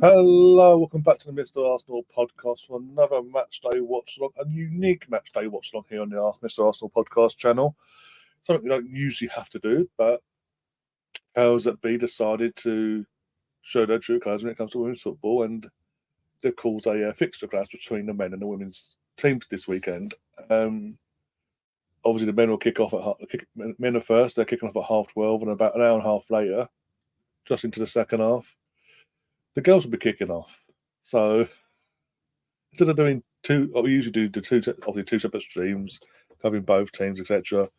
Hello, welcome back to the Mr. Arsenal podcast for another matchday watch-along, a unique matchday watch-along here on the Mr. Arsenal podcast channel. Something we don't usually have to do, but powers that be decided to show their true colours when it comes to women's football, and they've caused a fixture clash between the men and the women's teams this weekend. Obviously, the men will kick off men are first. They're kicking off at 12:30, and about an hour and a half later, just into the second half, the girls will be kicking off. So instead of doing two, we usually do two separate streams covering both teams, etc.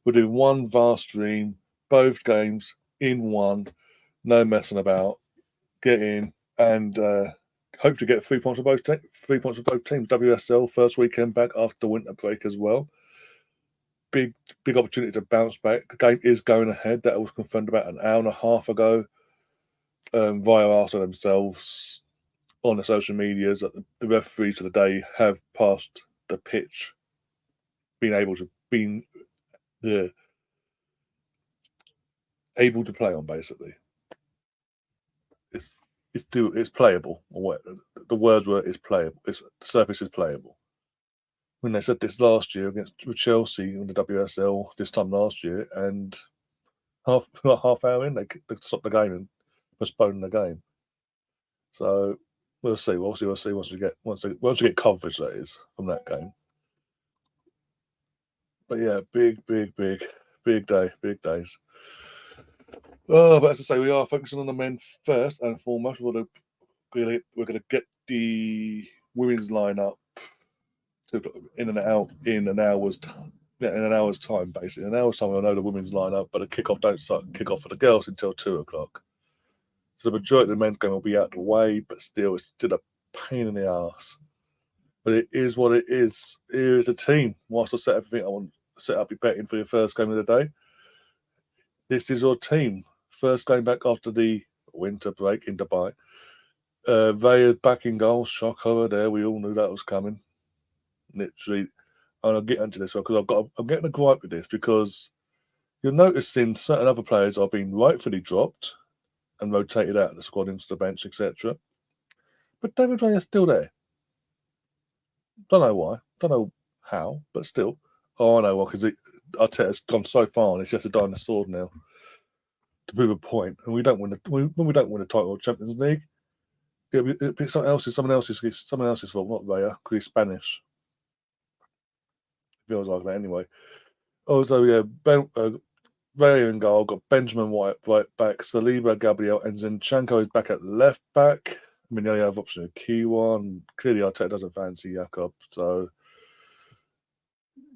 We're doing one vast stream, both games in one, no messing about. Get in and hope to get 3 points of both 3 points of both teams. WSL first weekend back after the winter break as well. Big opportunity to bounce back. The game is going ahead. That was confirmed about an hour and a half ago via Arsenal themselves on the social medias that the referees of the day have passed the pitch, being able to play on. Basically, it's playable. Or what the words were is playable. The surface is playable. When they said this last year with Chelsea in the WSL this time last year, and half hour in they stopped the game and postponed the game. So we'll see. We'll see once we get coverage, that is, from that game. But yeah, big day, big days. Oh, but as I say, we are focusing on the men first and foremost. We're going to get the women's lineup in an hour's time, basically. In an hour's time, we'll know the women's lineup, but the kickoff don't start kickoff for the girls until 2:00. So the majority of the men's game will be out of the way, but still, it's still a pain in the arse. But it is what it is. Here is a team. Whilst I set everything I want to set up your betting for your first game of the day, this is your team. First game back after the winter break in Dubai. They are back in goal. Shock horror there. We all knew that was coming. Literally. And I'll get into this one because I'm getting a gripe with this because you're noticing certain other players are being rightfully dropped and rotated out of the squad into the bench, etc. But David Raya is still there. Don't know why. Don't know how, but still. Oh, I know why, because Arteta's gone so far and it's just a die on the sword now to prove a point. And when we don't win the title of Champions League, it'll be someone else's fault, not Raya, because he's Spanish. It feels like that anyway. Also, yeah, Raya in goal, got Benjamin White right back, Saliba, Gabriel, and Zinchenko is back at left back. I mean, the only other option is Kiwan. Clearly, Arteta doesn't fancy Jakob, so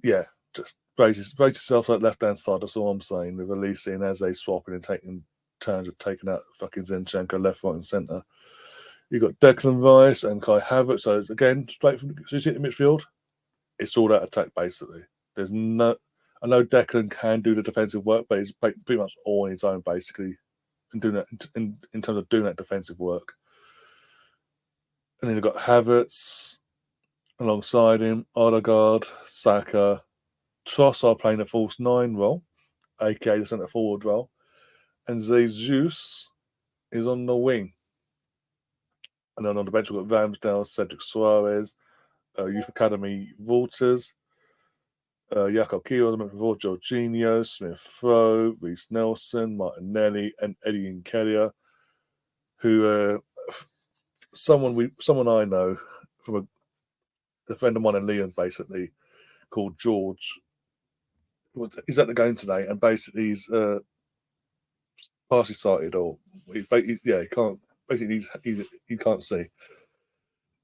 yeah, just brace yourself at left-hand side. That's all I'm saying. With Elise and Eze swapping and taking turns of taking out fucking Zinchenko left, right, and centre. You've got Declan Rice and Kai Havertz. So again, straight from so you see the midfield, it's all that attack basically. There's no. I know Declan can do the defensive work, but he's pretty much all on his own basically, and doing that in terms of doing that defensive work. And then you've got Havertz alongside him, Odegaard, Saka, Trossard playing the false 9 role, aka the centre forward role, and Jesus is on the wing. And then on the bench we've got Ramsdale, Cedric Suarez, Youth Academy Walters, Jakob Kiel, Jorginho, Smith Rowe, Reece Nelson, Martinelli, and Eddie Nketiah, who someone I know from a friend of mine in Leon, basically called George. He's at the game today, and basically he's partially sighted, or he can't. Basically, he can't see.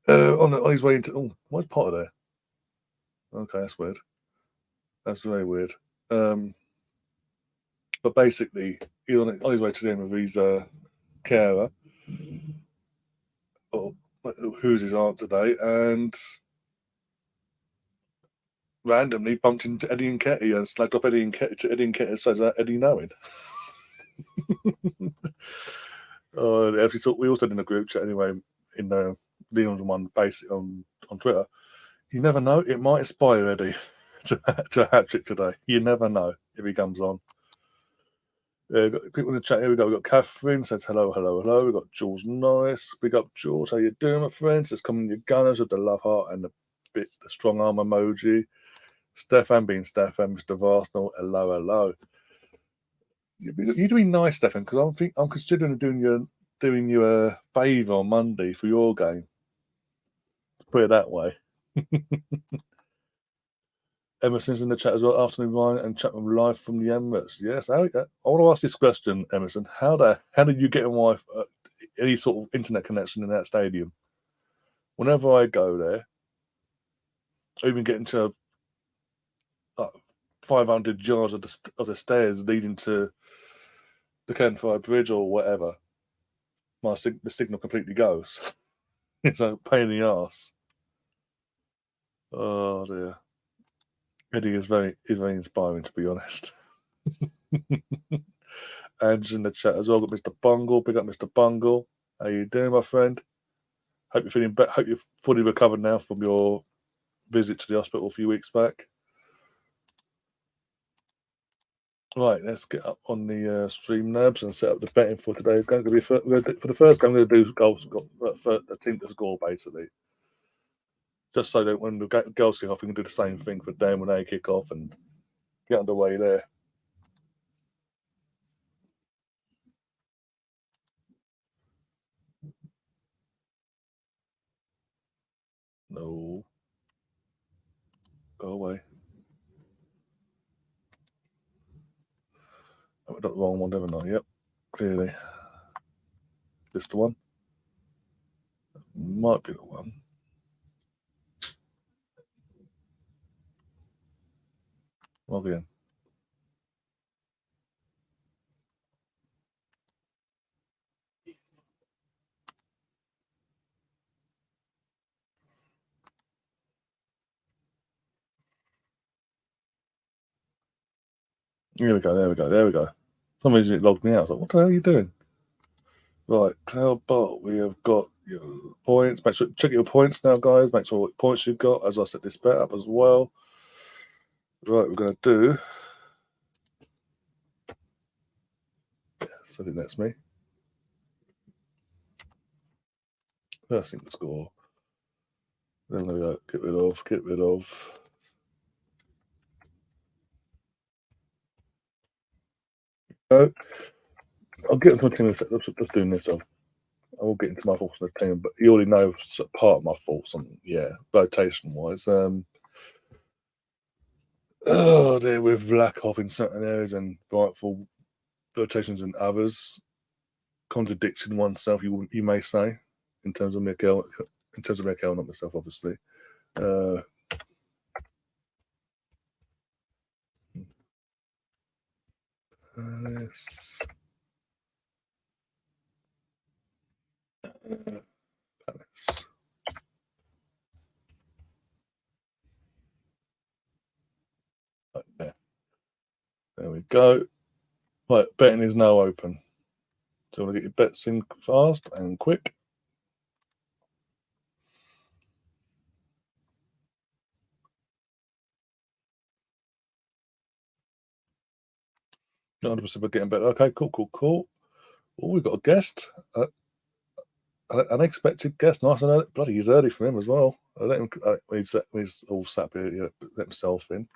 On his way into why's Potter there? Okay, that's weird. That's very weird. But basically, he's on his way to the end with his carer, or who's his aunt today, and randomly bumped into Eddie Nketiah and slagged off Eddie Nketiah so Eddie knowing. We also did in a group chat anyway in the Leon's one basically on Twitter. You never know, it might inspire Eddie to a hat trick today. You never know if he comes on. Got people in the chat here. We've got Catherine says hello, hello, hello. We've got Jules Nice. Big up, Jules. How you doing, my friends? Says coming your gunners with the love heart and the strong arm emoji. Stefan being Stefan, Mr. Varsnell. Hello, hello. You're doing nice, Stefan, because I'm considering doing you a favour on Monday for your game. Let's put it that way. Emerson's in the chat as well. Afternoon, Ryan, and chat live from the Emirates. Yes, I want to ask this question, Emerson. How did you get any sort of internet connection in that stadium? Whenever I go there, I even get into 500 yards of the stairs leading to the Canfire Bridge or whatever, the signal completely goes. It's a pain in the ass. Oh dear. Eddie is very inspiring, to be honest. Andrew's in the chat as well. Got Mr. Bungle. Big up, Mr. Bungle. How you doing, my friend? Hope you're feeling better. Hope you're fully recovered now from your visit to the hospital a few weeks back. Right, let's get up on the stream nabs and set up the betting for today. It's going to be for the first game. I'm going to do goals for the team to score, basically. Just so that when the girls kick off, we can do the same thing for them when they kick off and get underway there. No. Go away. I got the wrong one, haven't I? Yep, clearly. This the one? Might be the one. Log in. Here we go. There we go. Some reason it logged me out. I was like, what the hell are you doing? Right, Cloudbot, we have got your points. Make sure check your points now, guys. Make sure what points you've got as I set this bet up as well. Right, we're going to do. Yes, I think that's me. First thing to score. Then we go. Get rid of. Go. I'll get into my team in a sec. Let's doing this. I will get into my thoughts on the team, but you already know part of my thoughts on rotation wise. Oh dear, with Vlachov in certain areas and rightful rotations in others, contradiction oneself. You may say, in terms of Mikel, not myself, obviously. Palace. Right, there we go. Right, betting is now open. So you want to get your bets in fast and quick. Not 100% we're getting better. Okay, cool. Oh, we've got a guest. An unexpected guest. Nice and early. Bloody, he's early for him as well. I let him. He's all sat here. Let himself in.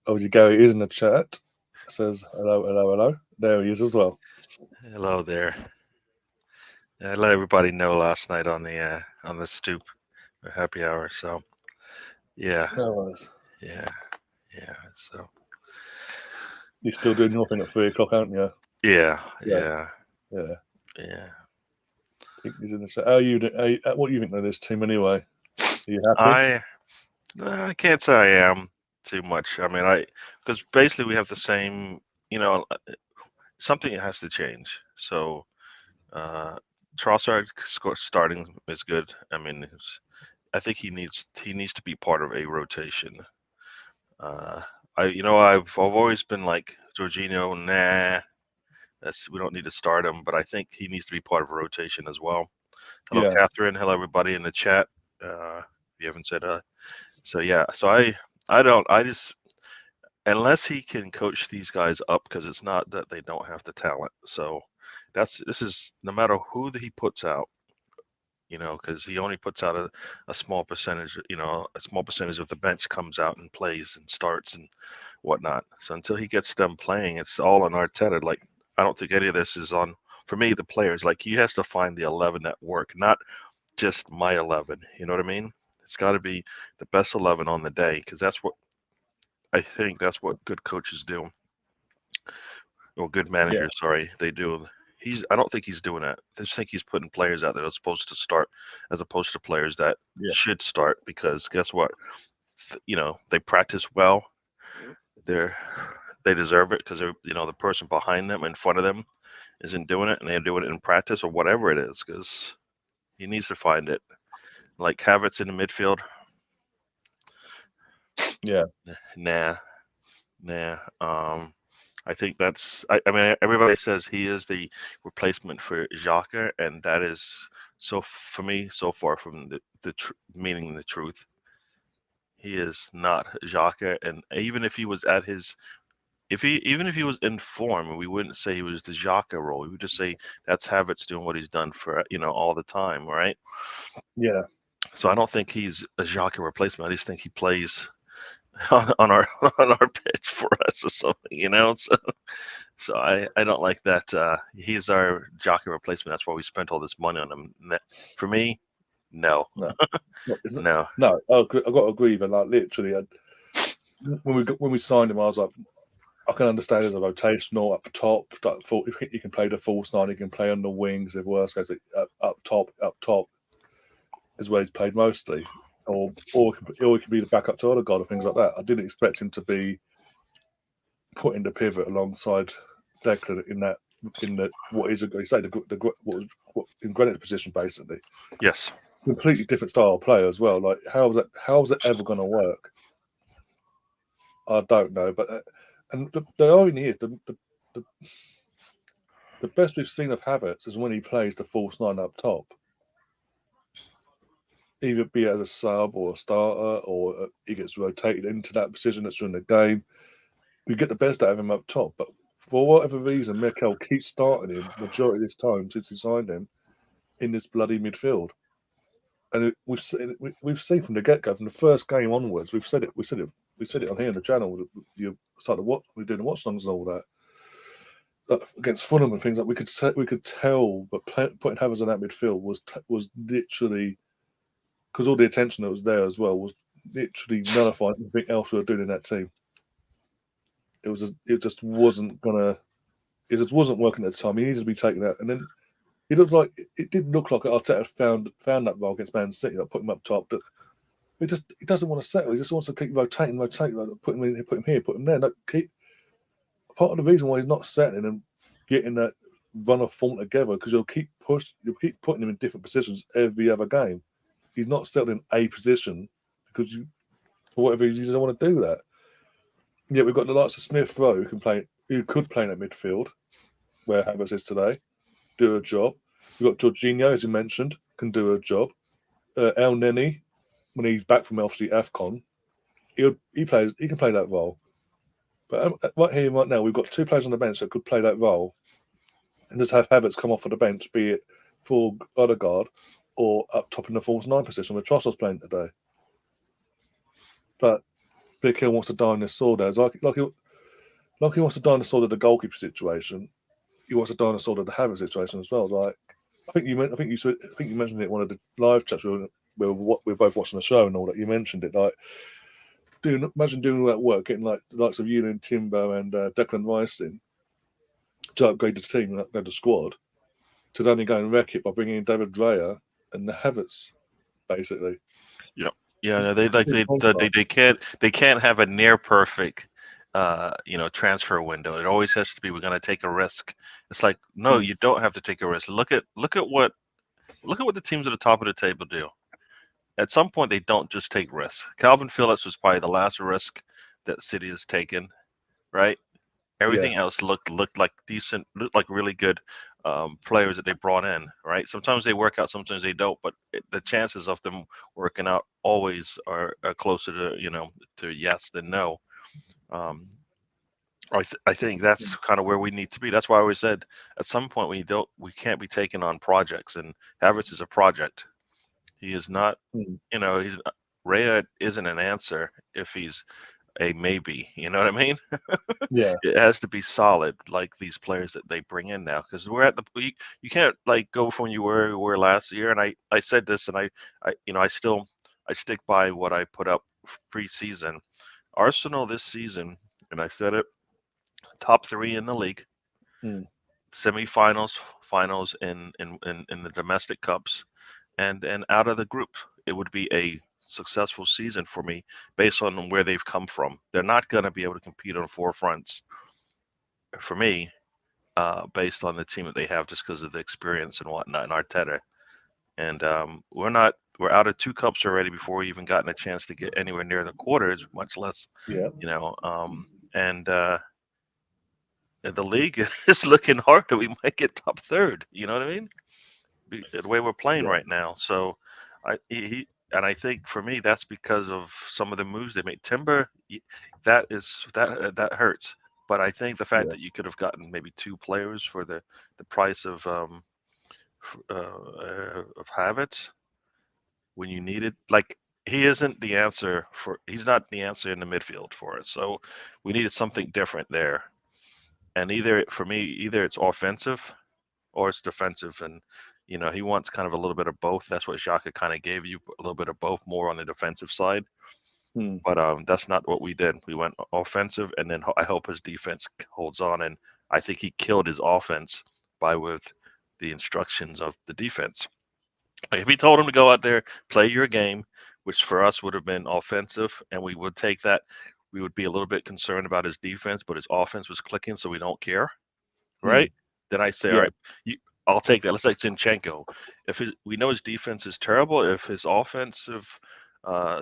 Obviously, Gary is in the chat. Says hello. There he is as well. Hello there. I let everybody know last night on the stoop, the happy hour. So, yeah. Yeah. So you're still doing your thing at 3:00, aren't you? Yeah. He's in the chat. How are you? What do you think of this team anyway? Are you happy? I can't say I am too much. I mean, because basically we have the same. Something has to change. So, Trossard starting is good. I mean, I think he needs to be part of a rotation. I've always been like Jorginho. Nah, we don't need to start him, but I think he needs to be part of a rotation as well. Hello, Catherine. Hello, everybody in the chat. If you haven't said so yeah. So unless he can coach these guys up, because it's not that they don't have the talent. So this is no matter who he puts out, because he only puts out a small percentage, a small percentage of the bench comes out and plays and starts and whatnot. So until he gets them playing, it's all on Arteta. Like, I don't think any of this is on, for me, the players. Like, he has to find the 11 that work, not just my 11. You know what I mean? It's got to be the best 11 on the day, because that's what good coaches do, or good Yeah, managers, sorry, they do. I don't think he's doing that. I just think he's putting players out that are supposed to start, as opposed to players that yeah, should start, because guess what? They practice well. They're they deserve it, because the person behind them, in front of them, isn't doing it, and they're doing it in practice or whatever it is, because he needs to find it. Like Havertz in the midfield, yeah, nah, nah. I think I mean, everybody says he is the replacement for Xhaka, and that is, so for me, so far from meaning the truth. He is not Xhaka, and even if he was at his, even if he was in form, we wouldn't say he was the Xhaka role. We would just say that's Havertz doing what he's done for all the time, right? yeah. So I don't think he's a Xhaka replacement. I just think he plays on our on our pitch for us or something. So I don't like that. He's our jockey replacement. That's why we spent all this money on him. For me, no, No, it's not, no. no. I've got to agree. But like literally, when we signed him, I was like, I can understand as a rotational up top. He can play the false nine. He can play on the wings. If worse goes, up top is where he's played mostly, or he can be the backup to Odegaard or things like that. I didn't expect him to be putting the pivot alongside Declan in the what is a say what in Granite's position basically. Yes. Completely different style of player as well. Like how is it ever going to work? I don't know, but and the irony is the best we've seen of Havertz is when he plays the false nine up top, either be it as a sub or a starter, or he gets rotated into that position that's during the game. We get the best out of him up top, but for whatever reason, Mikel keeps starting him majority of this time since he signed him in this bloody midfield. And we've seen from the get go, from the first game onwards, we said it on here on the channel. You started we're doing the watchalongs and all that. Against Fulham and things like we could tell, but putting Havertz in that midfield was literally, because all the attention that was there as well was literally nullifying everything else we were doing in that team. It just wasn't working at the time. He needed to be taken out, and then it did look like Arteta found that role against Man City, like put him up top. But he doesn't want to settle. He just wants to keep rotating, put him in, put him here, put him there. Part of the reason why he's not settling and getting that run of form together, because you'll keep putting him in different positions every other game. He's not settled in a position because for whatever reason you don't want to do that. Yeah, we've got the likes of Smith Rowe who could play in that midfield where Havertz is today, do a job. We've got Jorginho, as you mentioned, can do a job. El Neni, when he's back from obviously AFCON, he can play that role. But right here, right now, we've got two players on the bench that could play that role, and just have Havertz come off of the bench, be it for Odegaard or up top in the false nine position where Trossard's playing today. But Big Hill wants to die on this sword. Like he wants to die on the sword of the goalkeeper situation. He wants to die on the sword of the Havertz situation as well. Like I think you mentioned it in one of the live chats where we're both watching the show and all that. You mentioned it, like imagine doing all that work, getting like the likes of you and Timber and Declan Rice in to upgrade the team and upgrade the squad, to then go and wreck it by bringing in David Raya and the Havertz, basically. Yeah. Yeah. No, they can't have a near perfect transfer window. It always has to be, we're going to take a risk. It's like, no, you don't have to take a risk. Look at what the teams at the top of the table do. At some point, they don't just take risks. Calvin Phillips was probably the last risk that City has taken, right? Everything else looked like decent, looked like really good players that they brought in, right? Sometimes they work out, sometimes they don't, but the chances of them working out always are closer to to yes than no. Um, I think that's kind of where we need to be. That's why I always said at some point we can't be taking on projects, and Havertz is a project. He is not, Mm. he's Raya isn't an answer if he's a maybe. You know what I mean? Yeah, It has to be solid, like these players that they bring in now, because we're at the you can't like go from you were last year. And I said this, and I stick by what I put up preseason. Arsenal this season, and I said it, top three in the league, mm. semifinals, finals in the domestic cups, and out of the group, it would be a successful season for me based on where they've come from. They're not going to be able to compete on four fronts for me, based on the team that they have, just because of the experience and whatnot, and Arteta. And we're out of two cups already before we even gotten a chance to get anywhere near the quarters, much less, Yeah, you know. And the league is looking hard that we might get top third. You know what I mean? The way we're playing yeah, right now. So, and I think for me that's because of some of the moves they made. Timber, that hurts. But I think the fact yeah. that you could have gotten maybe two players for the price of Havertz when you needed, like, he's not the answer in the midfield for us. So we needed something different there. And either it's offensive or it's defensive. And he wants kind of a little bit of both. That's what Xhaka kind of gave you, a little bit of both, more on the defensive side. Mm. But that's not what we did. We went offensive, and then I hope his defense holds on. And I think he killed his offense with the instructions of the defense. Like, if he told him to go out there, play your game, which for us would have been offensive, and we would take that, we would be a little bit concerned about his defense, but his offense was clicking, so we don't care, Mm. right? Then I say, all Yeah, right, I'll take that. Let's say Zinchenko. We know his defense is terrible, if his offensive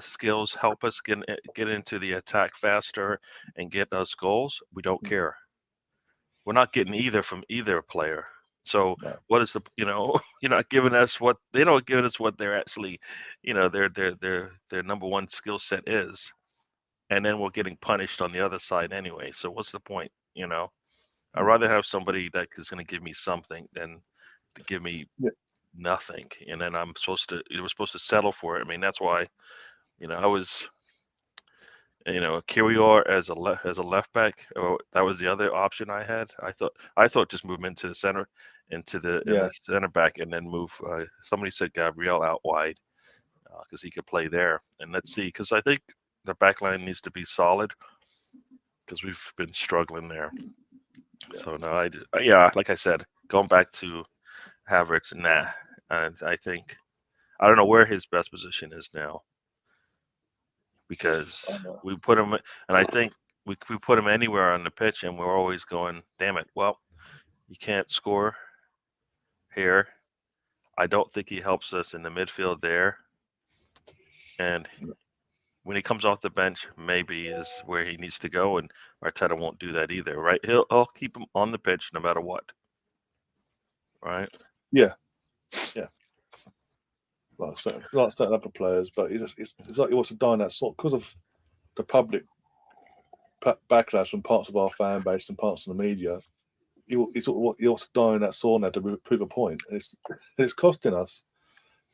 skills help us get into the attack faster and get us goals, we don't mm. care. We're not getting either from either player. So No. what is the you're not giving us what they don't give us what they're actually, their number one skill set is, and then we're getting punished on the other side anyway. So what's the point? I'd Mm. rather have somebody that is going to give me something than to give me Yeah, nothing, and then we're supposed to settle for it. I mean, that's why, I was, Kirior as a left back. Or that was the other option I had. I thought just move him into the center, in yeah, the center back, and then move. Somebody said Gabriel out wide, because he could play there. And let's see, because I think the back line needs to be solid, because we've been struggling there. yeah. So no, yeah, like I said, going back to Havertz, nah. And I think I don't know where his best position is now, I because know. we put him, and I think we put him anywhere on the pitch, and we're always going, damn it. Well, you can't score here. I don't think he helps us in the midfield there. And when he comes off the bench, maybe is where he needs to go, and Arteta won't do that either, right? He'll keep him on the pitch no matter what, right? Yeah, yeah. Like certain other players, but it's like he wants to die in that sort because of the public backlash from parts of our fan base and parts of the media. He wants to die in that sauna to prove a point, and it's costing us.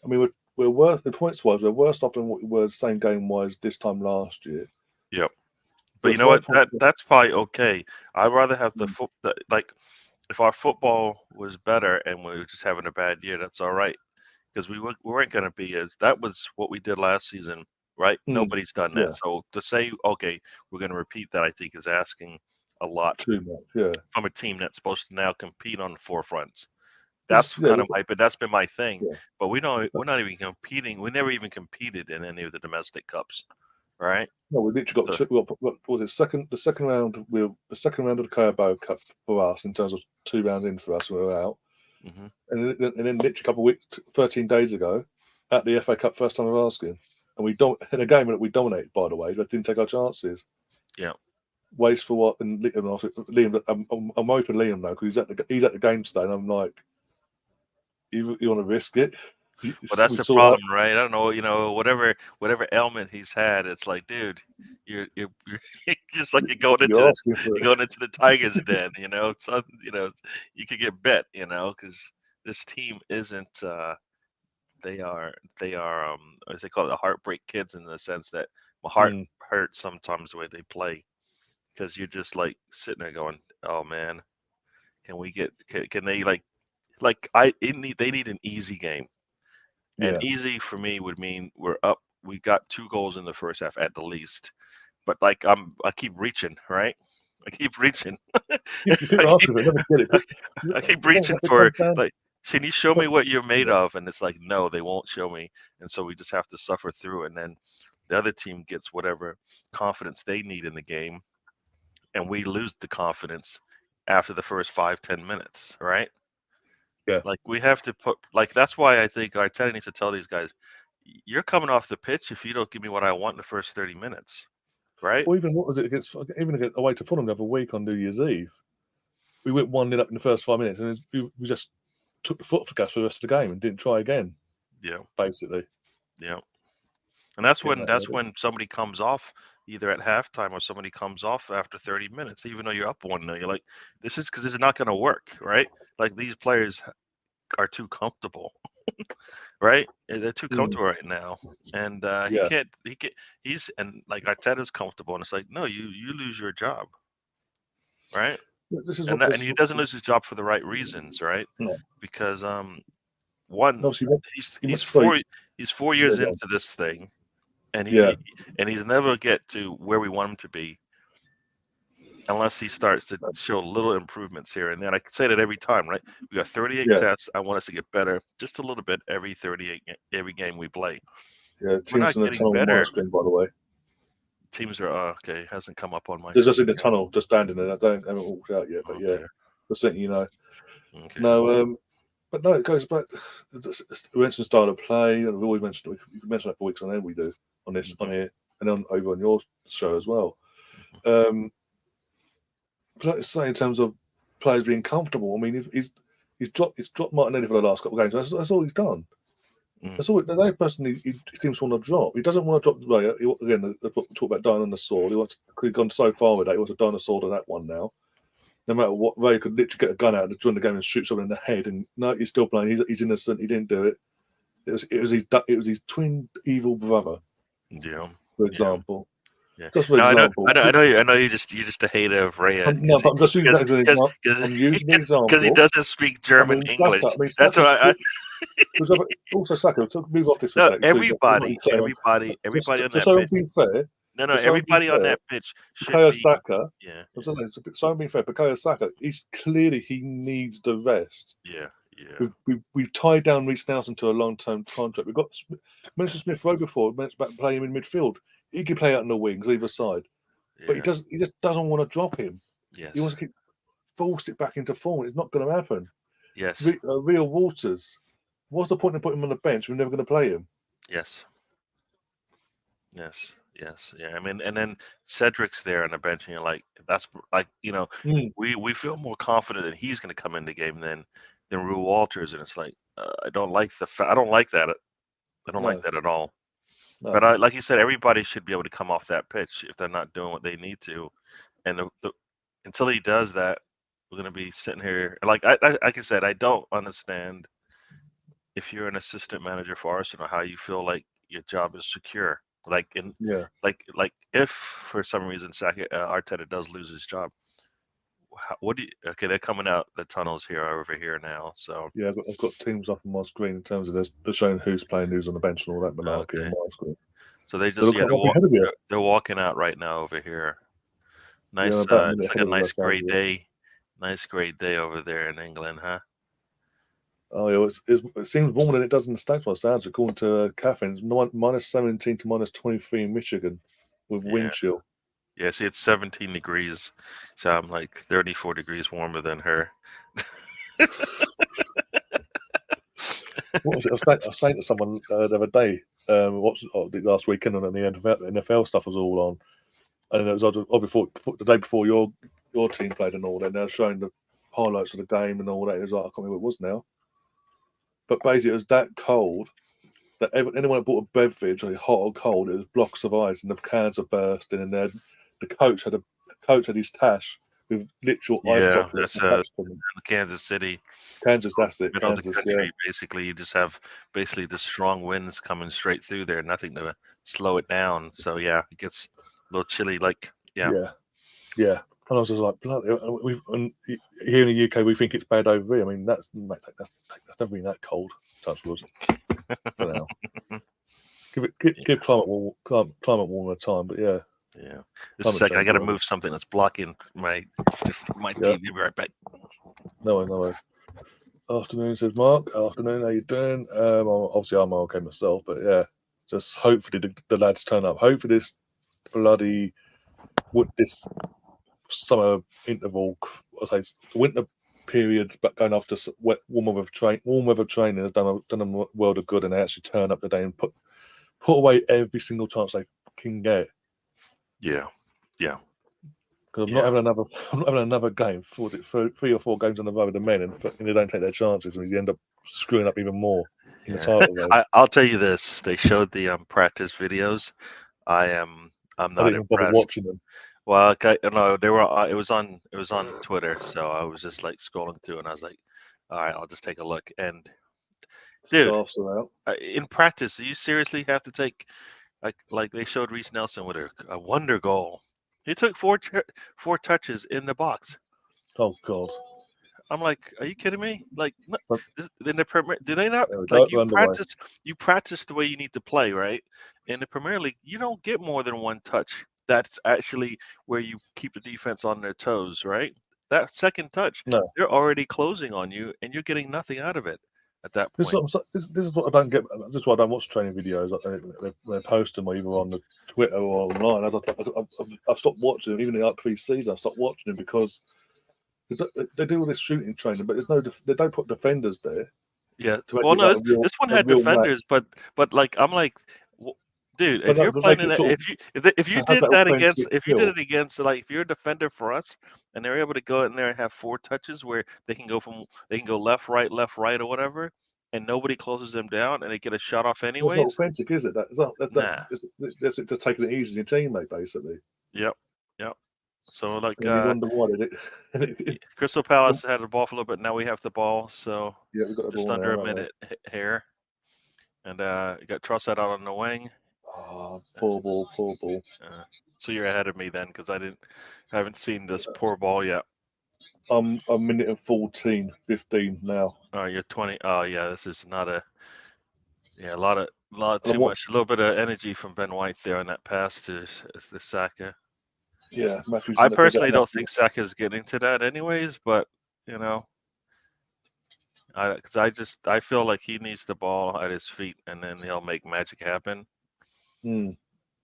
I mean, we're worse in points wise. We're worse off than what we were same game wise this time last year. Yep. But We're you know five what? points. That's probably okay. I'd rather have Mm. like, if our football was better and we were just having a bad year, that's all right, because we weren't going to be as that was what we did last season, right? Mm. Nobody's done Yeah, that. So to say, okay, we're going to repeat that, I think is asking a lot too much. Yeah, from a team that's supposed to now compete on the forefronts. this That's yeah, kind of this, that's been my thing. yeah. But we're not even competing. We never even competed in any of the domestic cups, right? No, we literally got So two. What was it? The second round. The second round of the Carabao Cup for us in terms of 2 rounds in for us. We were out, hmm and then literally a couple of weeks, 13 days ago, at the FA Cup first time of asking, and we don't in a game that we dominated. By the way, but didn't take our chances. yeah, Waste for what? And Liam, I'm hoping Liam now because he's at the game today, and I'm like, you want to risk it? Well, that's We the saw problem, right? I don't know, whatever ailment he's had, it's like, dude, you're just like you're asking for you're it. going into the Tigers den, so you could get bet, because this team isn't. They are as they call it, the heartbreak kids, in the sense that my heart Mm, hurts sometimes the way they play, because you're just like sitting there going, oh man, can they they need an easy game. And yeah. easy for me would mean we're up. We got 2 goals in the first half at the least. But like I keep reaching, right? I keep reaching. You keep I keep, asking for it, never get it. But I keep again, reaching it for, comes down. like, can you show But, me what you're made yeah, of? And it's like, no, they won't show me. And so we just have to suffer through. And then the other team gets whatever confidence they need in the game, and we lose the confidence after the first 5-10 minutes, right? yeah. Like, we have to put, like, that's why I think Arteta needs to tell these guys, you're coming off the pitch if you don't give me what I want in the first 30 minutes, right? Or even what was it against? Even against away to Fulham the other week on New Year's Eve, we went 1-0 up in the first 5 minutes, and we just took the foot off the gas for the rest of the game and didn't try again. Yeah, Basically, yeah. And that's getting when that out of it. somebody comes off either at halftime, or somebody comes off after 30 minutes, even though you're up 1-0. You're like, this is because this is not going to work, right? Like, these players are too comfortable, right? They're too Mm, comfortable right now, and yeah, he's and like Arteta's comfortable, and it's like, no, you lose your job, right? this is And what this he is. doesn't lose his job for the right reasons, right? No, Because one, obviously, you he's must say, he's 4 years yeah, go on. into this thing, and Yeah, he's never get to where we want him to be unless he starts to show little improvements here and then. I can say that every time, right? We got 38 yeah, tests. I want us to get better just a little bit every game we play. yeah. We're Teams not in the getting tunnel on my better. screen, by the way. Teams are okay. Hasn't come up on my They're just screen in the yet. tunnel, just standing there. I haven't walked out yet, but yeah, Okay. just letting you know. Okay. No, but no, it goes back. We mentioned style of play, and we always mentioned we mentioned that for weeks on end. We do on this on here and over on your show as well. But like I say, in terms of players being comfortable, I mean, he's dropped Martinelli for the last couple of games. That's all he's done. That's all. The only person he seems to want to drop. He doesn't want to drop the player. Again, talk about dying on the sword. He's gone so far with that. He wants to die on the sword on that one now. No matter what, Ray could literally get a gun out and join the game and shoot someone in the head. And no, he's still playing. He's innocent. He didn't do it. It was his twin evil brother, Yeah. for Yeah. example. Yeah. Just for No, example. I know you're just a hater of Raya No, but I'm just using that as an example. I'm using the because he example. doesn't speak German English. That's Saka's why also Saka. Move off this for a no, second. everybody on Just that so I'm pitch. being fair. No, Just so I'm being everybody on fair. that pitch should Bukayo be. Saka. Yeah. I'm saying, so I'm being fair. Bukayo Saka. He needs the rest. Yeah. Yeah. We've tied down Reece Nelson to a long-term contract. We've got mentioned Smith Rowe before. Mentioned about playing him in midfield. He can play out in the wings, either side. But Yeah. he just doesn't want to drop him. Yes. He wants to keep forced it back into form. It's not going to happen. Yes. Real Waters. What's the point in putting him on the bench? We're never going to play him. Yes. Yes. Yes. Yeah. I mean, and then Cedric's there on the bench, and you're like, that's like, we feel more confident that he's going to come in the game than Rue Walters, and it's like, I don't like I don't like that. I don't like that at all. No. But like you said, everybody should be able to come off that pitch if they're not doing what they need to, and until he does that, we're going to be sitting here. Like I said, I don't understand if you're an assistant manager for Arsenal how you feel like your job is secure. Like if for some reason Arteta does lose his job, what do you? Okay, they're coming out the tunnels here over here now. So yeah, I've got teams up on my screen in terms of they're showing who's playing, who's on the bench, and all that malarkey on my screen. So they just they're walking out right now over here. Nice, it's like a nice gray day. Nice gray day over there in England, huh? Oh yeah, it seems warmer than it does in the States. By sounds, according to Catherine, it's minus 17 to minus 23 in Michigan, with wind chill. Yeah, see, it's 17 degrees, so I'm like 34 degrees warmer than her. What was it? I was saying to someone the other day, last weekend, and the NFL stuff was all on, and it was the day before your team played and all that. And they were showing the highlights of the game and all that. It was like, I can't remember what it was now. but basically it was that cold that anyone that bought a beverage, like hot or cold, it was blocks of ice and the cans are bursting, and then the coach had his tash with literal ice Yeah, droplets that's attached to them. Kansas City, Kansas, that's it, middle of the Kansas, yeah. country. Basically, you just have basically the strong winds coming straight through there, nothing to slow it down. So yeah, it gets a little chilly. Like yeah, Yeah. And I was just like, bloody. And here in the UK, we think it's bad over here. I mean, that's never been that cold. Touch wood. For now, give climate warmer time. But yeah, yeah. Just a second, I got to move something that's blocking my TV. Be right back. No worries. Afternoon, says Mark. Afternoon, how you doing? Obviously, I'm okay myself, but yeah, just hopefully the lads turn up. Hopefully this bloody this summer interval, I say winter period, but going after warm weather training has done a world of good, and they actually turn up today and put away every single chance they can get. Yeah. Because I'm not having another game, 3 or 4 games in a row with the men, and they don't take their chances, and we end up screwing up even more in the title race. I'll tell you this: they showed the practice videos. I'm not I didn't even bother impressed. watching them. Well, no, they were. It was on Twitter, so I was just like scrolling through, and I was like, all right, I'll just take a look. And dude, Scarves are out. in practice, do you seriously have to take like they showed Reece Nelson with a wonder goal? He took 4 touches in the box. Oh God! I'm like, are you kidding me? Like, But in the Premier, do they not there we like go. We're underway. you practice the way you need to play, right? In the Premier League, you don't get more than 1 touch. That's actually where you keep the defense on their toes, right? That second touch, No, they're already closing on you, and you're getting nothing out of it at that this point. is what I don't get. This is why I don't watch training videos. Like they post them either on the Twitter or online. I've stopped watching them, even in pre-season. I stopped watching them because they do all this shooting training, but there's no they don't put defenders there. Yeah. To make Well, it no, like this one a had real match. defenders, but like I'm like, dude, But if you're to make playing in it that, sort of if you have did that that offensive if you did feel. it against like if you're a defender for us and they're able to go in there and have 4 touches where they can go left, right, or whatever, and nobody closes them down and they get a shot off Well, it's not anyways. authentic, is it? Nah. That's just taking it easy on your teammate, basically. Yep. So like And you wonder why did it. Crystal Palace had the ball for a little bit. Now we have the ball, so Yeah, we've got the just ball under now, a minute here, and you got Trossard out on the wing. Oh, poor ball. So you're ahead of me then, because I haven't seen this poor ball yet. I'm a minute and 14, 15 now. Oh, you're 20. Oh yeah, this is not a a lot too much. A little bit of energy from Ben White there on that pass to Saka. Yeah, Matthews. I personally don't think Saka's getting to that anyways, but you know, because I feel like he needs the ball at his feet, and then he'll make magic happen.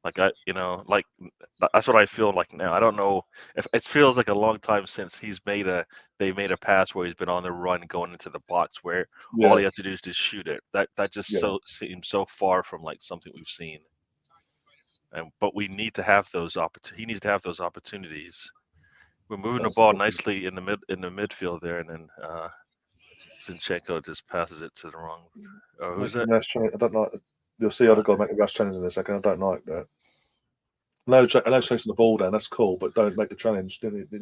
Like like that's what I feel like now. I don't know if it feels like a long time since they made a pass where he's been on the run going into the box where all he has to do is just shoot it. That just seems so far from like something we've seen. But we need to have those he needs to have those opportunities. We're moving the ball nicely in the midfield there, and then Zinchenko just passes it to the wrong. Oh, who's that? I don't like. You'll see other guy make a rash challenge in a second. I don't like that. No, chasing the ball down. That's cool, but don't make the challenge. Didn't mean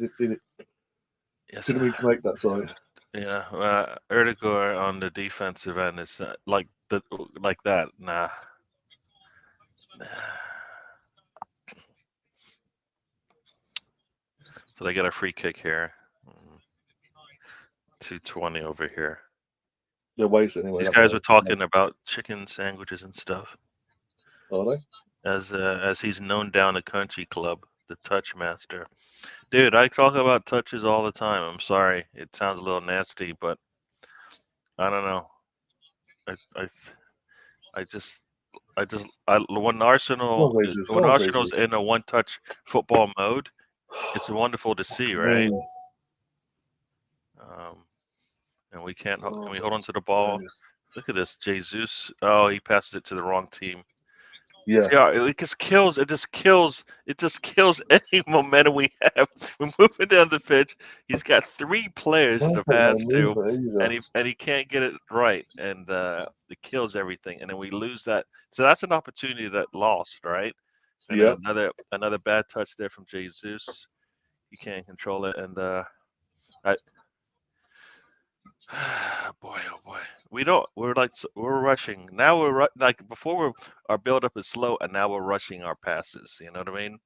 to make that. Sorry. Yeah, Erdegaard on the defensive end is like that. Nah. So they get a free kick here. 220 over here. They're wasted anyway. These guys were talking about chicken sandwiches and stuff. Are they? As he's known down the country club, the Touch Master. Dude, I talk about touches all the time. I'm sorry, it sounds a little nasty, but I don't know. When Arsenal's in a one-touch football mode, it's wonderful to see, right? And we can't. Can we hold on to the ball? Look at this, Jesus. Oh, he passes it to the wrong team. Yeah. Yeah, it just kills. It just kills. It just kills any momentum we have. We're moving down the pitch. He's got 3 players to That's not no pass to, movement either. and he can't get it right, and it kills everything. And then we lose that. So that's an opportunity that lost, right? And Yeah. then another bad touch there from Jesus. He can't control it, and I, boy, oh boy, we don't. We're rushing now. Like before, our build up is slow, and now we're rushing our passes. You know what I mean?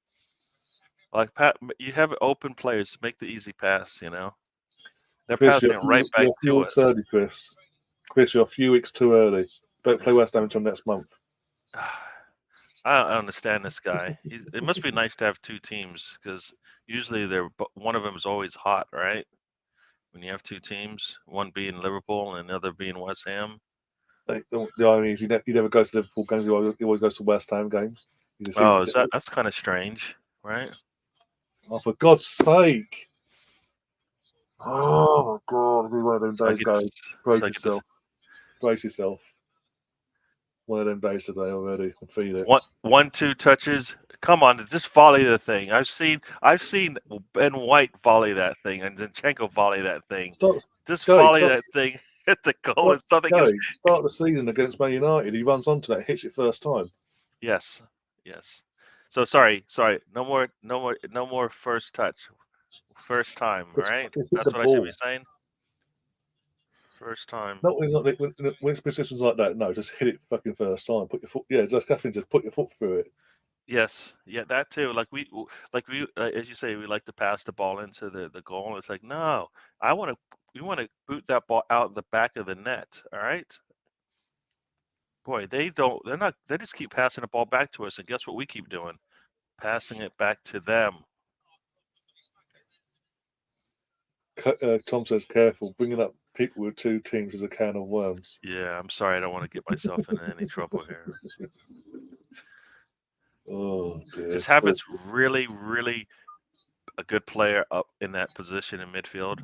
Like you have open players, make the easy pass. You know, they're Chris, passing right back you're a few to weeks us. early, Chris. Chris, you're a few weeks too early. Don't play West Ham until next month. I don't understand this guy. It must be nice to have 2 teams because usually one of them is always hot, right? When you have 2 teams, one being Liverpool and the other being West Ham. The irony is he never goes to Liverpool games. He always goes to West Ham games. He just seems Oh, to, that's kind of strange, right? oh, for God's sake! Oh my God! It'll be one of them So I days. get Go this. brace So I get this. yourself. Brace yourself. One of them days today already. I feel it. 1-2 touches. Come on, just volley the thing. I've seen Ben White volley that thing and Zinchenko volley that thing. Just volley that thing, hit the goal, and something is. Start the season against Man United. He runs onto that, hits it first time. Yes. So sorry. No more first touch. First time, Just right? fucking hit That's the what I should ball. be saying. First time. No, when it's positions like that, no, just hit it fucking first time. Put your foot. Yeah, just Catherine says, put your foot through it. Yes, yeah, that too. As you say, we like to pass the ball into the goal. It's like, no, we want to boot that ball out the back of the net. All right, boy, they don't. They're not. They just keep passing the ball back to us, and guess what we keep doing? Passing it back to them. Tom says, careful. Bringing up people with 2 teams is a can of worms. Yeah, I'm sorry. I don't want to get myself into any trouble here. Oh dear. Is Havertz really, really a good player up in that position in midfield?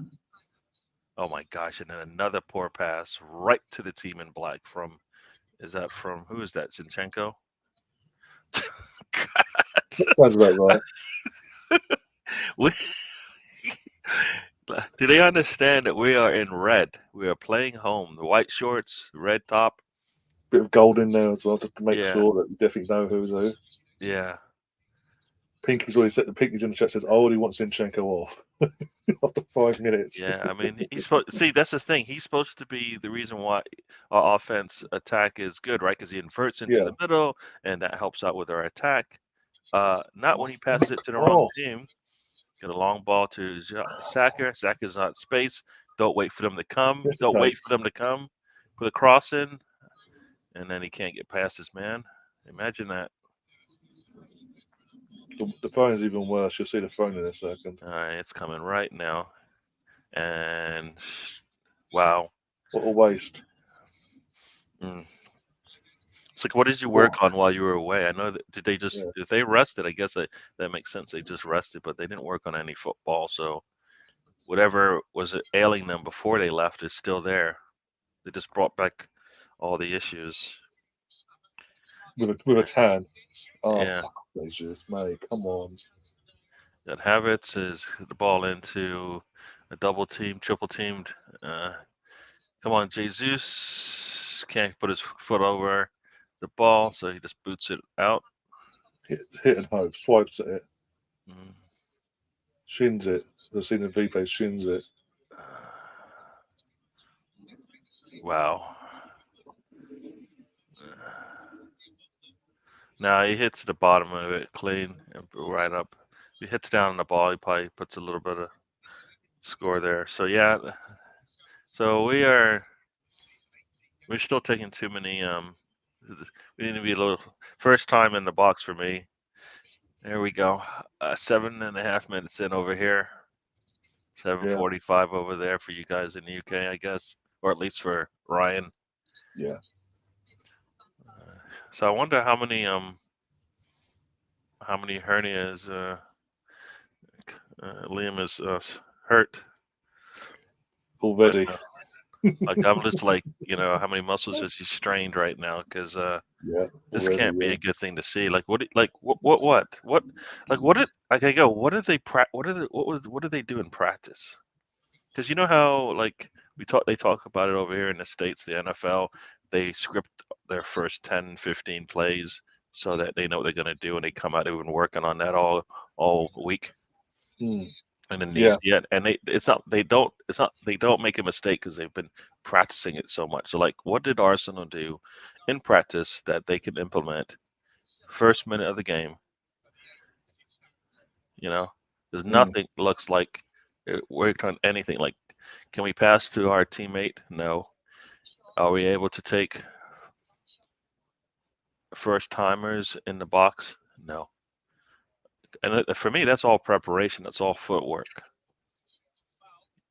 Oh my gosh! And then another poor pass right to the team in black from. Is that from who is that? Zinchenko? Sounds about right. Do they understand that we are in red? We are playing home. The white shorts, red top. Bit of gold in there as well, just to make Yeah. sure that you definitely know who's who. Yeah. Pinky's always said the Pinky's in the chat says, "Oh, he wants Zinchenko off after 5 minutes." Yeah. I mean, he's supposed. See, that's the thing. He's supposed to be the reason why our offense attack is good, right? Because he inverts into Yeah. the middle, and that helps out with our attack. Not when he passes it to the wrong Oh, team. Get a long ball to Saka. Saka's not space. Don't wait for them to come. yes, it Don't wait takes. for them to come. Put a cross in, and then he can't get past this man. Imagine that. The phone is even worse. You'll see the phone in a second. All right, it's coming right now. And wow. What a waste. It's like, what did you work on while you were away? I know that if they rested, I guess that makes sense. They just rested, but they didn't work on any football. So whatever was ailing them before they left is still there. They just brought back all the issues. With a tan. Oh, yeah. fuck, Jesus, mate, come on. That Havertz is the ball into a double team, triple teamed. Come on, Jesus can't put his foot over the ball, so he just boots it out. Hit and hope, swipes at it, Mm. shins it. I've seen the replay, shins it. Wow. Now he hits the bottom of it clean and right up. If he hits down on the ball, he probably puts a little bit of score there. So yeah, so we're still taking too many. We need to be a little first time in the box for me. There we go. 7.5 minutes in over here. 7:45 over there for you guys in the UK, I guess, or at least for Ryan. Yeah. So I wonder how many hernias Liam is hurt already. Like I'm just like, how many muscles is he strained right now? Because Yeah, this already. can't be Yeah. a good thing to see. Like what? Like what did like I go? What did they What are the, what did they do in practice? Because you know how like they talk about it over here in the States, the NFL, they script their first 10, 15 plays so that they know what they're gonna do, and they come out. They've been working on that all week. Mm. And then Yeah. and they don't make a mistake because they've been practicing it so much. So like, what did Arsenal do in practice that they can implement first minute of the game? There's Mm. nothing looks like it worked on anything. Like, can we pass to our teammate? No. Are we able to take first timers in the box? No. And for me, that's all preparation. That's all footwork.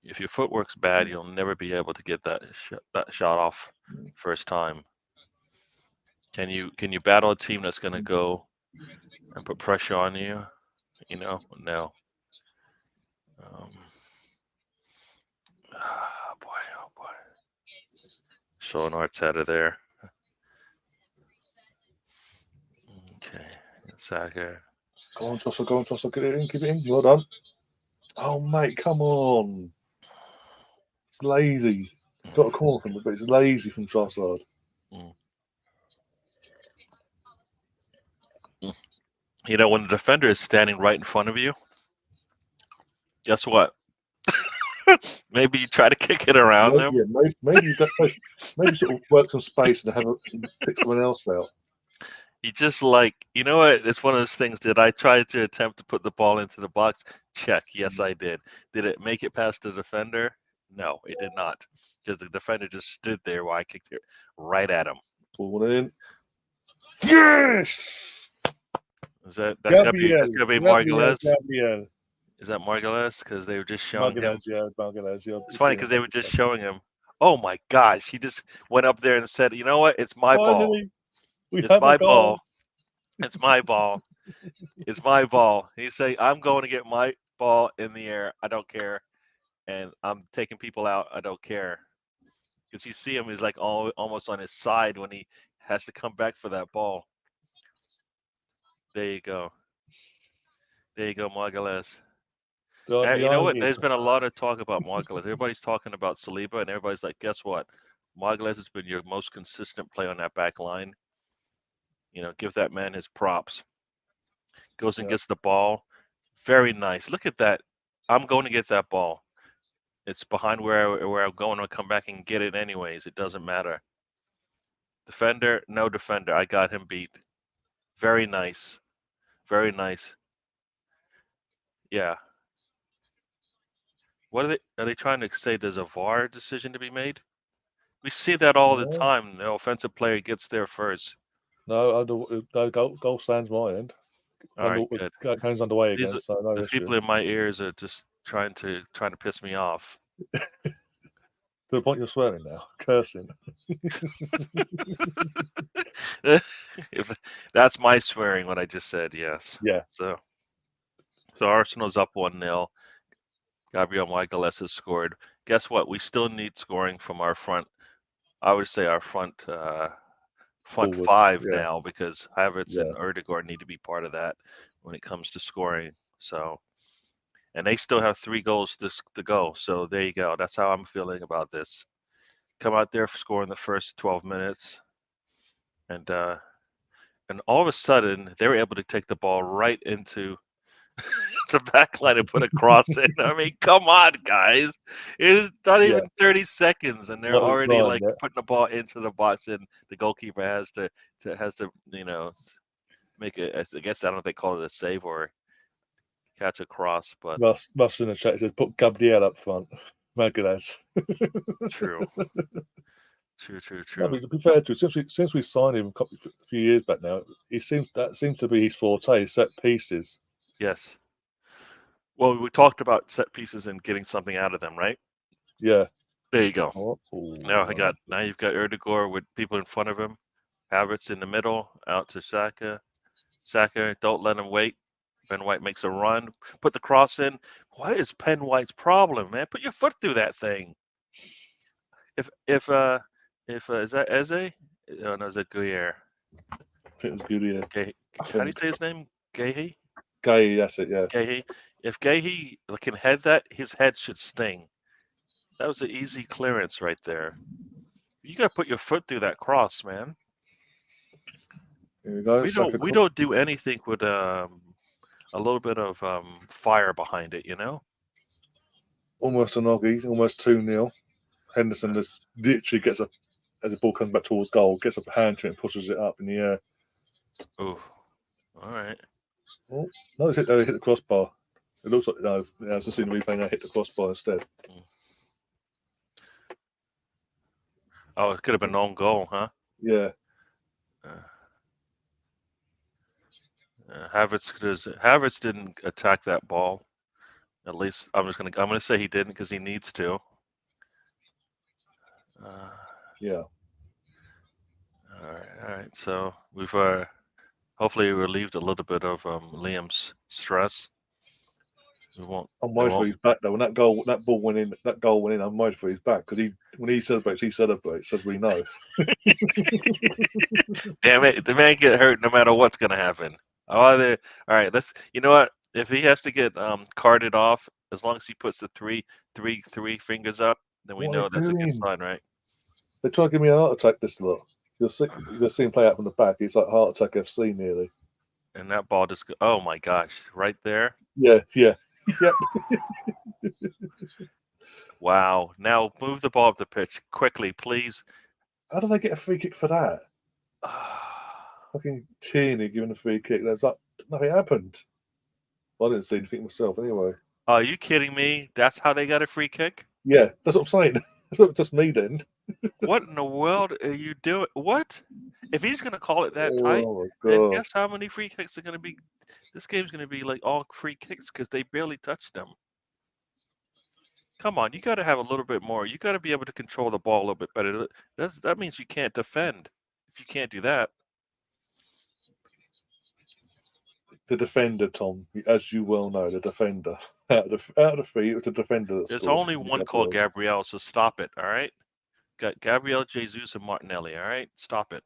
If your footwork's bad, you'll never be able to get that shot off first time. Can you battle a team that's going to go and put pressure on you? No. Oh boy, oh boy. Showing Arteta there. Okay, Saka. Go on, Trossard, go on, Trossard, get it in, keep it in. Well done. Oh, mate, come on. It's lazy. Got a corner from it, but it's lazy from Trossard. Mm. When the defender is standing right in front of you, guess what? Maybe you try to kick it around them. Yeah, maybe sort of work some space and pick someone else out. You just like, you know what? It's one of those things. Did I try to attempt to put the ball into the box? Check. Yes, I did. Did it make it past the defender? No, it did not. Because the defender just stood there while I kicked it right at him. Pull one in. Yes! That's gotta be Gabriel. Margules? Is that Margules? Because they were just showing him. Margules, yeah. It's funny because they were just showing him. Oh my gosh! He just went up there and said, "You know what? It's my ball. It's my ball. It's my ball. It's my ball." He say, "I'm going to get my ball in the air. I don't care, and I'm taking people out. I don't care." Because you see him, he's like almost on his side when he has to come back for that ball. There you go. There you go, Margules. You know what? There's been a lot of talk about Margules. Everybody's talking about Saliba, and everybody's like, guess what? Margules has been your most consistent player on that back line. Give that man his props. Goes and gets the ball. Very nice. Look at that. I'm going to get that ball. It's behind where I'm going to come back and get it anyways. It doesn't matter. Defender, no defender. I got him beat. Very nice. Very nice. Yeah. What are they trying to say? There's a VAR decision to be made? We see that all the time. The offensive player gets there first. No, goal stands my end. All right, good. Hands underway again, so no the issue. people in my ears are just trying to piss me off. To the point you're swearing now, cursing. If that's my swearing, what I just said, yes. Yeah. So Arsenal's up 1-0. Gabriel Magalhaes has scored. Guess what? We still need scoring from our front. I would say our front Forwards, five now, because Havertz and Ødegaard need to be part of that when it comes to scoring. So, and they still have 3 goals to go. So there you go. That's how I'm feeling about this. Come out there, score in the first 12 minutes, and all of a sudden they were able to take the ball right into the back line and put a cross in. I mean, come on, guys! It's not even 30 seconds, and they're already putting the ball into the box, and the goalkeeper has to make it. I guess I don't know if they call it a save or catch a cross, but Russ in the chat says put Gabriel up front. Magalhaes. True. No, but to be fair to since we signed him a few years back now, that seems to be his forte, set pieces. Yes. Well, we talked about set pieces and getting something out of them, right? Yeah. There you go. Oh, now you've got Ødegaard with people in front of him. Havertz in the middle, out to Saka. Saka, don't let him wait. Ben White makes a run. Put the cross in. What is Ben White's problem, man? Put your foot through that thing. if is that Eze? Oh, no, is it Guyer? I think it was good, yeah. Gay, I how do you think say his name? Gahey? Gay, that's it, yeah. Gahey. If Gahey can head that, his head should sting. That was an easy clearance right there. You got to put your foot through that cross, man. Here we go. We don't do anything with a little bit of fire behind it, you know. Almost an Oggy, almost 2-0. Henderson just literally gets a, as the ball comes back towards goal, gets a hand to it and pushes it up in the air. Oh, all right. Oh, no, he hit the crossbar. It looks like, no, I was just seeing the replay now, hit the crossbar instead. Oh, it could have been own goal, huh? Yeah. Havertz didn't attack that ball. At least I'm gonna say he didn't because he needs to. Yeah. All right. So we've hopefully relieved a little bit of Liam's stress. I'm worried for his back though. When that ball went in, I'm worried for his back because when he celebrates, as we know. Damn it, the man get hurt no matter what's gonna happen. All right, you know what? If he has to get carted off, as long as he puts the three fingers up, then we know that's a good sign, right? They try to give me a heart attack this lot. You'll see him play out from the back. It's like Heart Attack FC nearly. And that ball just oh my gosh, right there. Yeah. Yep. Wow. Now move the ball up the pitch quickly, please. How did they get a free kick for that? Fucking Tierney giving a free kick. There's like nothing happened. Well, I didn't see anything myself anyway. Are you kidding me? That's how they got a free kick? Yeah, that's what I'm saying. That's not just me then. What in the world are you doing? What? If he's going to call it that tight, Oh, then guess how many free kicks are going to be? This game's going to be like all free kicks because they barely touched them. Come on, you got to have a little bit more. You got to be able to control the ball a little bit better. That means you can't defend if you can't do that. The defender, Tom, as you well know, the defender. Out of the three, it was the defender that There's scored. only one called Gabriel, so stop it, all right? Got Gabriel, Jesus, and Martinelli, all right? Stop it.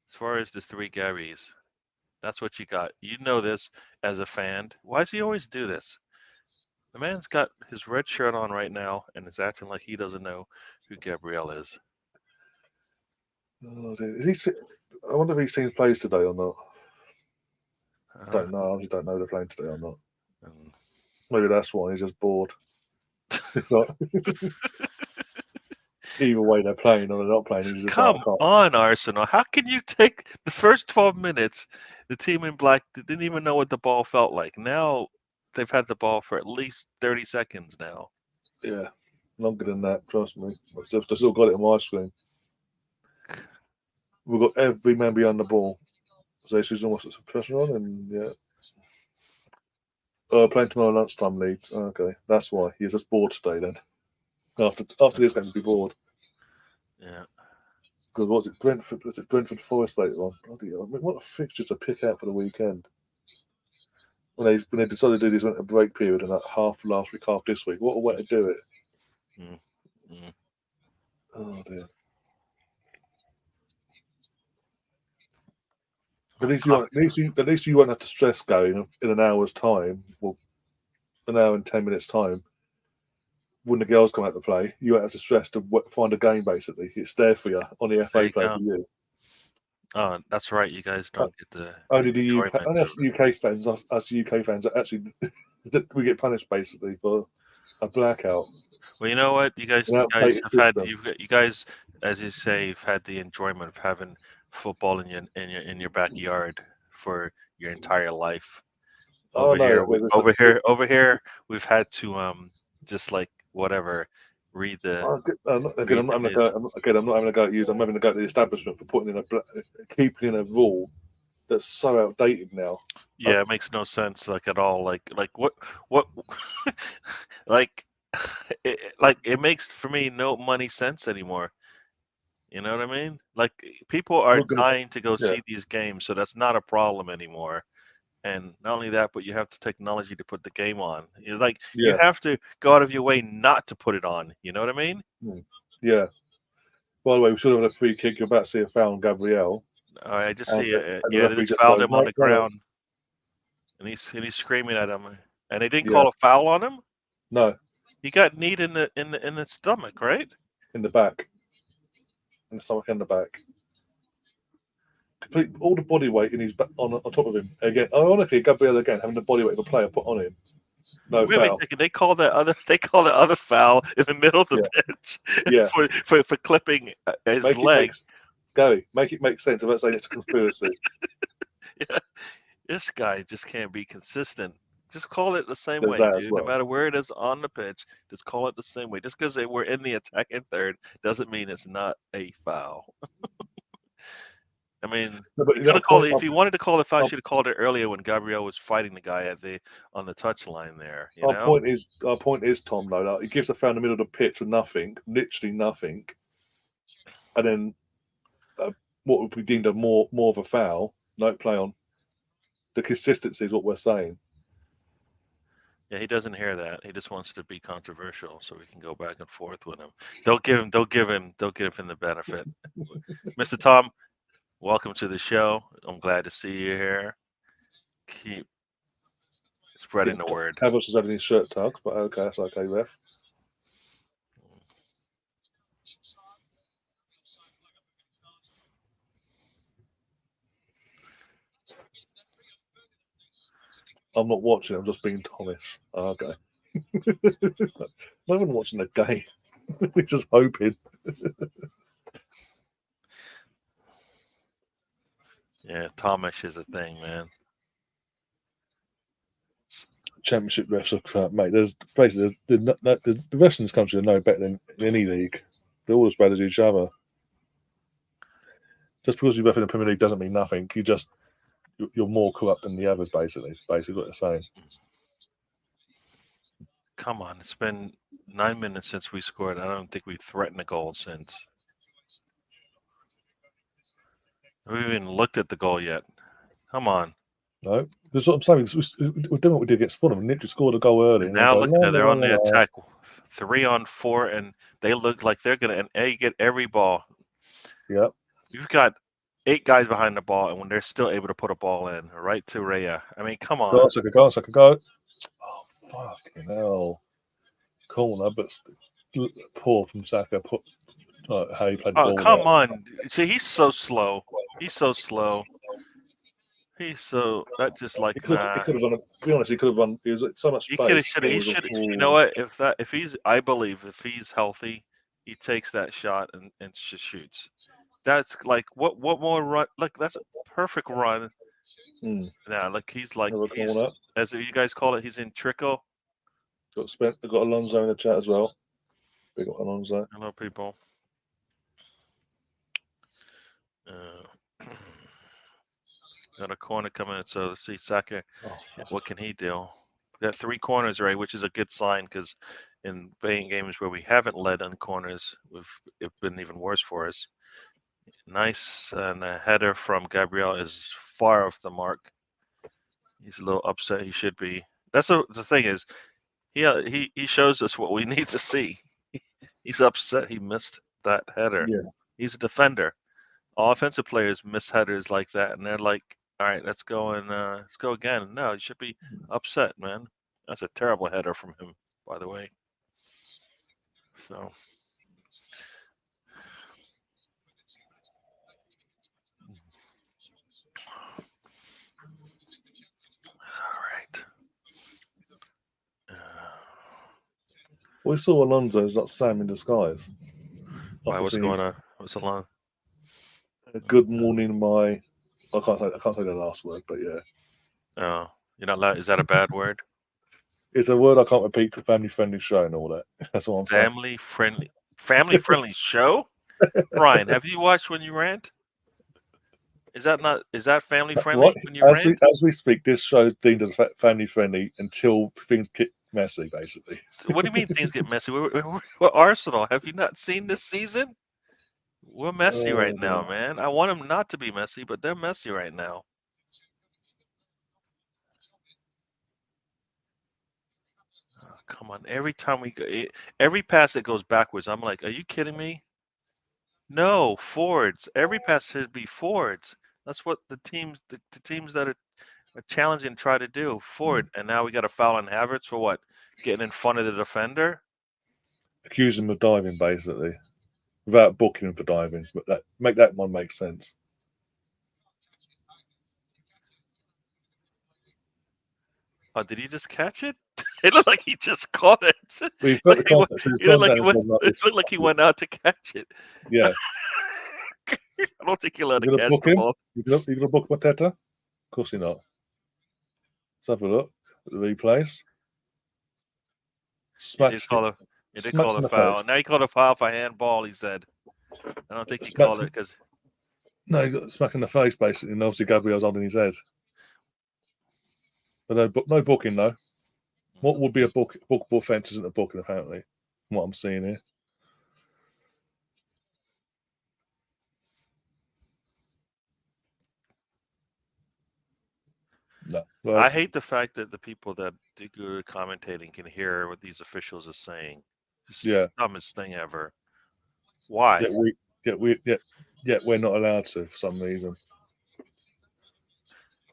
As far as the three Garys, that's what you got. You know this as a fan. Why does he always do this? The man's got his red shirt on right now and is acting like he doesn't know who Gabriel is. Oh, dude. I wonder if he's seen plays today or not. I don't know. I just don't know if they're playing today or not. Maybe that's why he's just bored. Either way, they're playing or they're not playing. He's just Come on, Arsenal. How can you take the first 12 minutes? The team in black didn't even know what the ball felt like. Now they've had the ball for at least 30 seconds now. Yeah, longer than that. Trust me. I've still got it on my screen. We've got every man behind the ball. So she's almost a pressure on, and yeah. Playing tomorrow lunchtime, Leeds. Okay, that's why he's just bored today. Then after this game, he'll be bored. Yeah. Because was it Brentford Forest later on? Bloody hell. I mean, what a fixture to pick out for the weekend. When they decided to do this a break period and half last week, half this week, what a way to do it. Oh dear. At least you won't have to stress going in an hour's time, or an hour and 10 minutes time. When the girls come out to play, you won't have to stress to find a game. Basically, it's there for you on the FA play for you. Oh, that's right. You guys don't get the only the UK. And us UK fans, us UK fans, actually we get punished basically for a blackout. Well, you know what, you guys have had. You guys, as you say, you've had the enjoyment of having football in your backyard for your entire life. Over here, we've had to just like whatever read the. I'm not having a go at you. I'm having a go at the establishment for keeping in a rule that's so outdated now. Yeah, it makes no sense like at all. Like what like it makes for me no money sense anymore. You know what I mean? Like people are dying to go see these games, so that's not a problem anymore. And not only that, but you have the technology to put the game on. You have to go out of your way not to put it on. You know what I mean? Yeah. By the way, we should have had a free kick. You're about to see a foul on Gabriel. I just And see the yeah, they referee just just fouled goes, him on the no. ground, and he's screaming at him, and they didn't Yeah. call a foul on him. No, He got kneed in the stomach, right? in the back. In the stomach and the back. Complete all the body weight in his back on top of him. Again, ironically, Gabriel again having the body weight of a player put on him. No Wait a foul. second. They call that other foul in the middle of the pitch Yeah. for clipping his leg. Gary, make it make sense. I'm not saying it's a conspiracy. Yeah. This guy just can't be consistent. Just call it the same There's way, that as dude. well. No matter where it is on the pitch, just call it the same way. Just because they were in the attacking third doesn't mean it's not a foul. I mean, No, but he at could that have called point, it if he wanted to call it foul. our, Should have called it earlier when Gabriel was fighting the guy on the touchline there. You our know, point is, Tom. Though, like, he gives a foul in the middle of the pitch for nothing, literally nothing, and then what would be deemed a more of a foul, no play on. The consistency is what we're saying. yeah, he doesn't hear that. He just wants to be controversial, so we can go back and forth with him. They'll give him the benefit. Mr. Tom, welcome to the show. I'm glad to see you here. Keep spreading the word. Havos is having his shirt tucked, but okay, that's okay, ref. I'm not watching. I'm just being Thomish. Oh, okay. No one watching the game. We're just hoping. Yeah, Thomish is a thing, man. Championship refs are crap, mate. There's basically the refs in this country are no better than any league. They're all as bad as each other. Just because you ref in the Premier League doesn't mean nothing. You're more corrupt than the others. Basically, it's basically what they're saying. Come on, it's been 9 minutes since we scored. I don't think we've threatened a goal since. We haven't even looked at the goal yet. Come on. No, that's what I'm saying. We're doing what we did against Fulham. Literally scored a goal early. And now look, they're on the attack, 3-on-4, and they look like they're gonna get every ball. Yeah, You've got 8 guys behind the ball, and when they're still able to put a ball in right to Raya. I mean, come on. go. Oh, fucking hell. Corner, but poor from Saka. How he played the ball. Oh, come on. See, he's so slow. He's so slow. That just like He could have run. To be honest, he could have run. He was at so much space. He should. You know what? I believe if he's healthy, he takes that shot and just shoots. That's like what more run? Like that's a perfect run. Yeah, like he's as you guys call it, he's in trickle. Got Alonso in the chat as well. Big up Alonso. Hello, people. Got a corner coming in, so let's see Saka. What can he do? Got 3 corners, right, which is a good sign because in playing games where we haven't led on corners, it's been even worse for us. Nice, and the header from Gabriel is far off the mark. He's a little upset. He should be. The thing is, he shows us what we need to see. He's upset he missed that header. Yeah. He's a defender. All offensive players miss headers like that, and they're like, all right, let's go again. No, you should be upset, man. That's a terrible header from him, by the way. So, all right. We saw Alonso as not Sam in disguise. Why? What's going on? What's along? Good morning, my. I can't say the last word, but yeah. Oh, you're not allowed. Is that a bad word? It's a word I can't repeat. Family friendly show and all that. That's what I'm saying. Family friendly show. Ryan, have you watched When You Rant? Is that family friendly when you rant? As we speak, this show is deemed as family friendly until things get messy, basically. What do you mean things get messy? We're Arsenal. Have you not seen this season? We're messy right now, man. I want them not to be messy, but they're messy right now. Oh, come on. Every time every pass that goes backwards, I'm like, are you kidding me? No, forwards. Every pass should be forwards. That's what the teams that are challenging try to do, forward. And now we got a foul on Havertz for what? Getting in front of the defender? Accuse him of diving, basically, without booking him for diving. But make that one make sense. Oh, did he just catch it? It looked like he just caught it. Well, he felt the contact, so he's gone down and It looked like he went out to catch it. Yeah. I don't think he'll let You're it going to catch book the him? ball. You're going to book Mateta? Of course you're not. Let's have a look at the replays. Smacks He did call in a the foul. face. Now he called a foul for handball, he said. I don't think he Smacks called it because... No, he got a smack in the face, basically, and obviously Gabriel's holding his head. But no booking, though. What would be a bookable offence isn't a booking, apparently, from what I'm seeing here. No. Well, I hate the fact that the people that do good commentating can hear what these officials are saying. It's the dumbest thing ever. Why? Yet we're not allowed to for some reason.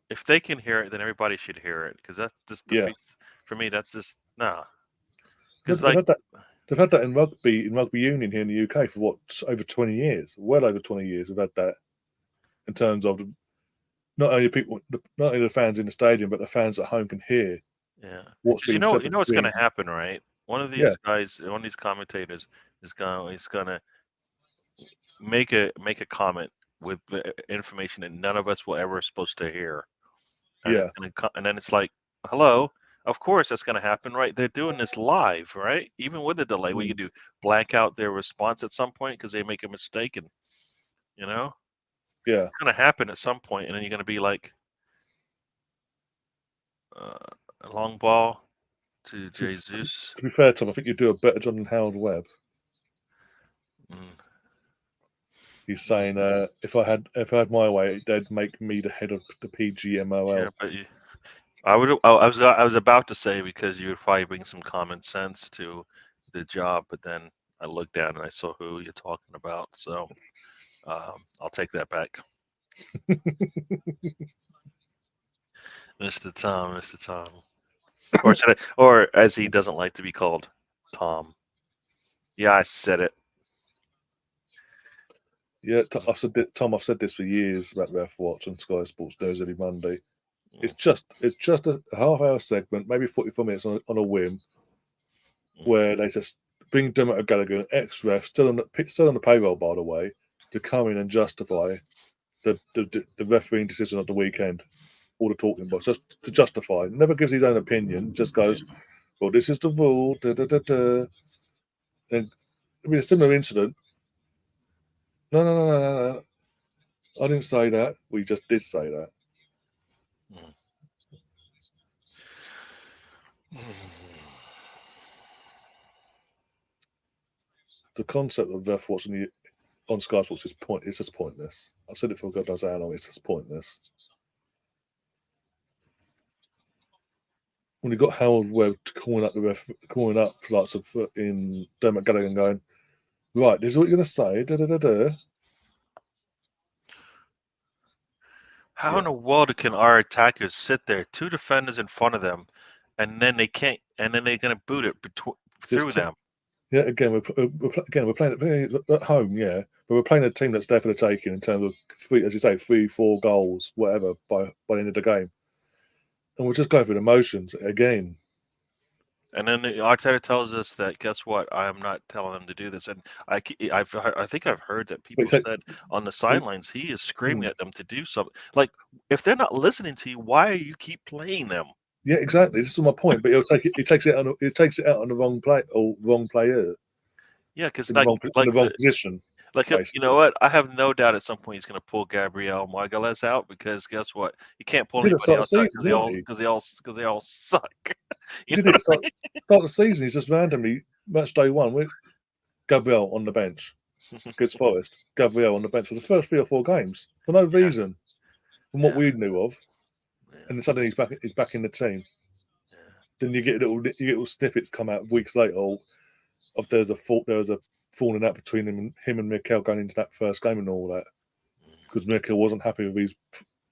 If they can hear it, then everybody should hear it, because that just defeats. For me, that's just nah. Because they've had that in rugby union here in the UK for what, over 20 years, well over 20 years. We've had that in terms of not only the fans in the stadium, but the fans at home can hear. Yeah, what's you know what's going to happen, right? One of these guys, one of these commentators is gonna make a comment with information that none of us will ever supposed to hear. And and then it's like, hello. Of course, that's going to happen, right? They're doing this live, right? Even with a delay, we can do blank out their response at some point because they make a mistake, and it's going to happen at some point, and then you're going to be like, a long ball to Jesus. To be fair, Tom, I think you do a better job than Harold Webb. He's saying, if I had my way, they'd make me the head of the PGMOL. Yeah, but I was about to say, because you would probably bring some common sense to the job, but then I looked down and I saw who you're talking about, so I'll take that back. Mr. Tom, or as he doesn't like to be called, Tom. Yeah, I said it. Yeah, Tom, I've said this for years about Ref Watch on Sky Sports News every Monday. It's just a half-hour segment, maybe 44 minutes on a whim, where they just bring Dermot O'Gallagher, an ex-ref, still on the payroll, by the way, to come in and justify the refereeing decision of the weekend. All the talking box, just to justify. Never gives his own opinion. Just goes, well, this is the rule. And it'll be a similar incident. No. I didn't say that. We just did say that. The concept of ref watching on Sky Sports is it's just pointless. I've said it for God knows how long. It's just pointless. When you got Harold Webb calling up lots of in Dermot Gallagher and going, right, this is what you're going to say. How in the world can our attackers sit there, two defenders in front of them, and then they can't, and then they're going to boot it through them? Yeah, again, we're playing it at home, but we're playing a team that's there for the taking in terms of 3-4 goals, whatever, by the end of the game, and we're just going through the motions again. And then Arteta tells us that, guess what? I am not telling them to do this. And I think I've heard that people said on the sidelines he is screaming at them to do something. Like, if they're not listening to you, why do you keep playing them? Yeah, exactly. This is my point. But it takes it out on the wrong play or wrong player. Yeah, because in the wrong position. Like, you know what? I have no doubt at some point he's going to pull Gabriel Margalez out, because guess what? You can't pull anybody else out because they all suck. He did it start the season. He's just randomly match day one with Gabriel on the bench against Forest. Gabriel on the bench for the first 3 or 4 games for no reason, from what we knew of. And suddenly he's back in the team. then you get little snippets come out weeks later of there was a falling out between him and Mikel going into that first game and all that because Mikel wasn't happy with his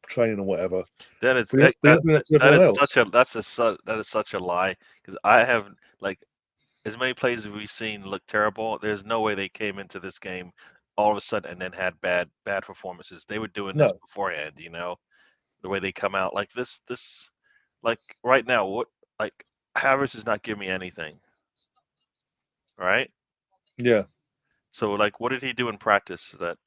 training or whatever. That is But he's not doing that to everyone else. that is such a lie because I have like as many plays as we've seen look terrible. There's no way they came into this game all of a sudden and then had bad performances. They were doing this No, beforehand, the way they come out like this like right now. What like Havertz is not giving me anything, right? yeah, So like, what did he do in practice that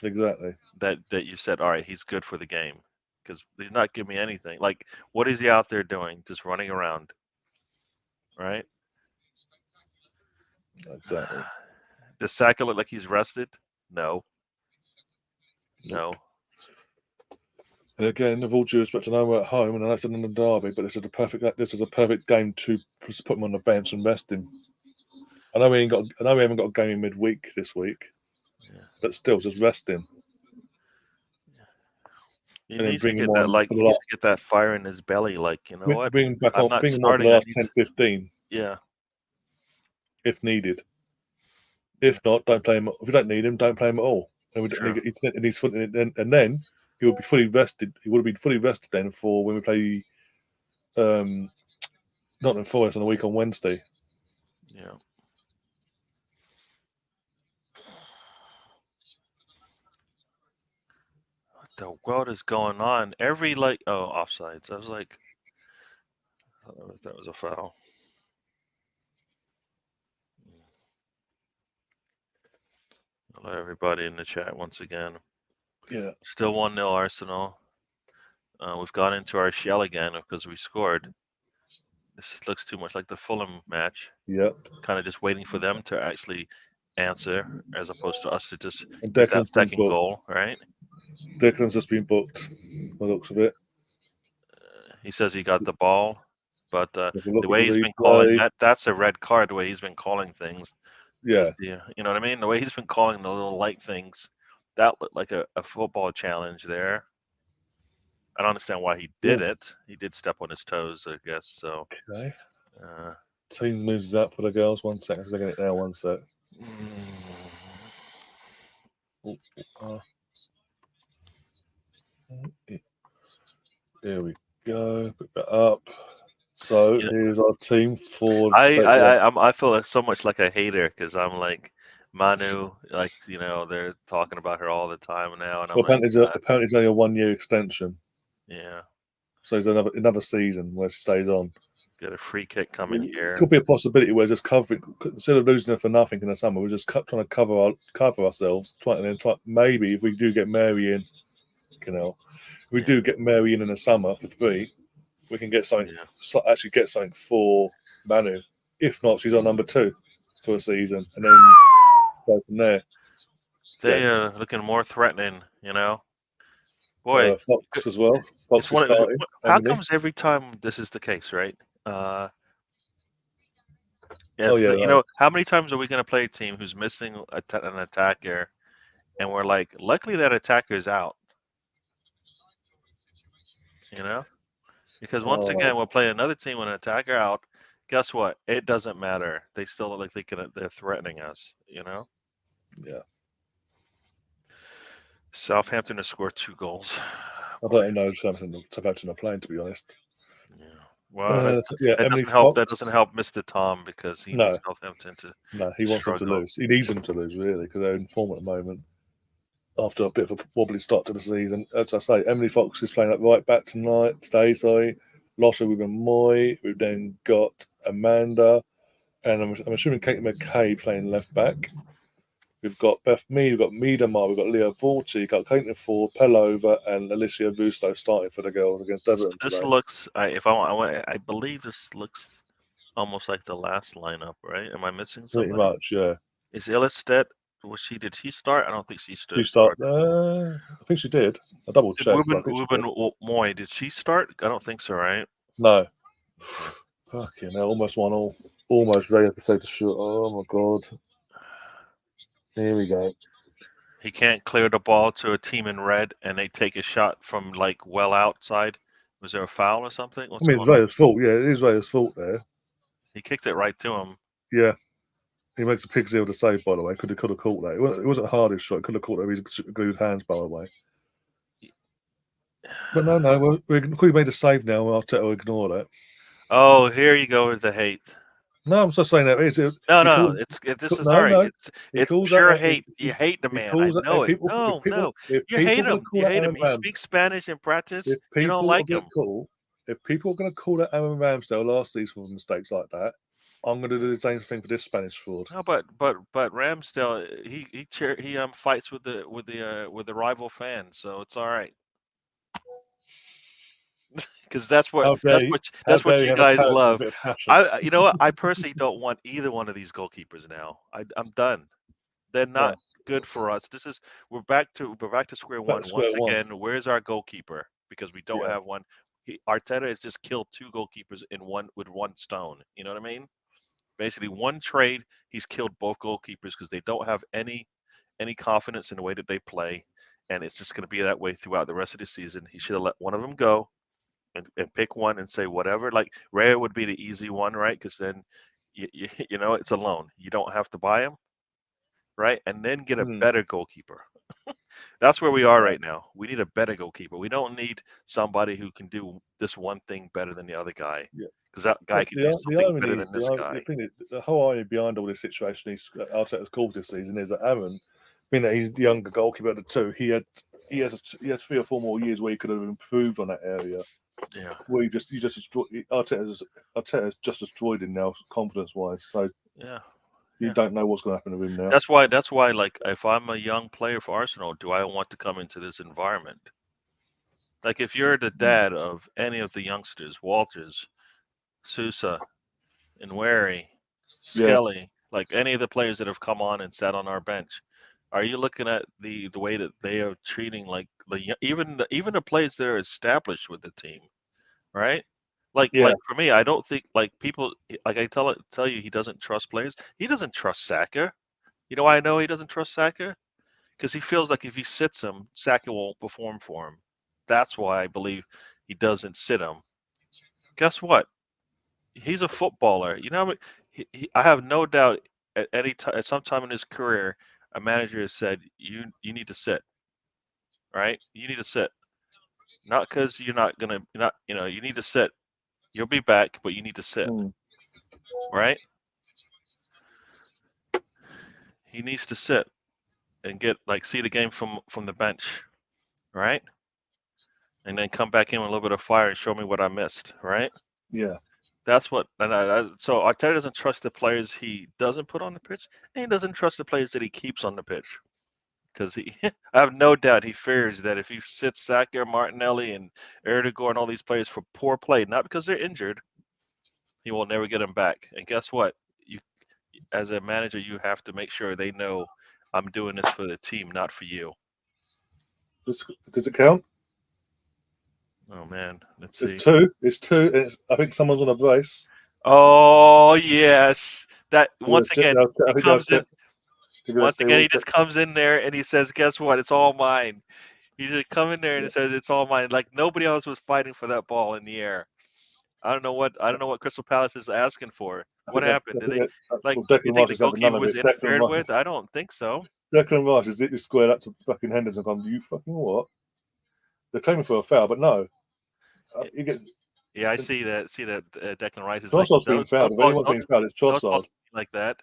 exactly. that you said, all right, he's good for the game? Because he's not giving me anything. Like, what is he out there doing? Just running around, right? Exactly. Does Saka look like he's rested? No. Nope. No. And again, with all due respect, I know we're at home and I know it's in the derby, but this is a perfect game to put him on the bench and rest him. I know we haven't got a game in midweek this week, Yeah. but still, just rest him. He And then needs to bring him get that, on like, for he the needs last. to get that fire in his belly. Like, you know what? Bring him back I'm on. not Bring him on for the starting. last 10, 15, Yeah. if needed. If not, don't play him. If you don't need him, don't play him at all. And True. then he will be fully rested. He would have been fully rested then for when we play Nottingham Forest on the week on Wednesday. Yeah. What the world is going on? Every offsides. I was like, I don't know if that was a foul. Hello, everybody in the chat once again. Yeah. Still 1-0 Arsenal. We've gone into our shell again because we scored. This looks too much like the Fulham match. Yeah. Kind of just waiting for them to actually answer as opposed to us to just And get that Declan's been second booked. goal, right? Declan's just been booked, by the looks of it. He says he got the ball, but the Look way at the he's been calling replay. that's a red card, the way he's been calling things. Yeah. You know what I mean? The way he's been calling the little light things, that looked like a football challenge there. I don't understand why he did it. He did step on his toes, I guess. So, Okay. uh, Team moves up for the girls. 1 second. So they're getting it now. 1 sec. Here we go. Put that up. So here's our team for. I feel so much like a hater because I'm like Manu, like they're talking about her all the time now, and I'm like, apparently it's only a 1-year extension. yeah. So there's another season where she stays on. Get a free kick coming here. Could be a possibility where just covering instead of losing her for nothing in the summer, we're just trying to cover ourselves. Maybe if we do get Mary in, if we do get Mary in the summer for free, we can get something. Actually, get something for Manu. If not, she's on number 2 for a season, and then go from there. They are looking more threatening, Boy, Fox as well. Fox is starting. How comes every time this is the case, right? Oh yeah. How many times are we going to play a team who's missing an attacker, and we're like, luckily that attacker is out. Because once again, we'll play another team with an attacker out. Guess what? It doesn't matter. They still look like they're threatening us. Yeah. Southampton has scored 2 goals. I don't know Southampton are playing, to be honest. Yeah. Well, that doesn't help Mr. Tom because he needs Southampton to. No, he wants them to lose. He needs them to lose, really, because they're in form at the moment. After a bit of a wobbly start to the season, as I say, Emily Fox is playing at right back today. Losser with Moy. We've then got Amanda, and I'm assuming Kate McKay playing left back. We've got Beth Mead, we've got Miedemar, we've got Leah Vorti, we've got Caitlin Ford, Pelova, and Alicia Vusto starting for the girls against Everton today. This looks, I believe this looks almost like the last lineup, right? Am I missing something? Pretty much, yeah. Is Illistead, did she start? I don't think she started. I think she did. I double checked. Ruben Moy, did she start? I don't think so, right? No. Fucking hell, almost won all. Almost ready to say to shoot. Oh my god. Here we go. He can't clear the ball to a team in red, and they take a shot from well outside. Was there a foul or something? I What's mean, it's going on? Raya's fault. Yeah, it is Raya's fault there. He kicked it right to him. Yeah. He makes a pig's heel to save, by the way. Could have caught that. It wasn't the hardest shot. Could have caught that with his glued hands, by the way. But no, we made a save now. Arteta will ignore that. Oh, here you go with the hate. No, I'm just saying that. This is all right. No. He It's calls pure out. hate. You hate the He man. I calls out. know it. If No. You people hate are going to him. You call out hate him. Aaron He Rams, speaks Spanish in practice. if You don't people are like going him. to call, if people are going to call out Aaron Ramsdale last season for mistakes like that, I'm going to do the same thing for this Spanish fraud. No, but Ramsdale, he fights with the rival fan, so it's all right. Because that's what How dare you you have a guys character, a love. bit of passion? You know what? I personally don't want either one of these goalkeepers now. I'm done. They're No, not good for us. We're back to square back one to square once one. again. Where's our goalkeeper? Because we don't Yeah. have one. Arteta has just killed two goalkeepers with one stone. You know what I mean? Basically, one trade, he's killed both goalkeepers because they don't have any confidence in the way that they play, and it's just going to be that way throughout the rest of the season. He should have let one of them go and pick one and say whatever. Like Raya would be the easy one, right? Because then you know it's a loan. You don't have to buy him, right? And then get a better goalkeeper. That's where we are right now. We need a better goalkeeper. We don't need somebody who can do this one thing better than the other guy. Yeah. Because that guy can do something better than this guy. The thing is, the whole irony behind all this situation is Arteta's called this season is that Aaron, being that he's the younger goalkeeper of the two, he has 3 or 4 more years where he could have improved on that area. Yeah. Where you just destroyed Arteta's just destroyed him now, confidence wise. So yeah. You don't know what's going to happen to him now. That's why. Like, if I'm a young player for Arsenal, do I want to come into this environment? Like, if you're the dad of any of the youngsters, Walters, Sousa, Nweri, Skelly, like any of the players that have come on and sat on our bench, are you looking at the way that they are treating like even the players that are established with the team, right? Like for me, I don't think like people like I tell you he doesn't trust players. He doesn't trust Saka. You know why I know he doesn't trust Saka? Because he feels like if he sits him, Saka won't perform for him. That's why I believe he doesn't sit him. Guess what? He's a footballer. You know, I have no doubt at some time in his career, a manager has said you need to sit. Right? You need to sit. Not because you're not gonna you need to sit. You'll be back, but you need to sit. Right? He needs to sit and see the game from the bench, right? And then come back in with a little bit of fire and show me what I missed, right? Yeah. That's what. So Arteta doesn't trust the players he doesn't put on the pitch, and he doesn't trust the players that he keeps on the pitch. Because I have no doubt he fears that if he sits Saka, Martinelli, and Erdogan and all these players for poor play, not because they're injured, he will never get them back. And guess what? You, as a manager, you have to make sure they know I'm doing this for the team, not for you. Does it count? Oh man, let's see. It's two. I think someone's on a brace. Oh yes, that once again he comes in. Once again, he just comes in there and he says, "Guess what? It's all mine." He just come in there and says, "It's all mine." Like nobody else was fighting for that ball in the air. I don't know what Crystal Palace is asking for. What happened? Did they you think the goalkeeper was interfered with? I don't think so. Declan Rice is squared up to fucking Henderson. Gone, you fucking what? They're claiming for a foul, but no. He gets. Yeah, I see that. Declan Rice is Trossard's being fouled. If anyone's being fouled, it's Trossard. Like that.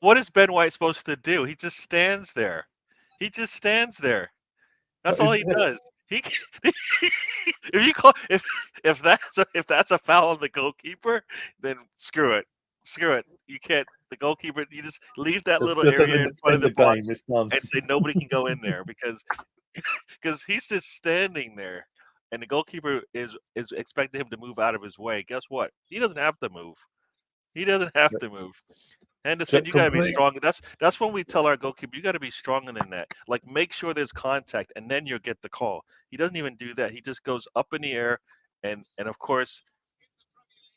What is Ben White supposed to do? He just stands there. That's all he does. If that's a foul on the goalkeeper, then screw it. You can't. The goalkeeper, you just leave that little area in front of the box and say nobody can go in there because he's just standing there, and the goalkeeper is expecting him to move out of his way. Guess what? He doesn't have to move. Henderson, you gotta be strong. That's when we tell our goalkeeper, you gotta be stronger than that. Like make sure there's contact, and then you'll get the call. He doesn't even do that. He just goes up in the air, and of course,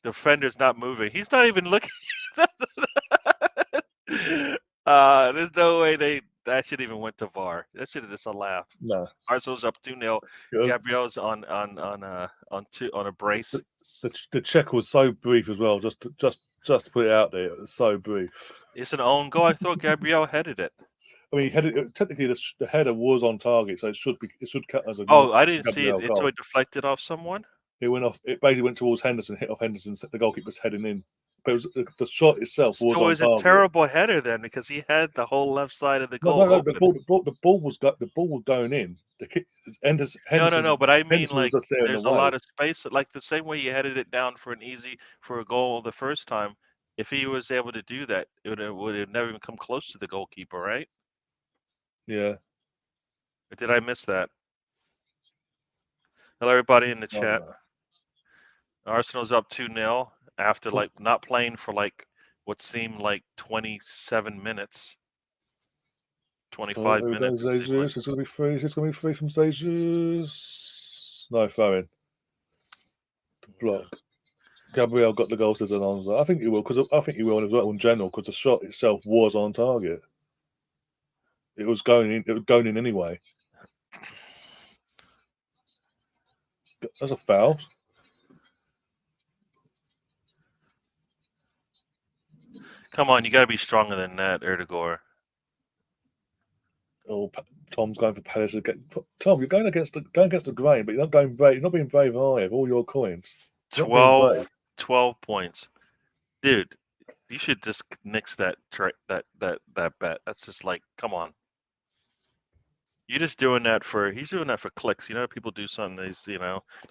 the defender's not moving. He's not even looking. There's no way That should even went to VAR. That should have just a laugh. No. Arsenal's up 2-0. Gabriel's on a brace. The check was so brief as well. Just to put it out there, it was so brief. It's an own goal. I thought Gabriel headed it. I mean, technically the header was on target, so it should count as a. Oh, I didn't see it goal. until it deflected off someone. It went off. It basically went towards Henderson, hit off Henderson. The goalkeeper's heading in, but it was, the shot itself was on target. So it was a terrible header then, because he had the whole left side of the goal. No, the ball was going in. Henderson, no. But I mean, like, there's a lot of space. Like the same way he headed it down for a goal the first time. If he was able to do that, it would have never even come close to the goalkeeper, right? Yeah. Or did I miss that? Hello, everybody in the chat. No. Arsenal's up 2-0 after not playing for what seemed like 27 minutes. 25 minutes. It's going to be free. It's going to be free from Jesus. No, throw in. Block. Gabriel got the goal, says Alonso. I think he will, because I think he will as well in general, because the shot itself was on target. It was going in. It was going in anyway. That's a foul. Come on, you got to be stronger than that, Erdegaard. Oh, Tom's going for Palace again. Tom, you're going against the grain, but you're not going brave. You're not being brave high of all your coins. 12 points, dude. You should just nix that bet. That's just like, come on. You're just doing that he's doing that for clicks. You know, people do something. They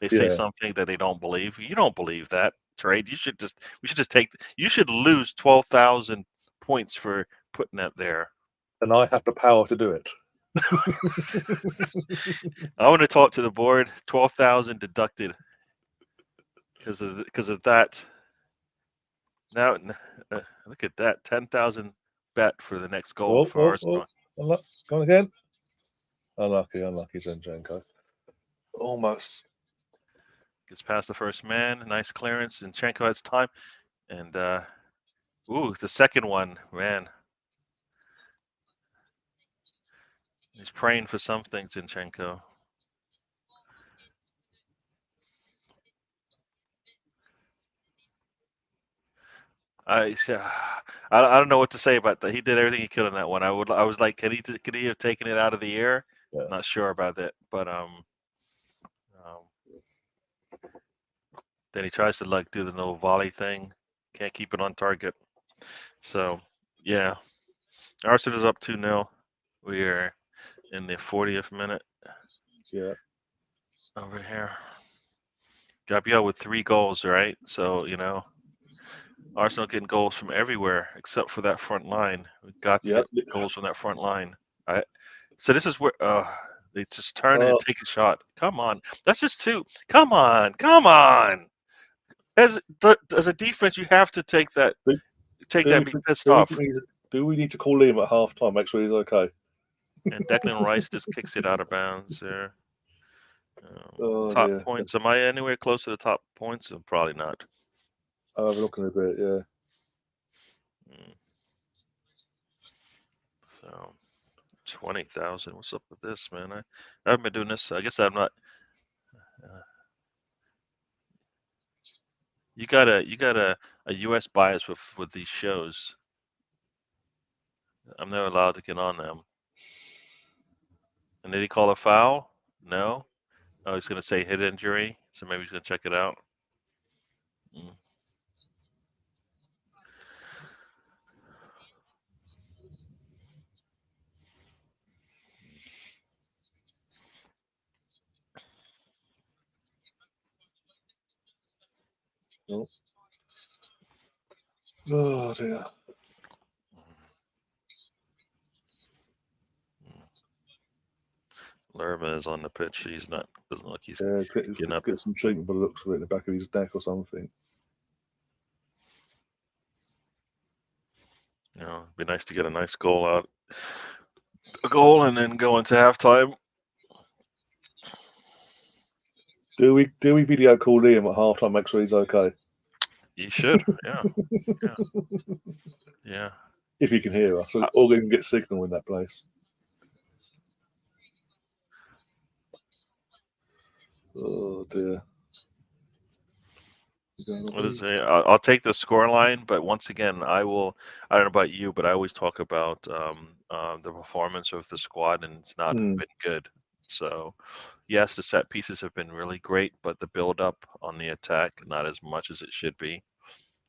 say something that they don't believe. You don't believe that trade. You should lose 12,000 points for putting that there. And I have the power to do it. I want to talk to the board. 12,000 deducted because of that. Now look at that, 10,000 bet for the next goal for Arsenal. Going again. Unlucky, Zinchenko. Almost. Gets past the first man. Nice clearance. Zinchenko has time. And, the second one, man. He's praying for something, Zinchenko. I don't know what to say about that. He did everything he could on that one. I was like, could he have taken it out of the air? Yeah. Not sure about that, but then he tries to do the no volley thing. Can't keep it on target. So yeah, Arsenal's up 2-0. We are in the 40th minute. Yeah. Over here, Gabriel with 3 goals, right? So Arsenal getting goals from everywhere except for that front line. We've got to get goals from that front line. So this is where they just turn and take a shot. Come on. That's just 2. Come on. As a defense, you have to take that. Be pissed off. Do we need to call him at half time? Make sure he's okay. And Declan Rice just kicks it out of bounds there. Top points. Am I anywhere close to the top points? Probably not. I'll have a look in a bit, yeah. So, 20,000. What's up with this, man? I haven't been doing this. I guess I'm not. You got a U.S. bias with these shows. I'm never allowed to get on them. And did he call a foul? No. Oh, he's going to say hit injury, so maybe he's going to check it out. Oh dear. Lerma is on the pitch. He's not. Doesn't look. He's getting up. Get some treatment by the looks of it in the back of his neck or something. It'd be nice to get a nice goal out. A goal and then go into halftime. Do we video call Liam at halftime? Make sure he's okay. You should. Yeah. If he can hear us, or we can get signal in that place. Oh dear. What is it? I'll take the score line, but once again, I will. I don't know about you, but I always talk about the performance of the squad, and it's not Hmm. been good. So, yes, the set pieces have been really great, but the build up on the attack not as much as it should be.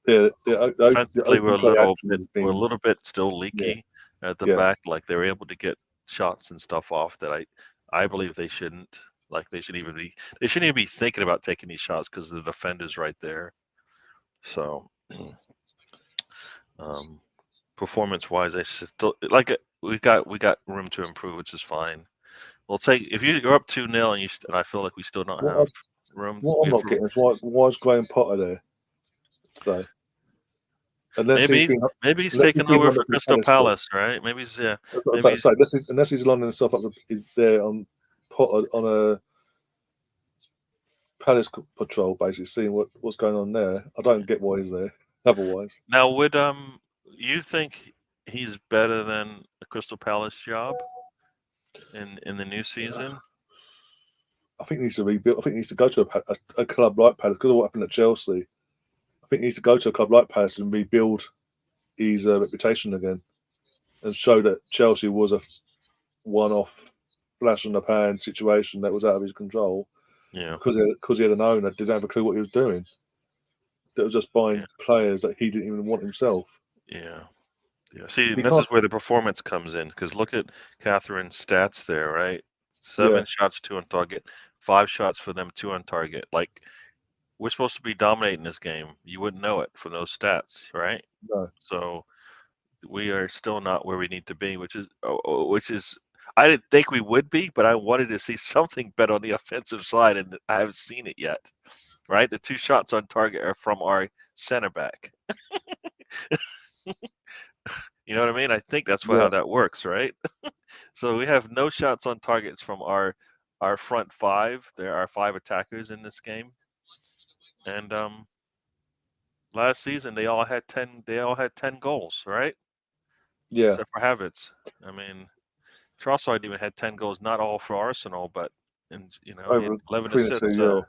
Yeah, the Defensively, open play action has we're a been, little bit still yeah, leaky at the yeah, back. Like they're able to get shots and stuff off that I believe they shouldn't. Like they shouldn't even be thinking about taking these shots because the defender's right there. So, um, performance wise, I still like it. We got room to improve, which is fine. We'll take if you're up 2-0 and I feel like we still don't what have room. what We I'm have not getting is why is Graham Potter there today? Unless he's maybe been maybe he's unless he's taking been over London for to Crystal Palace job. Palace, right? Maybe he's yeah. That's what I'm Maybe about to he's, say. Unless he's lining himself up he's there on Potter on a Palace patrol, basically seeing what's going on there. I don't get why he's there. Otherwise, now would you think he's better than the Crystal Palace job in the new season? I think he needs to rebuild. I think he needs to go to a club like Palace because of what happened at Chelsea. I think he needs to go to a club like Palace and rebuild his reputation again and show that Chelsea was a one-off, flash in the pan situation that was out of his control Yeah, because he had an owner that didn't have a clue what he was doing. That was just yeah, buying players that he didn't even want himself. yeah. Yeah. See, He and this can't. is where the performance comes in because look at Catherine's stats there, right? Yeah, 7 shots, 2 on target, 5 shots for them, 2 on target. Like we're supposed to be dominating this game. You wouldn't know it from those stats, right? no, So we are still not where we need to be, which is I didn't think we would be, but I wanted to see something better on the offensive side, and I haven't seen it yet. Right, the 2 shots on target are from our center back. You know what I mean? I think that's how yeah, that works, right? So we have no shots on targets from our front five. There are 5 attackers in this game, and last season they all had 10. They all had 10 goals, right? yeah. Except for Havertz. I mean, Trossard even had 10 goals, not all for Arsenal, but and he had Over 11 between the two, assists. yeah,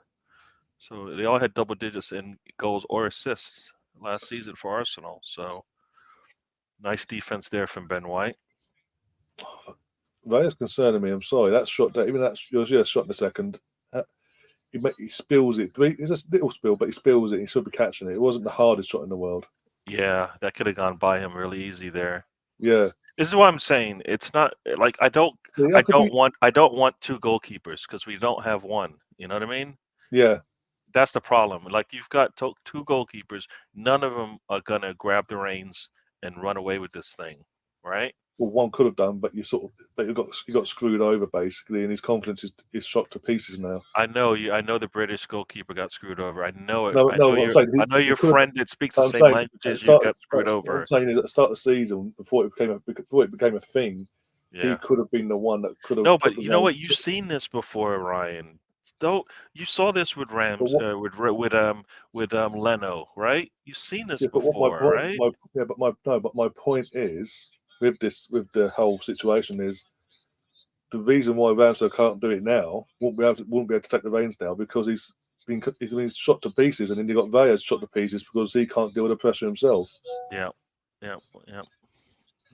So they all had double digits in goals or assists last season for Arsenal. So nice defense there from Ben White. that is concerning me. I'm sorry. That shot, that even that was a shot in the second. He spills it. It's a little spill, but he spills it. He should be catching it. It wasn't the hardest shot in the world. Yeah, that could have gone by him really easy there. Yeah, This is what I'm saying. It's not like yeah. I could be. I don't want 2 goalkeepers because we don't have one. You know what I mean? Yeah, That's the problem. Like you've got 2 goalkeepers, none of them are gonna grab the reins and run away with this thing, right? well, one could have done, but you got screwed over basically, and his confidence is shot to pieces now. I know you. I know the British goalkeeper got screwed over. I know it. No, no. What I'm saying, I know he your could have. friend that speaks the I'm same saying language at the as you start. got screwed What I'm over. saying is at the start of the season, before it became a thing, he Yeah. could have been the one that could have No, took but the you know reins. what? You've seen this before, Ryan. Though you saw this with But Rams, what? with Leno, right? You've seen this Yeah, but what my before, point? right? My yeah, but my no, but my point is with the whole situation is the reason why Ramsey can't do it now, won't be able to take the reins now because he's been shot to pieces, and then you got Reyes shot to pieces because he can't deal with the pressure himself, Yeah, yeah, yeah.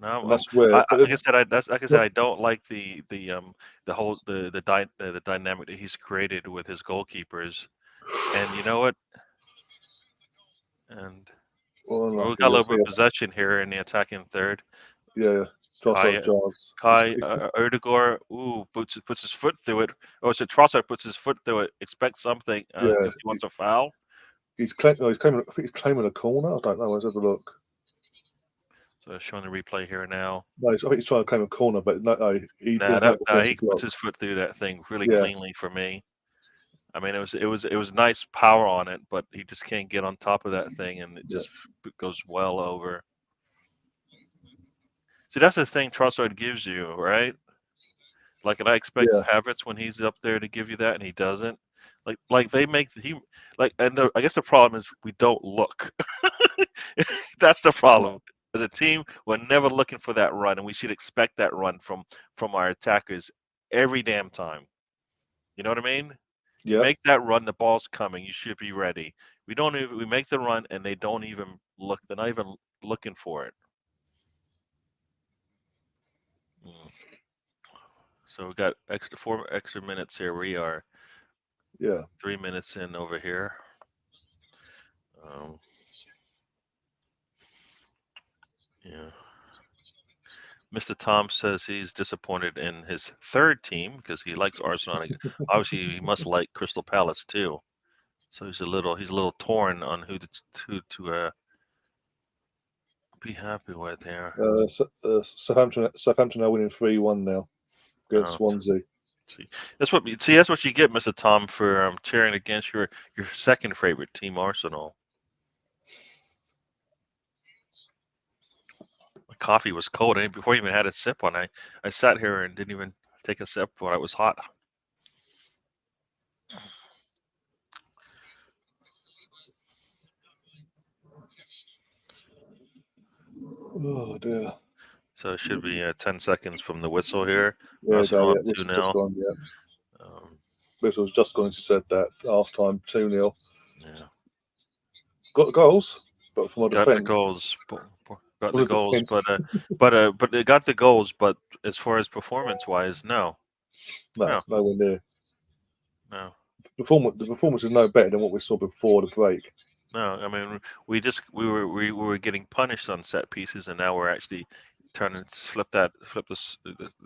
No, and that's where. But like I said, I don't like the whole the dynamic that he's created with his goalkeepers. And you know what? And well, we unlucky. got a You'll little see. bit of possession here in the attacking third. Yeah, Kai Trossard jars. Kai Erdegaard, ooh, puts his foot through it. Or is it Trossard puts his foot through it? Expect something Yeah, because he wants a foul. he's claiming. He's claiming. I think he's claiming a corner. I don't know. Let's have a look. So showing the replay here now. No, I think he's trying to claim a corner, but no, he Nah, doesn't have a nah, he defensive puts block. his foot through that thing really Yeah, cleanly for me. I mean, it was nice power on it, but he just can't get on top of that thing, and it yeah, just goes well over. See, that's the thing Trossard gives you, right? Like, and I expect yeah. Havertz when he's up there to give you that, and he doesn't. Like they make he like, and I guess the problem is we don't look. That's the problem. As a team, we're never looking for that run, and we should expect that run from our attackers every damn time. You know what I mean? You Yeah. make that run, the ball's coming. You should be ready. We make the run and they don't even look. They're not even looking for it. So we got 4 extra minutes here. We are 3 minutes in over here. Yeah. Mr. Tom says he's disappointed in his third team because he likes Arsenal. Obviously, he must like Crystal Palace too. So he's a little torn on who to be happy with here. Southampton are winning 3-1 now against Swansea. That's what you get, Mr. Tom, for cheering against your second favorite team, Arsenal. My coffee was cold, and before I even had a sip on it, I sat here and didn't even take a sip when it was hot. Oh dear. So it should be 10 seconds from the whistle here. Yeah, Arsenal yeah. Whistle's just 2-0. gone. Yeah. Whistle's just gone. She said that half time 2-0. Yeah. Got the goals, but from a defense. Got the goals. Got the goals, but they got the goals. But as far as performance-wise, no. Nowhere near. No. The performance is no better than what we saw before the break. No, I mean we were getting punished on set pieces, and now we're actually flip the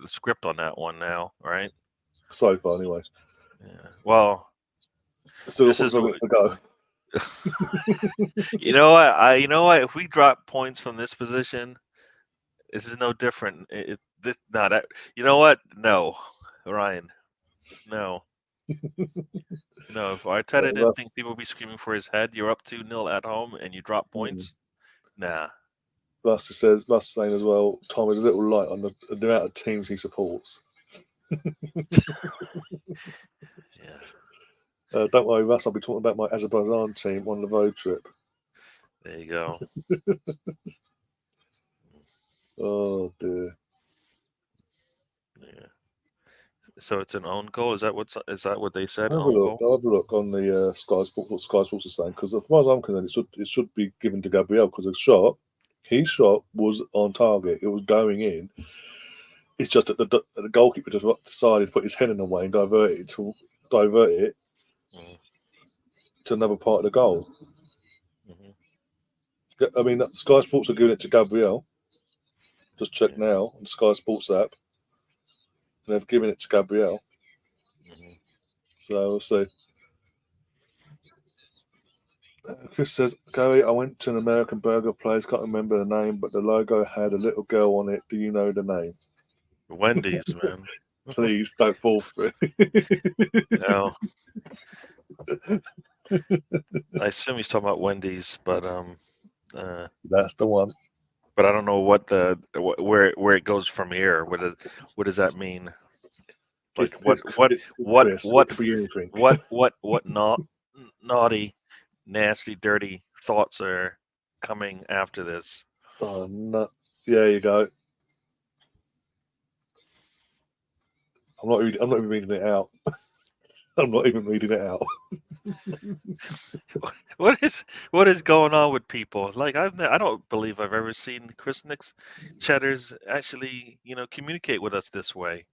script on that one now, right? So far, anyway. Yeah. Well, still 45 minutes to go. You know what? You know what? If we drop points from this position, this is no different. You know what? No, Ryan. No. No, if Arteta didn't think people would be screaming for his head, you're up 2-0 at home and you drop points. Nah. Russ saying as well, Tom is a little light on the amount of teams he supports. Yeah. Don't worry, Russ. I'll be talking about my Azerbaijan team on the road trip. There you go. Oh dear. Yeah. So it's an own goal. Is that what they said? Have a look on the Sky Sports. What Sky Sports is saying, because as far as I'm concerned, it should be given to Gabriel because his shot was on target. It was going in. It's just that the goalkeeper just decided to put his head in the way and divert it to another part of the goal. I mean, Sky Sports are giving it to Gabriel. Just check now on the Sky Sports app. And they've given it to Gabriel. So we'll see. Chris says, Gary, I went to an American burger place, can't remember the name, but the logo had a little girl on it. Do you know the name? Wendy's, man. Please don't fall for it. No. I assume he's talking about Wendy's, but that's the one. But I don't know where it goes from here. What does that mean? Like what naughty, nasty, dirty thoughts are coming after this? Oh no! Yeah, you go. I'm not even reading it out. I'm not even reading it out. What is going on with people? Like I don't believe I've ever seen Chris Nick's Cheddars actually, communicate with us this way.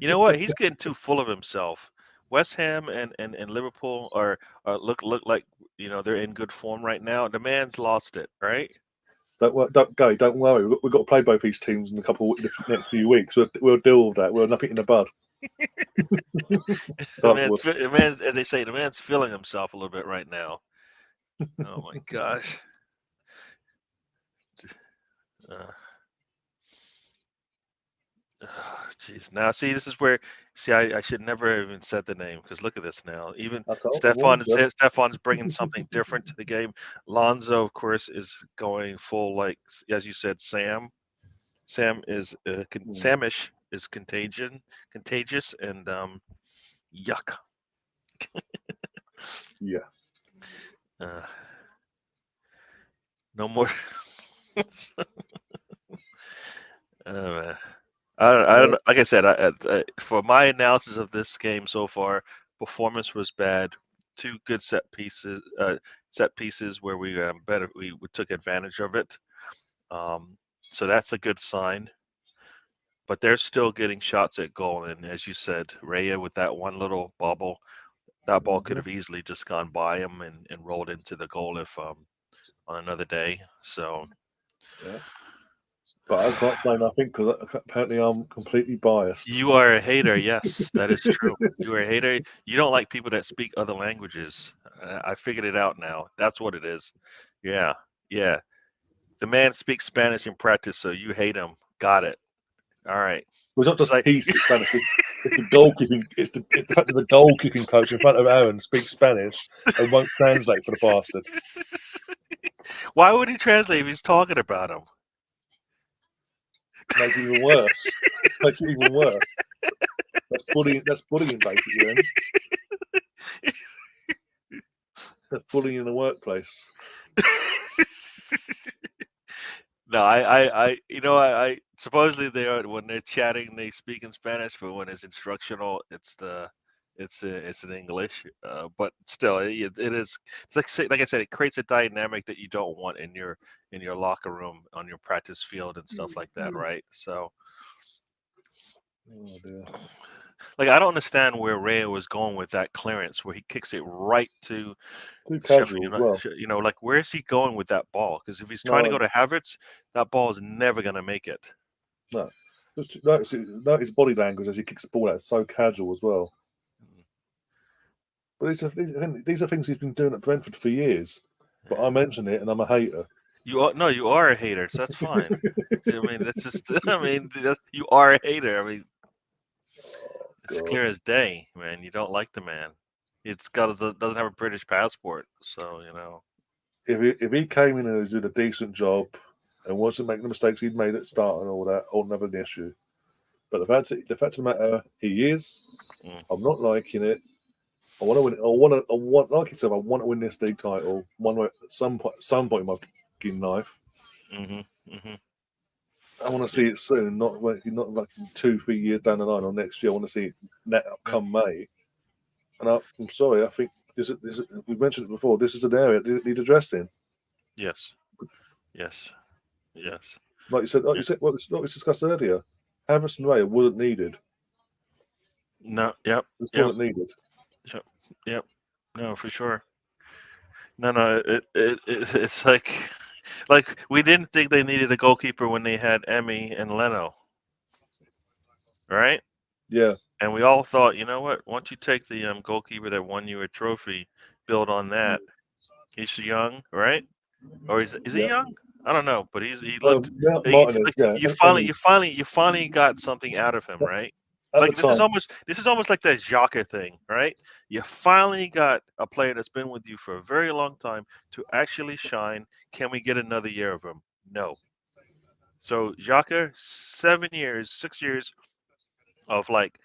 You know what? He's getting too full of himself. West Ham and Liverpool are look like they're in good form right now. The man's lost it, right? Don't worry. We've got to play both these teams in the next few weeks. We'll deal with that. We'll nip it in the bud. the man, as they say, the man's feeling himself a little bit right now. Oh my gosh. Jeez. Now, see, this is where I should never have even said the name because look at this now. Even Stefan's bringing something different to the game. Lonzo, of course, is going full like as you said, Sam. Sam is Samish is contagious, and yuck. Yeah. No more. I don't know. Like I said, for my analysis of this game so far, performance was bad. Two good set pieces where we took advantage of it. So that's a good sign. But they're still getting shots at goal, and as you said, Raya with that one little bobble, that ball could have easily just gone by him and rolled into the goal if on another day. So Yeah. But I can't say nothing because apparently I'm completely biased. you are a hater. Yes, that is true. You are a hater. You don't like people that speak other languages. I figured it out now. That's what it is. Yeah, yeah. The man speaks Spanish in practice, so you hate him. Got it. All right. Well, it's not It's just like, he speaks Spanish. It's the goalkeeping. It's the fact that the goalkeeping coach in front of Aaron speaks Spanish and won't translate for the bastard. why would he translate if he's talking about him? Makes it even worse. Makes it even worse. That's bullying. That's bullying, basically. Then that's bullying in the workplace. No, I supposedly they are when they're chatting, they speak in Spanish, but when it's instructional, it's in English. But still, it is. It's like I said, it creates a dynamic that you don't want in your locker room, on your practice field, and stuff like that, right? So, Oh dear. like I don't understand where Ray was going with that clearance, where he kicks it right to Too Sheffield casual as United. well. Like where's he going with that ball? Because if he's trying to go No, to Havertz, that ball is never going to make it. no. Notice body language as he kicks the ball out. It's so casual as well. But these are things he's been doing at Brentford for years. But I mention it and I'm a hater. You are a hater, so that's fine. I mean, that's just. I mean, you are a hater. I mean, it's God. clear as day, man. You don't like the man. Doesn't have a British passport, so If he came in and did a decent job and wasn't making the mistakes he'd made at start and all that, I'll never an issue. But the fact of the matter, he is. Mm, I'm not liking it. I want to win. Like you said, I want to win this league title. One way, at some point in my fucking life. mhm, mhm. I want to Yeah, see it soon, not like 2-3 years down the line or next year. I want to see it net up yeah. come May. And I'm sorry, I think we mentioned it before. This is an area that needs addressing. Yes, yes, yes. Like Yeah. you said, what we discussed earlier. Havertz and Raya wasn't needed. No. Yep. This Yep. wasn't needed. Yep. Yep. No, for sure. No. It's like we didn't think they needed a goalkeeper when they had Emmy and Leno, right? Yeah, And we all thought, you know what? Once you take the goalkeeper that won you a trophy, build on that. He's young, right? Or is he yeah. young? I don't know, but he looked. Martinez, yeah. You I finally mean, got something out of him, right? at the Like time, this is almost like that Xhaka thing, right? You finally got a player that's been with you for a very long time to actually shine. Can we get another year of him? No. So Xhaka, 7 years, 6 years of like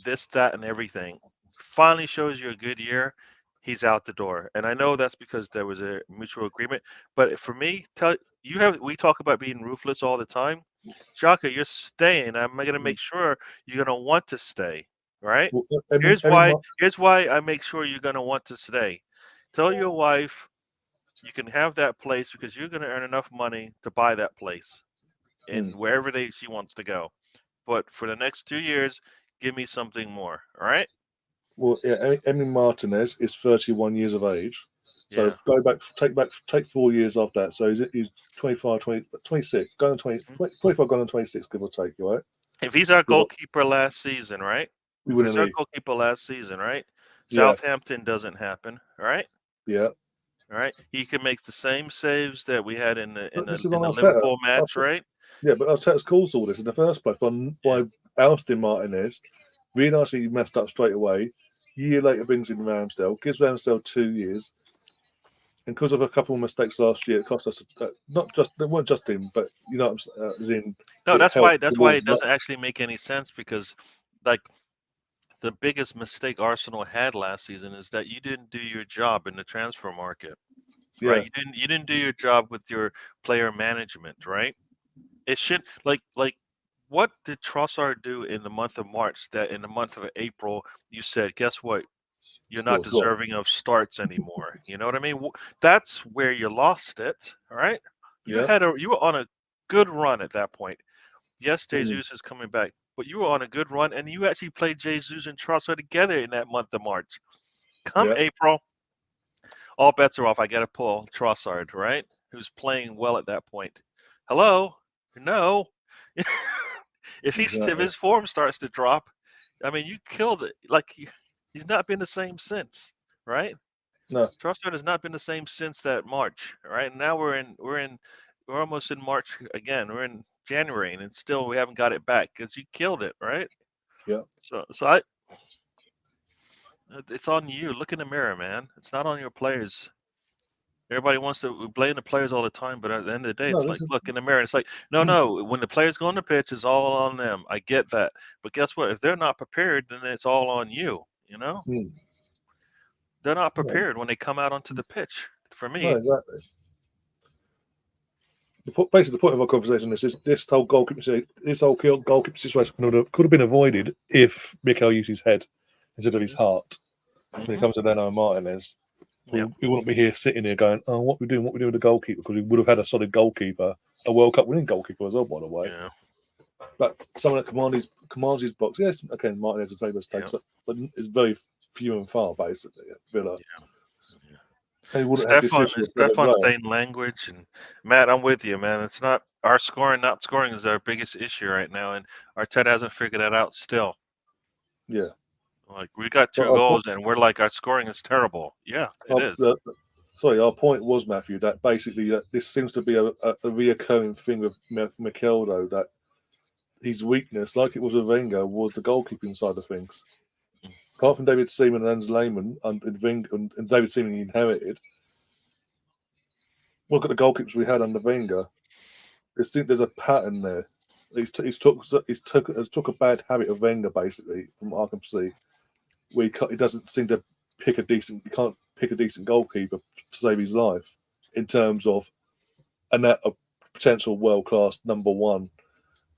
this, that, and everything, finally shows you a good year, he's out the door. And I know that's because there was a mutual agreement. But for me, we talk about being ruthless all the time. Shaka, you're staying. I'm going to make sure you're going to want to stay. Right? well, Here's why I make sure you're going to want to stay. Tell your wife you can have that place because you're going to earn enough money to buy that place in wherever she wants to go. But for the next 2 years, give me something more. All right? yeah, Emi Martinez is 31 years of age. So Yeah. take 4 years off that. So he's 25, 26, going on 20, Mhm. 25, going on 26, give or take, right? If he's our We goalkeeper last season, right? we If win a he's our league. goalkeeper last season, right? Yeah, Southampton doesn't happen, all right? yeah. All right. He can make the same saves that we had But this is in on the our setup. Liverpool match, right? Yeah, but Arteta's caused all this in the first place Yeah. by ousting Martinez, realising he messed up straight away. Year later brings in Ramsdale, gives Ramsdale 2 years, and because of a couple of mistakes last year, it cost us not just they weren't just him, but as in No, it helped that's why towards it doesn't actually make any sense because like the biggest mistake Arsenal had last season is that you didn't do your job in the transfer market, right? yeah. You didn't do your job with your player management, right? It should like what did Trossard do in the month of March that in the month of April you said, guess what? You're not Sure, drop. deserving of starts anymore. You know what I mean? That's where you lost it. All right. Yeah. You were on a good run at that point. Yes, Mm, Jesus is coming back, but you were on a good run, and you actually played Jesus and Trossard together in that month of March. Come yeah. April, all bets are off. I got to pull Trossard, right? Who's playing well at that point. Hello? No. If Exactly. his form starts to drop, I mean, you killed it. He's not been the same since, right? No. Trossard has not been the same since that March, right? Now we're almost in March again. We're in January, and still we haven't got it back because you killed it, right? Yeah. It's on you. Look in the mirror, man. It's not on your players. Everybody wants to blame the players all the time, but at the end of the day, No, it's this like, is. look in the mirror. It's like, no. When the players go on the pitch, it's all on them. I get that, but guess what? If they're not prepared, then it's all on you. You know, Mm, they're not no, prepared when they come out onto the pitch. For no, me, exactly. Basically, the point of our conversation is this whole goalkeeper situation could have been avoided if Mikel used his head instead of his heart when it hmm comes to Leno and Martinez. yeah, We wouldn't be here sitting here going, "Oh, what we doing? What we doing with the goalkeeper?" Because we would have had a solid goalkeeper, a World Cup winning goalkeeper as well, by the way. yeah, But someone that commands his box. Yes, okay, Martinez has made yeah, mistakes, but it's very few and far basically at Villa. yeah. They wouldn't have this issue of David Stefan's Raya. saying language, and Matt, I'm with you, man. It's not our scoring. Not scoring is our biggest issue right now, and Arteta hasn't figured that out still. Yeah, Like we got but two goals, and we're like our scoring is terrible. Yeah, it our, is. our point was, Matthew, that basically this seems to be a reoccurring thing with Mikel, though, that his weakness, like it was with Wenger, was the goalkeeping side of things. Apart from David Seaman and Hans Lehmann and David Seaman he inherited, look at the goalkeepers we had under Wenger. There's a pattern there. He's took a bad habit of Wenger, basically, from what I can see, where he doesn't seem to he can't pick a decent goalkeeper to save his life in terms of a potential world class number one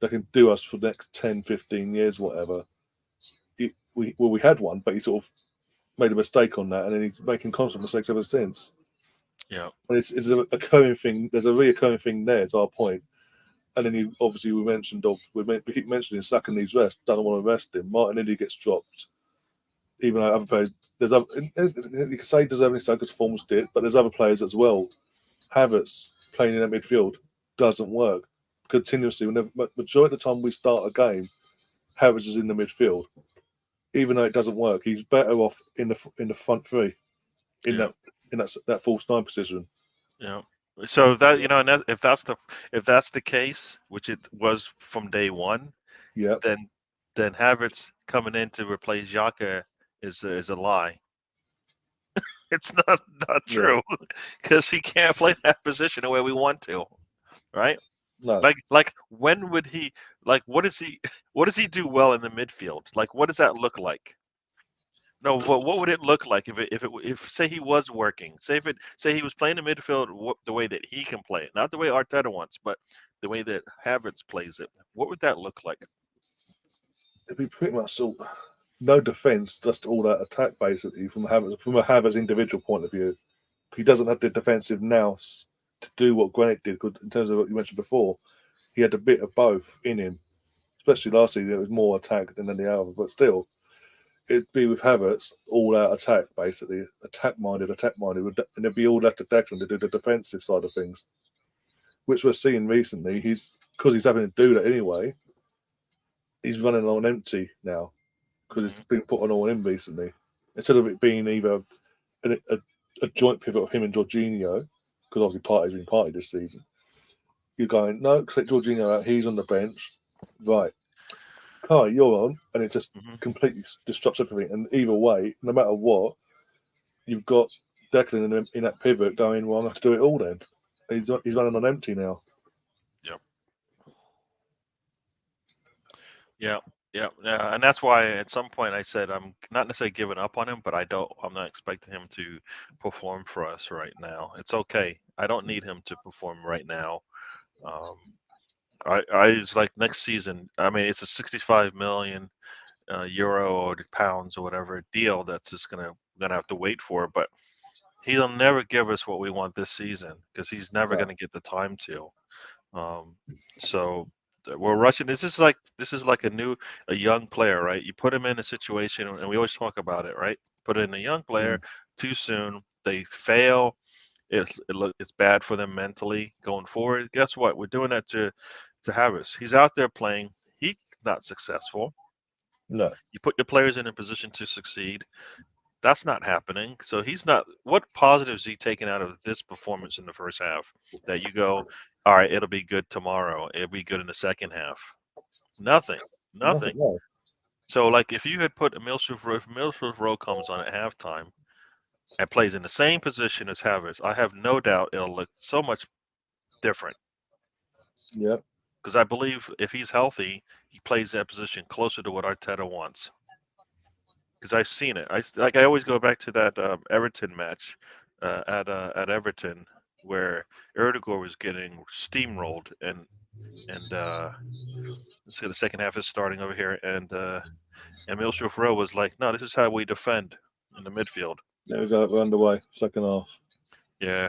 that can do us for the next 10, 15 years, whatever. We had one, but he sort of made a mistake on that, and then he's making constant mistakes ever since. Yeah, And it's a occurring thing. There's a reoccurring thing there. Is our point. And then we keep mentioning Saka needs rest. Doesn't want to rest him. Martinelli gets dropped, even though other players. You can say deserving Saka's forms did, but there's other players as well. Havertz playing in that midfield doesn't work continuously. Majority of the time we start a game, Havertz is in the midfield, even though it doesn't work. He's better off in the front three, in yeah, that false nine position. yeah. So that and if that's the case, which it was from day one, Yeah, then Havertz coming in to replace Xhaka is a lie. It's not yeah, true because he can't play that position the way we want to, right? no, Like when would he what does he do well in the midfield? Like what does that look like? No, but what would it look like if say he was working? Say he was playing the midfield the way that he can play it, not the way Arteta wants, but the way that Havertz plays it. What would that look like? it'd be pretty much no defense, just all that attack basically from a Havertz individual point of view. He doesn't have the defensive nous to do what Granit did. In terms of what you mentioned before, he had a bit of both in him. Especially last season, it was more attack than any other, but still, it'd be with Havertz all out attack basically, attack minded, and it'd be all left to Declan to do the defensive side of things, which we're seeing recently. Because he's having to do that anyway. He's running on empty now because it's been put on all in recently. Instead of it being either a joint pivot of him and Jorginho, because obviously Partey's been Partey this season. You're going, no, take Jorginho out, he's on the bench. Right. Kai, you're on, and it just Mm-hmm. completely disrupts everything. And either way, no matter what, you've got Declan in that pivot going, well, I'm going to have to do it all then. He's running on empty now. Yep. Yeah. Yeah. Yeah. And that's why at some point I said I'm not necessarily giving up on him, but I'm not expecting him to perform for us right now. It's okay. I don't need him to perform right now. Um, It's like next season. I mean, it's a 65 million euro or pounds or whatever deal that's just gonna have to wait for. But he'll never give us what we want this season because he's never No. gonna get the time to. So we're rushing. This is like a young player, right? You put him in a situation, and we always talk about it, right? Put in a young player too soon, they fail. It's bad for them mentally going forward. Guess what? We're doing that to Harris. He's out there playing. He's not successful. No. You put your players in a position to succeed. That's not happening. So he's not. What positives is he taking out of this performance in the first half? That you go, all right, it'll be good tomorrow. It'll be good in the second half. Nothing. Nothing. No. So like if you had put a Milsroof Rowe comes on at halftime and plays in the same position as Havertz, I have no doubt it'll look so much different. Yeah. Because I believe if he's healthy, he plays that position closer to what Arteta wants. Because I've seen it. I always go back to that Everton match at Everton where Erdogan was getting steamrolled and let's see, the second half is starting over here and Milsroof Rowe was like, no, this is how we defend in the midfield. There we go. We're underway. Second half. Yeah.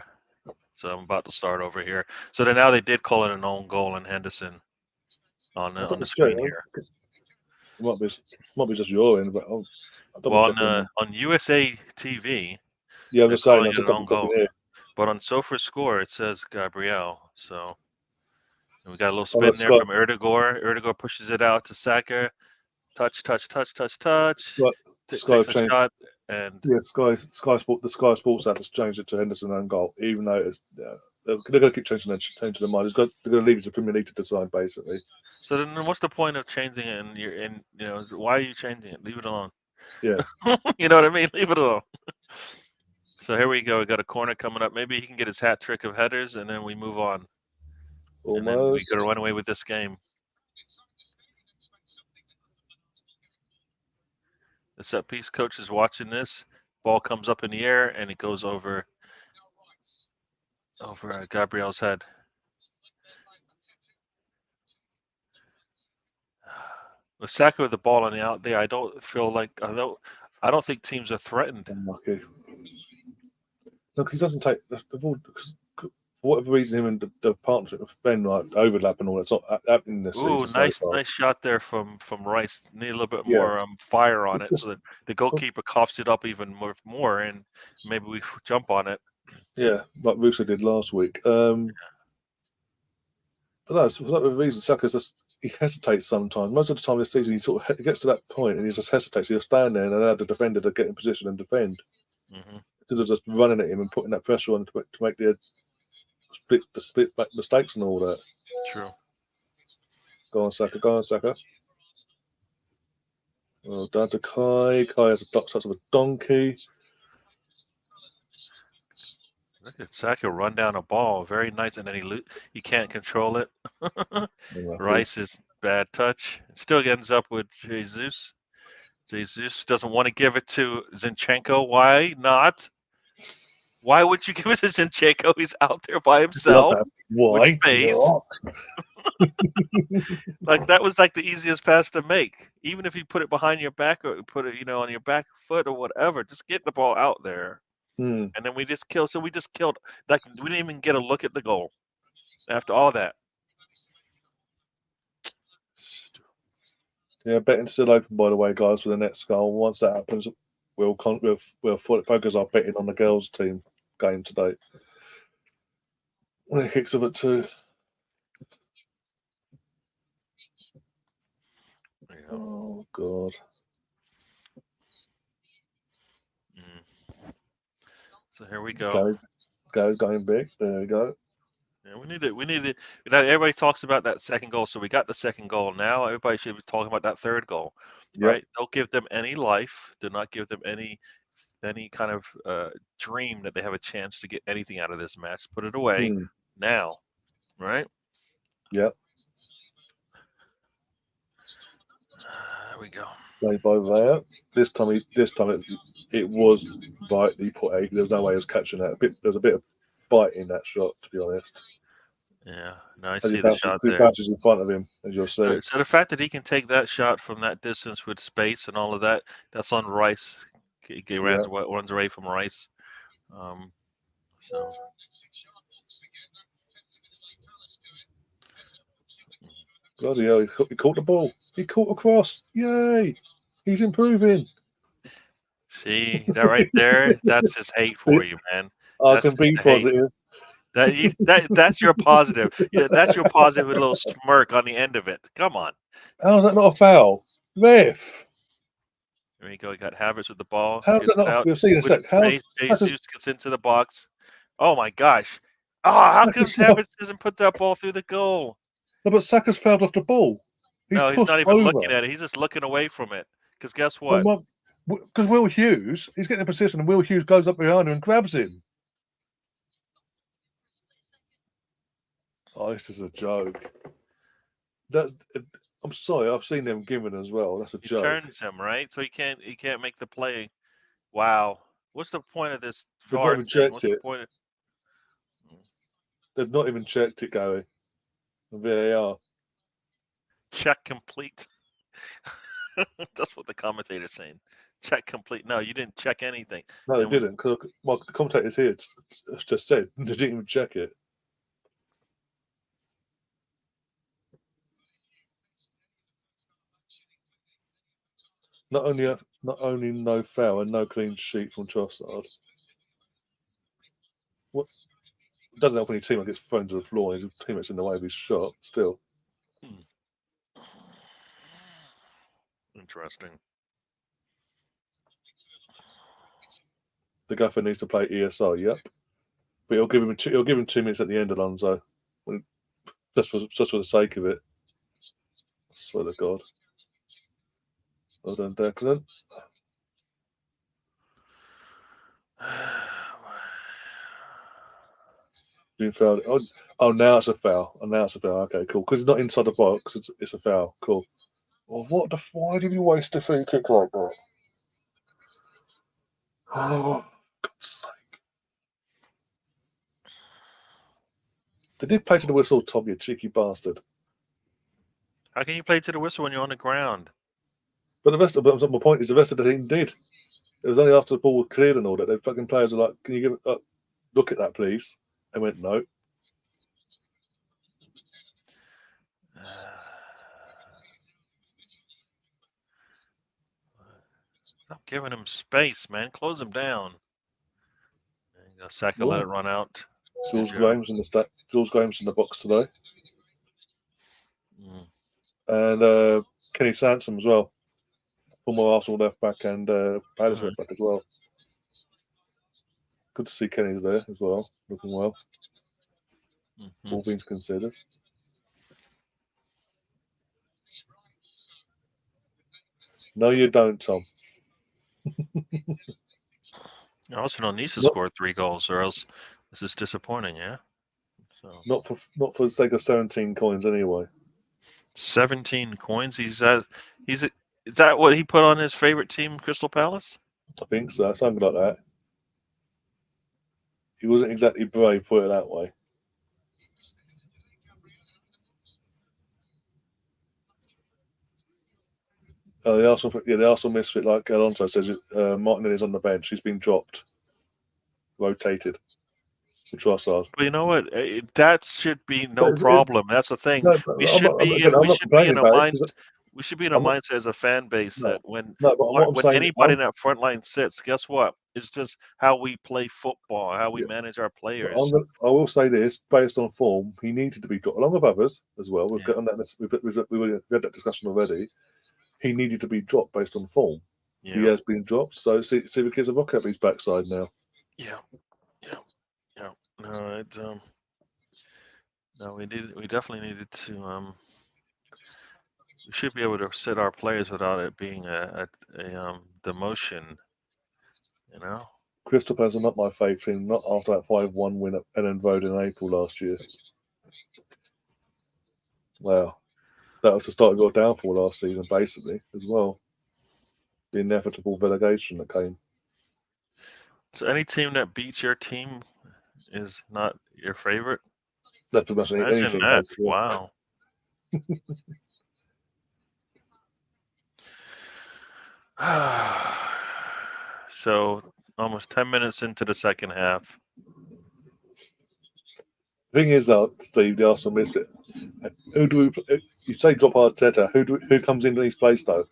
So I'm about to start over here. So then now they did call it an own goal in Henderson on the screen here. It might be just your end, but I'll double Well, check on USA TV, yeah, I'm they're just saying. calling I'm it just an double own checking goal. here. But on Sofa Score, it says Gabriel. So and we got a little Oh, spin there from Erdogan. Erdogan pushes it out to Saka. Touch. Right. Sky Takes a changed. shot. And Yeah, Sky Sports app has changed it to Henderson own goal, even though it's they're going to keep changing their mind. They're going to leave it to Premier League to decide, basically. so then, what's the point of changing it? And why are you changing it? Leave it alone. Yeah. You know what I mean? Leave it alone. So here we go. We got a corner coming up. Maybe he can get his hat trick of headers, and then we move on. Almost. And then we got to run away with this game. The set piece coach is watching this. Ball comes up in the air, and it goes over Gabriel's head. With Saka with the ball on the out there, I don't think teams are threatened. Unlucky. Look, he doesn't take for whatever reason. Him and the partnership with Ben like overlap and all. It's not happening this season. Nice shot there from Rice. Need a little bit Yeah. more fire on it, so that the goalkeeper coughs it up even more, and maybe we jump on it. Yeah, like Russo did last week. But no, for whatever reason, Saka's just he hesitates sometimes. Most of the time this season, he gets to that point and he just hesitates. He'll stand there and allow the defender to get in position and defend. Mm-hmm. Instead of just running at him and putting that pressure on to make the split mistakes and all that. True. Go on, Saka. Well, down to Kai. Kai has such of a donkey. Look at Saka run down a ball, very nice, and then he can't control it. Rice's bad touch. It still ends up with Jesus. Jesus doesn't want to give it to Zinchenko. Why not? Why would you give it to Zinchenko? He's out there by himself. Why? Like that was like the easiest pass to make. Even if you put it behind your back or put it, on your back foot or whatever, just get the ball out there. And then we just killed. So we just killed. Like we didn't even get a look at the goal after all that. Yeah, betting's still open, by the way, guys, for the next goal. Once that happens, we'll focus our betting on the girls' team game today. When it kicks off at 2. Yeah. Oh God. So here we go. Guys going big. There we go. Yeah, we need it. Everybody talks about that second goal, so we got the second goal. Now everybody should be talking about that third goal, right? Don't give them any life. Do not give them any kind of dream that they have a chance to get anything out of this match. Put it away now, right? Yep. There we go. Played by there. This time it was right. He put 8. There was no way he was catching that. There was a bit of bite in that shot, to be honest. Yeah, no, I As see the shot he there. bounces in front of him, as you'll see. So the fact that he can take that shot from that distance with space and all of that, that's on Rice. He runs away from Rice. So Bloody hell, he caught the ball. He caught a cross. Yay! He's improving. see that right there? That's his hate for you, man. I That's can just be the hate. positive. That's your positive. That's your positive with a little smirk on the end of it. Come on. How's that not a foul? Ref! There you go. He got Havertz with the ball. How's that Gets it not? out You'll see in a with sec. space. Saka's, Jesus gets into the box. Oh my gosh. Oh, how come Saka's fouled, Havertz doesn't put that ball through the goal? no, but Saka's fouled off the ball. He's No, he's pushed not even looking over. at it. He's just looking away from it. Because guess what? Because Will Hughes, he's getting a position, and Will Hughes goes up behind him and grabs him. Oh, this is a joke. I'm sorry, I've seen them given as well. That's a He joke. turns him, right? So he can't make the play. Wow. What's the point of this They've VAR not even thing? checked What's the it. point of They've not even checked it, Gary. VAR. check complete? That's what the commentator's saying. Check complete. No, you didn't check anything. No, they And didn't. Because the commentators here just said they didn't even check it. Not only no foul and no clean sheet from Trossard. What doesn't help when your teammate gets thrown to the floor and his teammate's in the way of his shot. Still, interesting. the gaffer needs to play ESR. Yep, but he'll give him 2 minutes at the end, Alonso. Just for the sake of it. I swear to God. Well done, Declan. Being fouled. Oh, now it's a foul. Okay, cool. Because it's not inside the box. It's a foul. Cool. Well, why did you waste a free kick like that? Oh, God's sake. They did play to the whistle, Tom, you cheeky bastard. How can you play to the whistle when you're on the ground? But my point is, the rest of the team did. It was only after the ball was cleared and all that, the fucking players were like, can you give it look at that, please? And went, no. Stop giving him space, man. Close him down. Saka let it run out. Jules Graham's in the box today. And Kenny Sansom as well. Former Arsenal left back and Palace left back as well. Good to see Kenny's there as well, looking well. All things considered. No, you don't, Tom. Arsenal needs to score 3 goals, or else this is disappointing. Yeah. So not for the sake of 17 coins anyway. 17 coins. Is that what he put on his favorite team, Crystal Palace? I think so, something like that. He wasn't exactly brave, put it that way. The Arsenal misfit, like Alonso says, Martinelli's on the bench. He's been dropped, rotated for Trossard. Well, you know what? That should be no problem. That's the thing. No, We should be in a mindset as a fan base that when anybody in that front line sits, guess what? It's just how we play football, how we manage our players. I will say this, based on form, he needed to be dropped, along with others as well. We've had that discussion already. He needed to be dropped based on form. Yeah. He has been dropped. So see the kids of rock up his backside now. Yeah. No, we definitely needed to. We should be able to sit our players without it being a demotion. You know. Crystal Palace are not my favourite team. Not after that 5-1 win at Ellen Road in April last year. Wow. That was the start of your downfall last season, basically, as well. The inevitable relegation that came. So any team that beats your team is not your favorite? That's pretty much any Imagine team that. has. Yeah. Wow. So almost 10 minutes into the second half. The thing is, Steve, the Arsenal missed it. Who do we? You say drop Arteta. Who comes into his place though?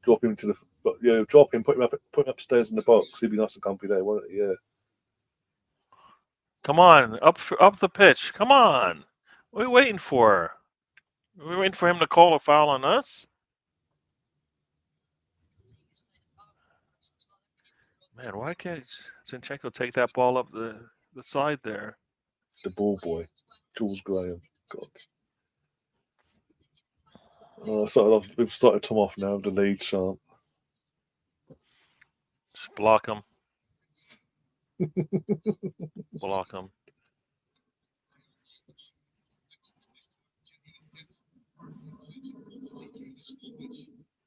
Drop him to the, drop him, put him upstairs in the box. He'd be nice and comfy there, wouldn't he? Yeah. Come on, up the pitch. Come on. What are we waiting for? Are we waiting for him to call a foul on us? Man, why can't Zinchenko take that ball up the side there? The ball boy, Jules Graham. God. So we've started Tom off now. The lead sharp. Just block him. Block him.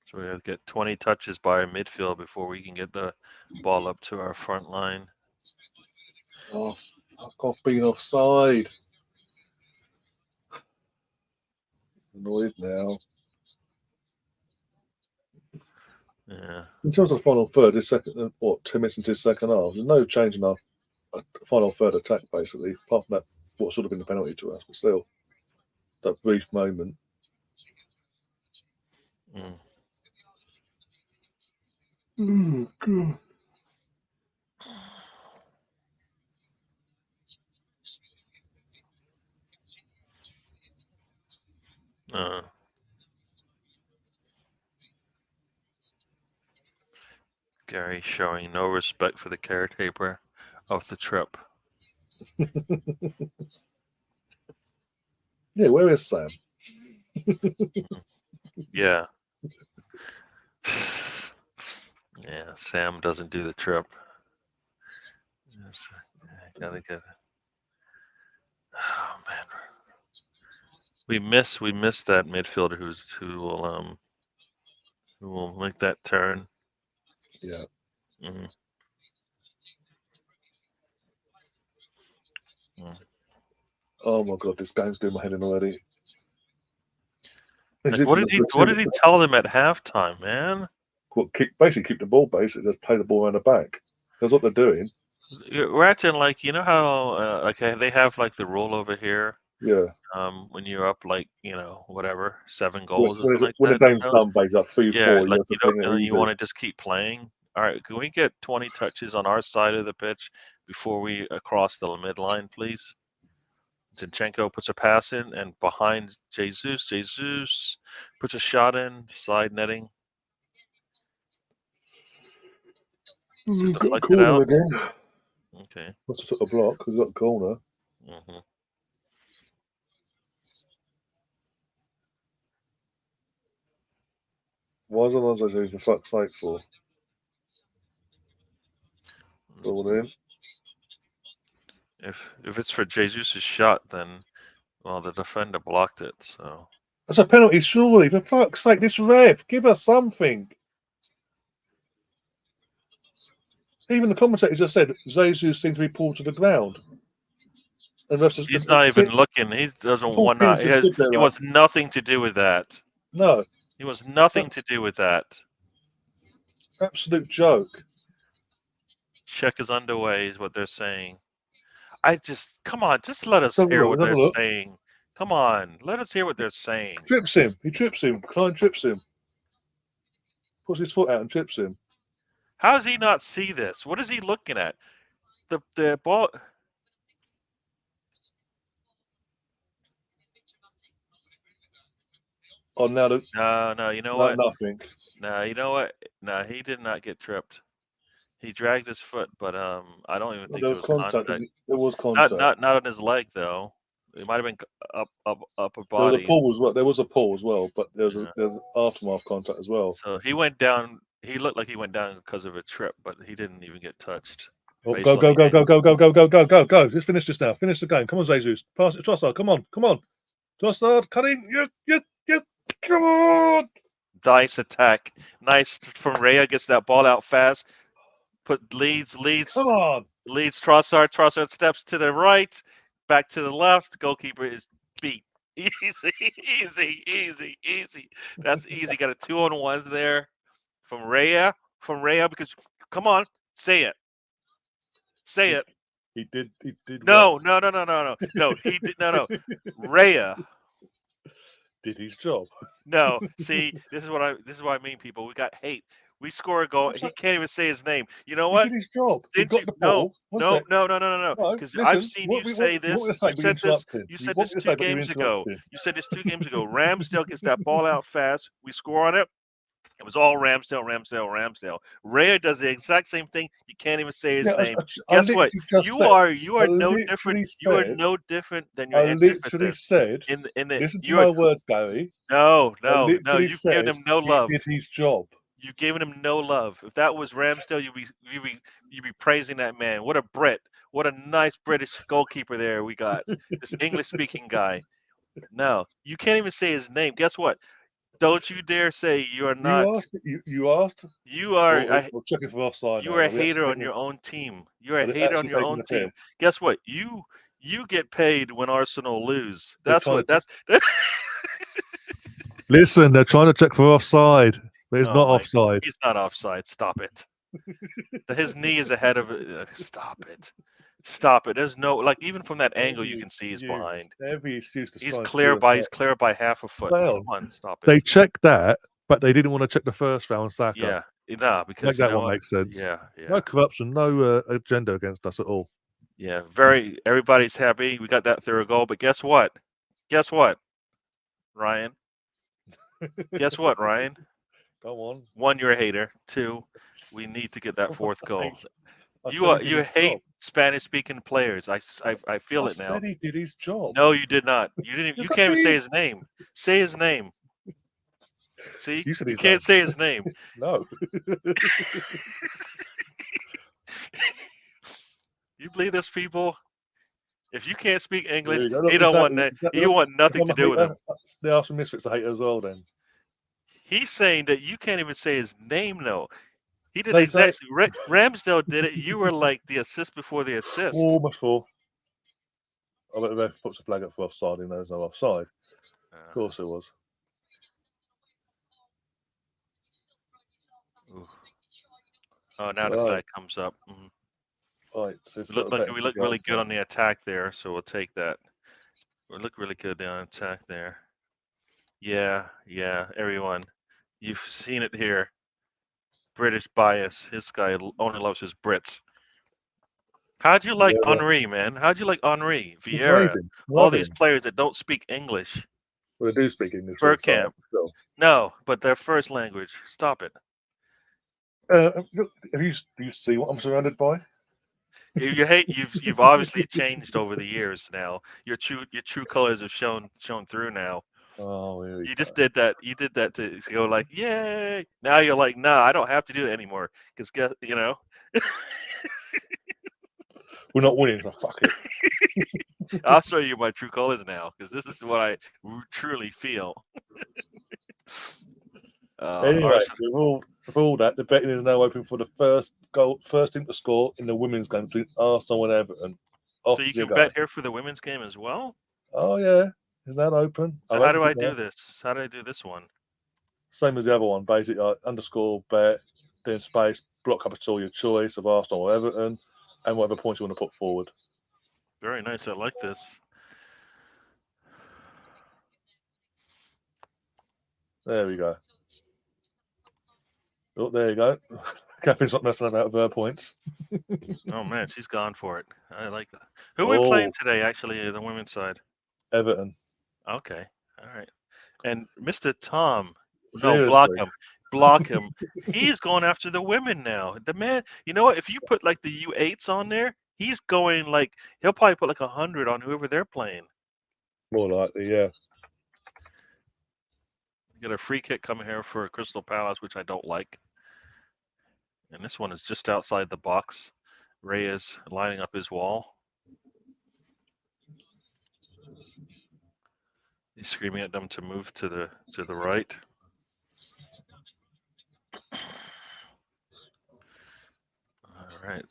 So we have to get 20 touches by our midfield before we can get the ball up to our front line. Oh, fuck off being offside. Annoyed now. Yeah. In terms of the final third, 2 minutes into the second half, there's no change in our final third attack, basically, apart from that, what should have been the penalty to us, but still, that brief moment. Oh, God. Gary showing no respect for the caretaker of the trip. Yeah, where is Sam? Yeah. Yeah, Sam doesn't do the trip. Yes, gotta get it. Oh man, we miss that midfielder who will make that turn. Yeah. Mm-hmm. Oh my God, this game's doing my head in already. Like, what did he tell them at halftime, man? Basically keep the ball. Basically, just play the ball around the back. That's what they're doing. We're acting like, you know how they have like the rule over here. Yeah. When you're up like, whatever, 7 goals or When something the like that. game's done, basically, like 3-4, Yeah, you like have to take it easy. you want to just keep playing. All right, can we get 20 touches on our side of the pitch before we cross the midline, please? Zinchenko puts a pass in, and behind Jesus puts a shot in, side netting. We've got a corner out. again. Okay. Must have took a block. We've got a corner. Mm-hmm. Why is Alonso doing for fuck's sake for? Ball in. If it's for Jesus' shot, then the defender blocked it. So that's a penalty, surely. For fuck's sake, this ref, give us something. Even the commentator just said Jesus seemed to be pulled to the ground. And he's not even looking. He doesn't want to. He wants nothing to do with that. No. He wants nothing to do with that. Absolute joke. Check is underway, is what they're saying. Come on, just let us hear what they're saying. Come on, let us hear what they're saying. Trips him. He trips him. Klein trips him. Puts his foot out and trips him. How does he not see this? What is he looking at? The ball. Oh, now no, you know what? Nothing. No, you know what? No, he did not get tripped. He dragged his foot, but I don't even think there was contact. There was contact. Not on his leg though. It might have been upper body. There was a pull as well, but there's aftermath contact as well. So he went down. He looked like he went down because of a trip, but he didn't even get touched. Oh, go. Just finish this now. Finish the game. Come on, Jesus. Pass it to Trossard. Come on. Trossard, cutting. Yes. Come on. Nice attack. Nice from Raya. Gets that ball out fast. Leads. Come on. leads Trossard. Trossard steps to the right, back to the left. Goalkeeper is beat. Easy, easy, easy, easy. That's easy. Got a 2-on-1 there from Raya. Because come on, say it. Say it. He did. No, What? no. He did no. Raya. Did his job. No. See, this is what I mean, people. We got hate. We score a goal. He can't even say his name. You know He what? did his job. He Didn't got you? the No, ball. One no, sec. no, no, no, no. No, Because I've listen. seen What you we say want to this. say, You but you're said this. interrupting. You You said want this me to 2 say, but you're games ago. interrupting. You said this 2 games ago. Ramsdale gets that ball out fast. We score on it. It was all Ramsdale. Raya does the exact same thing. You can't even say his Yeah, name. I Guess what? literally just You said. are I no different. literally You are said. no different than your I literally antithesis. said. In the Listen to you are my words, Gary. no, I no, no. literally You've given said him no he love. did his job. You've given him no love. If that was Ramsdale, you'd be praising that man. What a Brit. What a nice British goalkeeper there we got. This English speaking guy. No, you can't even say his name. Guess what? Don't you dare say you are not. You asked. You asked. You are a, We're checking for offside you now. are a Are we actually hater on taking? your own team. You're a Are they hater on actually your taking own the team. piss? Guess what? You get paid when Arsenal lose. They're That's trying what to. that's. Listen, they're trying to check for offside, but it's Oh not my! offside. He's not offside. Stop it. His knee is ahead of it. Stop it. Stop it. There's no like even from that angle you Every can see he's excuse, behind. every excuse to He's try and clear screw us by up. half a foot. Down. Come on, stop They it. checked that, but they didn't want to check the first foul on Saka. Yeah. Nah, Make because you that know one what? make sense. Yeah, No yeah. corruption, no agenda against us at all. Yeah. Everybody's happy. We got that third goal, but guess what? Guess what, Ryan? Guess what, Ryan? Go on. 1, you're a hater. 2, we need to get that fourth goal. I said he did You his hate job. Spanish speaking players. I feel I it now. said he did his job. No, you did not. You didn't. You Yes, I can't even say did. his name. Say his name. See, You said you his name. can't say his name. No. You believe this, people? If you can't speak There English, you go. he Look, don't want exactly. that. He Look, want if nothing I'm to a do with him. hater, there are some misfits I hate as well. Then He's saying that you can't even say his name. Though he did they say, exactly. Ramsdale did it. You were like the assist before the assist. "Oh, before." I bet the ref puts a flag up for offside. He knows no offside. Of course it was. Oh, now the Right. flag comes up. Right. So it's We sort look of like betting we for look really Giants good now. on the attack there, so we'll take that. We look really good on attack there. Yeah, everyone. You've seen it here. British bias. This guy only loves his Brits. How'd you like Yeah, Henri, man? How'd you like Henri, it's Vieira, amazing. all Love these him. players that don't speak English? Well, they do speak English at the start. Burkamp. So. No, but their first language. Stop it. Do you see what I'm surrounded by? You hate you've obviously changed over the years now. Your true colors have shown through now. Oh, here we You go. just did that. You did that to go like, yay. Now you're like, nah, I don't have to do it anymore. Because guess you know. We're not winning, so fuck it. I'll show you my true colors now, because this is what I truly feel. Anyway, Arsenal, with all that, the betting is now open for the first team to score in the women's game between Arsenal and Everton. Off so you you can go. bet here for the women's game as well. Oh yeah, is that open? So I've how do opened I it now. do this? How do I do this one? Same as the other one, basically. Underscore bet, then space, block up until your choice of Arsenal or Everton, and whatever points you want to put forward. Very nice. I like this. There we go. Oh, there you go. Catherine's not messing about with her points. Oh man, she's gone for it. I like that. Who are we playing today? Actually, the women's side. Everton. Okay, all right. And Mr. Tom, no, block Seriously. him, block him. He's going after the women now. The man, you know what? If you put like the U8s on there, he's going like he'll probably put like 100 on whoever they're playing. More likely, yeah. Get a free kick coming here for Crystal Palace, which I don't like. And this one is just outside the box. Ray is lining up his wall. He's screaming at them to move to the right. All right.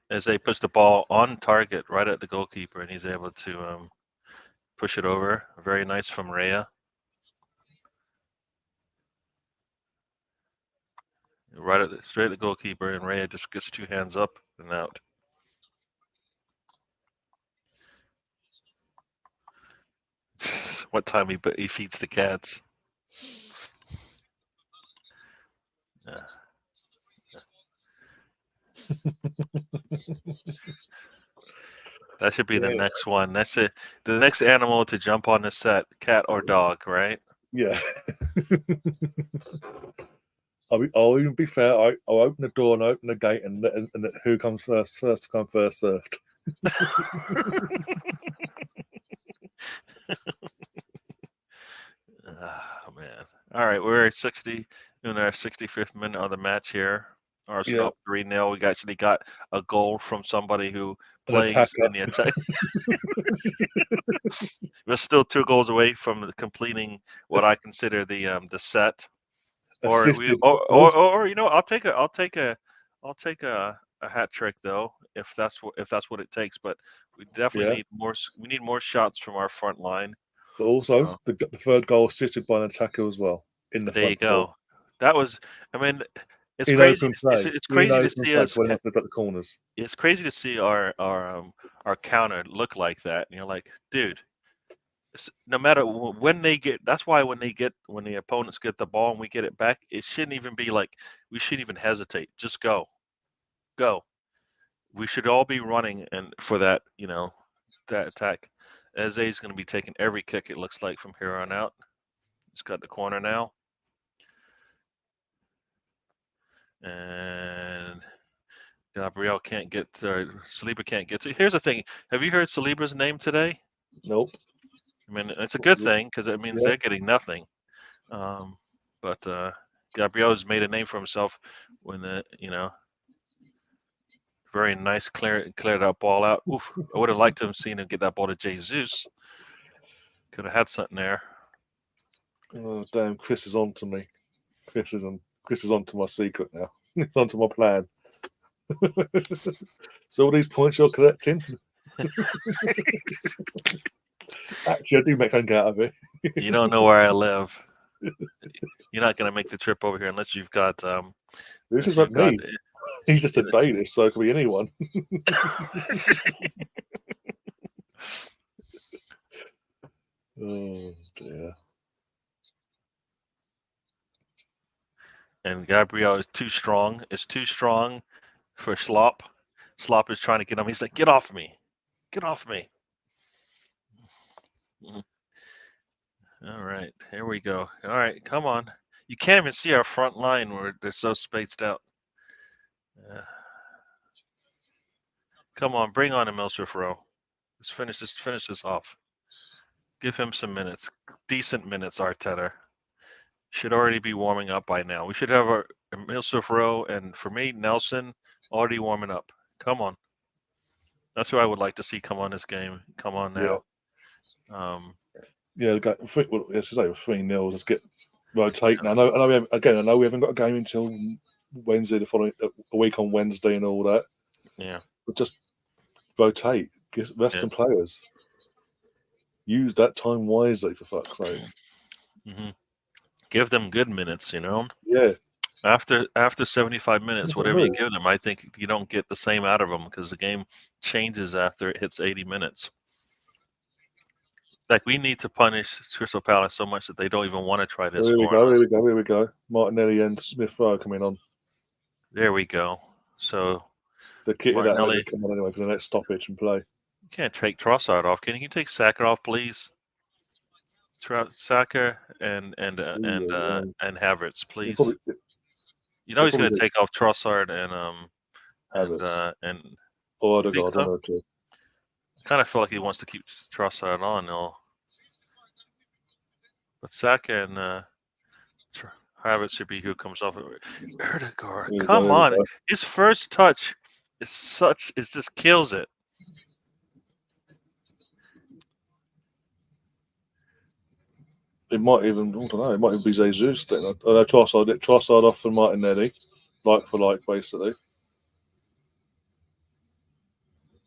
as they push the ball on target right at the goalkeeper, and he's able to push it over. Very nice from Rhea. Right at straight at the goalkeeper, and Rhea just gets 2 hands up and out. What time he feeds the cats. Yeah. That should be the next one. That's it. The next animal to jump on the set, cat or dog, right? Yeah. I'll even be fair. I'll open the door and open the gate, and who comes first? First come, first served. Oh man! All right, we're at 60 in our 65th minute of the match here. Arsenal up 3-0. We actually got a goal from somebody who plays in the attack. We're still 2 goals away from completing what I consider the set. Or you know, I'll take a hat trick though if that's what it takes. But we definitely need more. We need more shots from our front line. But also, the third goal assisted by an attacker as well in the front. There you go. That was. I mean, it's in crazy. Open play. It's crazy to see us. When at the corners. It's crazy to see our counter look like that. And you're like, dude. No matter when they get, that's why when the opponents get the ball and we get it back, it shouldn't even be like we shouldn't even hesitate. Just go. We should all be running and for that, that attack. Eze's going to be taking every kick. It looks like from here on out. He's got the corner now, and Gabriel can't get. Saliba can't get to. Here's the thing. Have you heard Saliba's name today? Nope. I mean, it's a good thing because it means they're getting nothing. But Gabriel's made a name for himself when very nice clear that ball out. Oof! I would have liked to have seen him get that ball to Jesus. Could have had something there. Oh damn! Chris is on to me. Chris is on to my secret now. It's on to my plan. So all these points you're collecting. Actually, I do make something out of it. You don't know where I live. You're not going to make the trip over here unless you've got. This is not me. He's just a Danish, so it could be anyone. Oh dear. And Gabriel is too strong. It's too strong for Slop. Slop is trying to get him. He's like, "Get off me! Get off me!" All right, here we go. All right, come on. You can't even see our front line where they're so spaced out. Come on, bring on Emil Rowe. Let's finish this off. Give him some minutes. Decent minutes, Arteta. Should already be warming up by now. We should have our Emil Rowe and, for me, Nelson already warming up. Come on. That's who I would like to see come on this game. Come on now. Yeah, let's say 3-0. Let's get rotating. I know we haven't got a game until Wednesday, a week on Wednesday and all that. Yeah. But just rotate. Rest them players. Use that time wisely, for fuck's sake. Mm-hmm. Give them good minutes, Yeah. After 75 minutes, whatever you give them, I think you don't get the same out of them because the game changes after it hits 80 minutes. Like, we need to punish Crystal Palace so much that they don't even want to try this. Here we go. Martinelli and Smith-Rowe coming on. There we go. So they're kitted out and come on anyway for the next stoppage and play. You can't take Trossard off. Can you take Saka off, please? Saka and Havertz, please. He's going to take off Trossard and Odegaard. I kind of feel like he wants to keep Trossard on, though. But Saka and Havertz should be who comes off. Odegaard, come on! His first touch is just kills it. It might even, I don't know, it might even be Jesus. Trossard off for Martinelli, like for like, basically.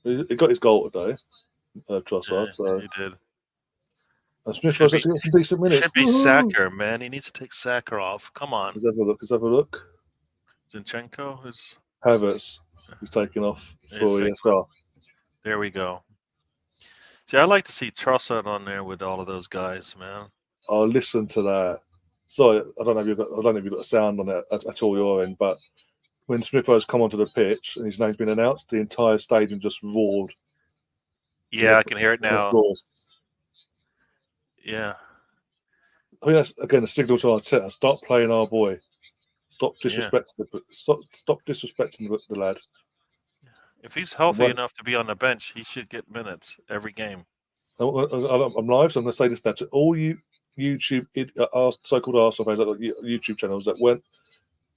He got his goal today, Trossard. Yeah, So he did. and Smith Rowe's actually got some decent It minutes. should be Woohoo! Sacker, man. He needs to take Sacker off. Come on. Let's have a look. Let's have a look. Zinchenko is. Havertz is taking off for Is ESR. There we go. See, I like to see Trossard on there with all of those guys, man. I'll listen to that. Sorry, I don't know if you've got a sound on it at all your end, but when Smith Rowe's come onto the pitch and his name's been announced, the entire stadium just roared. Yeah, I can hear it now. Applause. Yeah. I think that's again a signal to Arteta. Stop playing our boy. Stop disrespecting stop disrespecting the lad. If he's healthy enough to be on the bench, he should get minutes every game. I'm live, so I'm going to say this now to all you YouTube so-called Arsenal fans, like YouTube channels that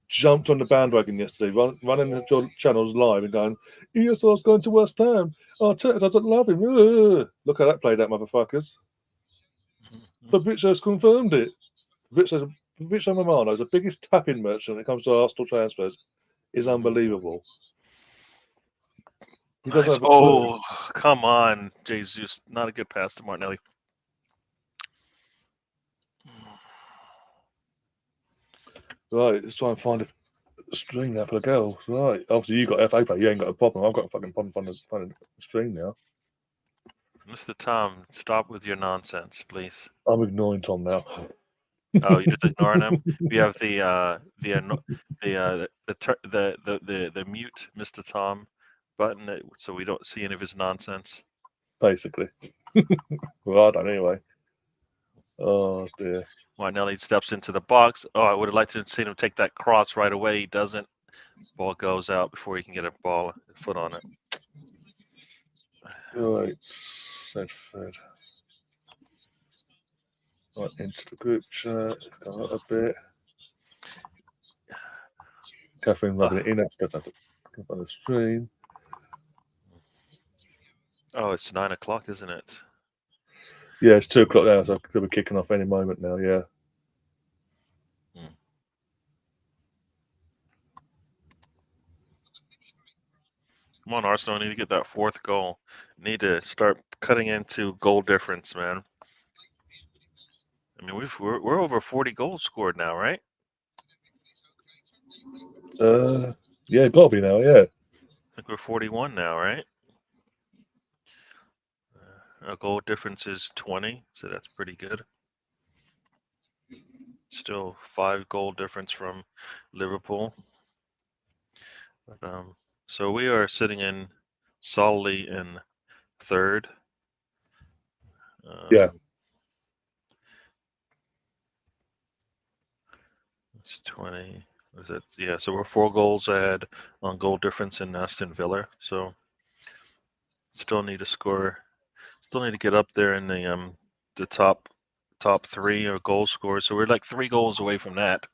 jumped on the bandwagon yesterday, running the channels live and going, ESR's going to West Ham. Arteta doesn't love him. Ugh. Look how that played out, motherfuckers. Fabrizio's confirmed it. Fabrizio Romano is the biggest tapping merchant when it comes to Arsenal transfers. Is unbelievable. He doesn't have come on, Jesus. Not a good pass to Martinelli. Right, let's try and find a stream now for the girls. Right, obviously you got FA play, you ain't got a problem. I've got a fucking problem finding a stream now. Mr. Tom, stop with your nonsense, please. I'm ignoring Tom now. Oh, you're just ignoring him. We have the mute Mr. Tom button, so we don't see any of his nonsense. Basically, well, I don't anyway. Oh dear. Martinelli steps into the box. Oh, I would have liked to have seen him take that cross right away. He doesn't. Ball goes out before he can get a foot on it. Right, said Fred. Right, into the group chat. Come out a bit. Catherine rubbing it in. She does have to come on the stream. Oh, it's 9 o'clock, isn't it? Yeah, it's 2 o'clock now, so they'll be kicking off any moment now. Yeah. Come on, Arsenal. Need to get that fourth goal. Need to start cutting into goal difference, man. I mean, we're over 40 goals scored now, right? Yeah, gotta be now. Yeah. I think we're 41 now, right? Our goal difference is 20, so that's pretty good. Still 5 goal difference from Liverpool. But, so we are sitting in solidly in third. Yeah. It's 20. Was it? Yeah, so we're 4 goals ahead on goal difference in Aston Villa. So still need to score. Still need to get up there in the top 3 or goal scorers. So we're like 3 goals away from that.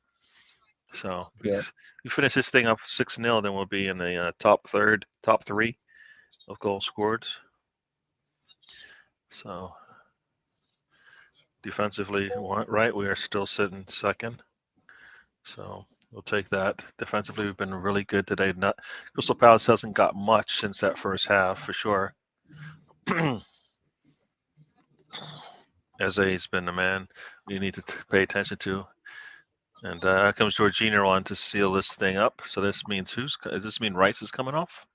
So we finish this thing up 6-0, then we'll be in the top 3 of goal scored. So defensively, right, we are still sitting second. So we'll take that. Defensively, we've been really good today. Crystal Palace hasn't got much since that first half, for sure. Eze's been the man we need to pay attention to. And comes Jorginho on to seal this thing up. So this means does this mean Rice is coming off?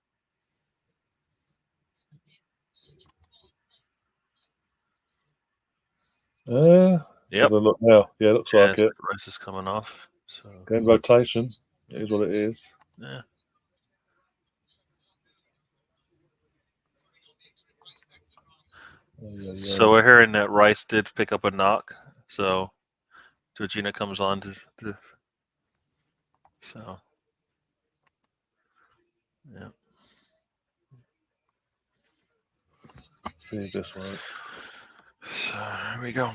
Yep. Have a look now. Yeah, looks like it. Rice is coming off. So game rotation. It is what it is. Yeah. So we're hearing that Rice did pick up a knock. So Jorginho comes on to so yeah. See this one. So here we go.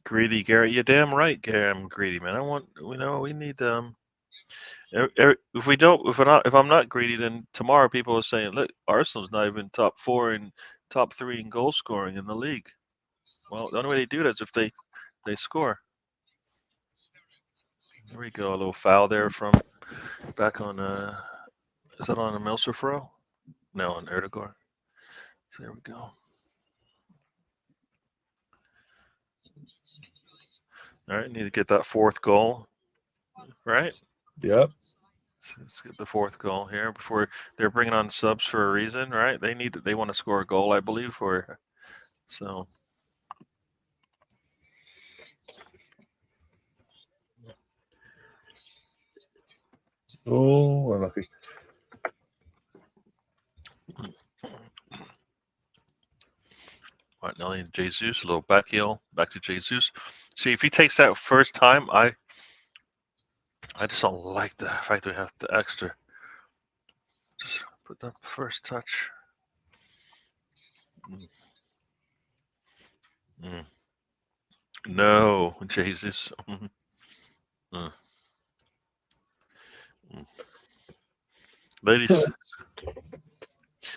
Greedy Garrett, you're damn right, Garrett. I'm greedy, man. We need if I'm not greedy, then tomorrow people are saying, look, Arsenal's not even top 4 and top 3 in goal scoring in the league. Well, the only way they do that is if they score. There we go, a little foul there from back on. Is that on a Milser throw? No, on Erdogan. So there we go. All right, need to get that fourth goal, right? Yeah. Let's get the fourth goal here before they're bringing on subs for a reason, right? They want to score a goal, I believe, for so. Oh, unlucky. Martinelli and Jesus, a little back heel, back to Jesus. See, if he takes that first time, I just don't like the fact that we have the extra. Just put that first touch. No, Jesus. Ladies.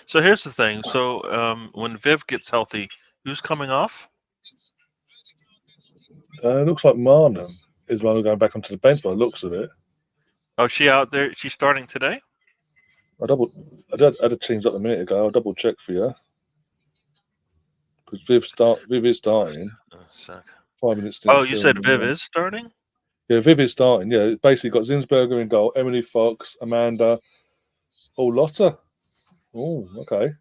So here's the thing. So when Viv gets healthy, who's coming off? It looks like Marnham is one going back onto the bench by the looks of it. Oh, she out there? She's starting today? I had a teams up a minute ago. I'll double check for you. Because Viv is starting. A sec. 5 minutes Oh, still you said in Viv the is starting? Yeah, Viv is starting. Yeah, basically got Zinsberger in goal, Emily Fox, Amanda, Lotta. Oh, okay.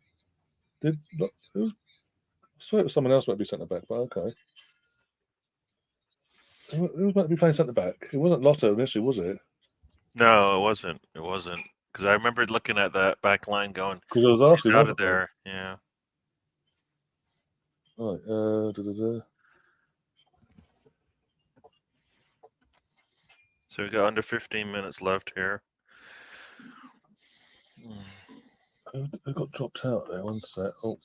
I swear it was someone else might be centre back, but okay. Who might be playing centre back? It wasn't Lotta initially, was it? No, it wasn't. It wasn't. Because I remember looking at that back line going, Because it was she's Ashley, out of wasn't it? there. Yeah. Right. So we got under 15 minutes left here. Who got dropped out there? One sec. Oh,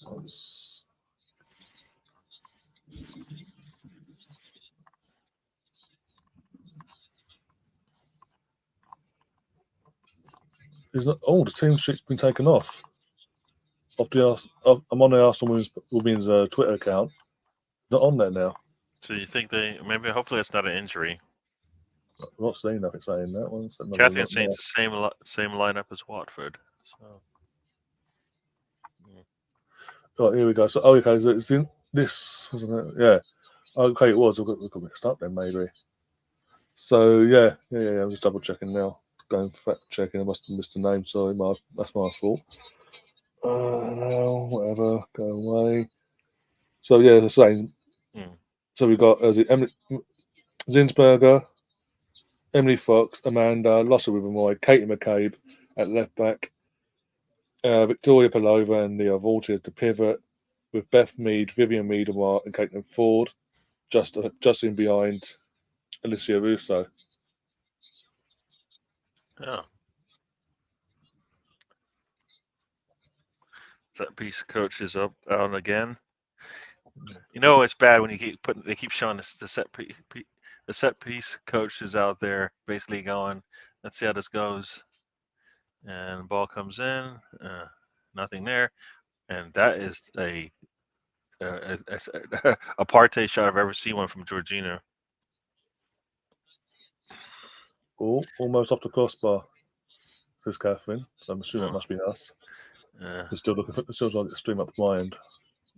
Is not. Oh, the team sheet's been taken off. I'm on the Arsenal Women's Twitter account. Not on there now. So you think maybe hopefully it's not an injury. I'm not seeing nothing saying that one. Catherine's saying it's the same lineup as Watford. So. Oh, here we go. So, okay, so it's in this, wasn't it? Yeah. Okay, it was. I got mixed up then, maybe. So, yeah. I'm just double checking now. Going fact checking. I must have missed a name. Sorry, that's my fault. No, whatever. Go away. So, yeah, the same. So, we got Emily Zinsberger, Emily Fox, Amanda, Lotta Rivermoy, Katie McCabe at left back, Victoria Pelova and Leah Volta to pivot, with Beth Mead, Vivian Meademar, and Caitlin Ford just in behind Alicia Russo. Yeah. Set piece coach is up out again. You know it's bad when they keep showing us the set piece coach is out there basically going, let's see how this goes, and the ball comes in, nothing there, and that is a partay shot I've ever seen one from Georgina. Oh, almost off the crossbar. Says Catherine. I'm assuming that must be us. Yeah. They're still looking for the like the stream up my end.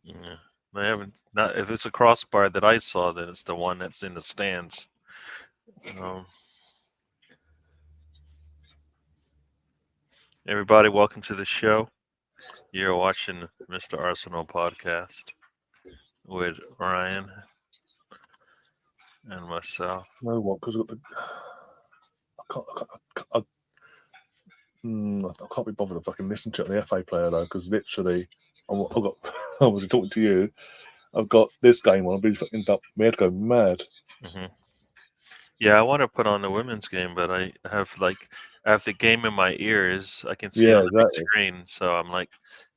Yeah. They haven't. Not if it's a crossbar that I saw, then it's the one that's in the stands. Everybody, welcome to the show. You're watching Mr. Arsenal podcast with Ryan and myself. No one, because I've got the. I can't be bothered to fucking listen to it on the FA player though, because literally, I was talking to you. I've got this game on. I'll be fucking up. My head go mad. Mm-hmm. Yeah, I want to put on the women's game, but I have the game in my ears. I can see it on the big screen, so I'm like,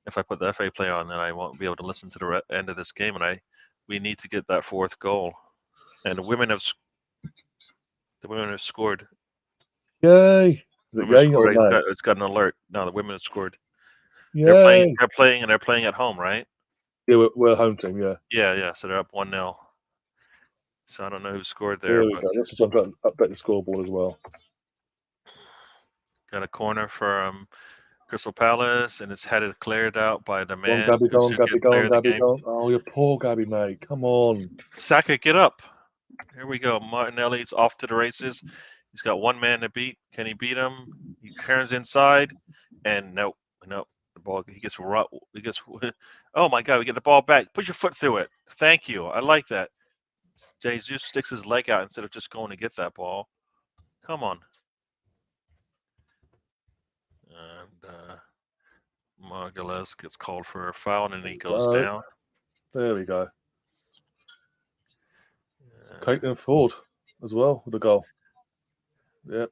if I put the FA player on, then I won't be able to listen to the end of this game, and we need to get that fourth goal. And the women have scored. Yay! It's got an alert. No, the women have scored. Yay! They're playing at home, right? Yeah, we're a home team. Yeah. Yeah. So they're up 1-0. So I don't know who scored there. There we go. Let's just update the scoreboard as well. Got a corner from Crystal Palace, and it's headed cleared out by the Go on, man Gabby, who go on, should Gabby, get go player on, of the Gabby, game. go on. Oh, you poor Gabby, mate. Come on. Saka, get up. Here we go. Martinelli's off to the races. He's got one man to beat. Can he beat him? He turns inside, and nope. The ball. He gets. Oh my God! We get the ball back. Put your foot through it. Thank you. I like that. Jesus sticks his leg out instead of just going to get that ball. Come on. And Margules gets called for a foul, and he goes down. There we go. Caitlin Ford as well with the goal. Yep.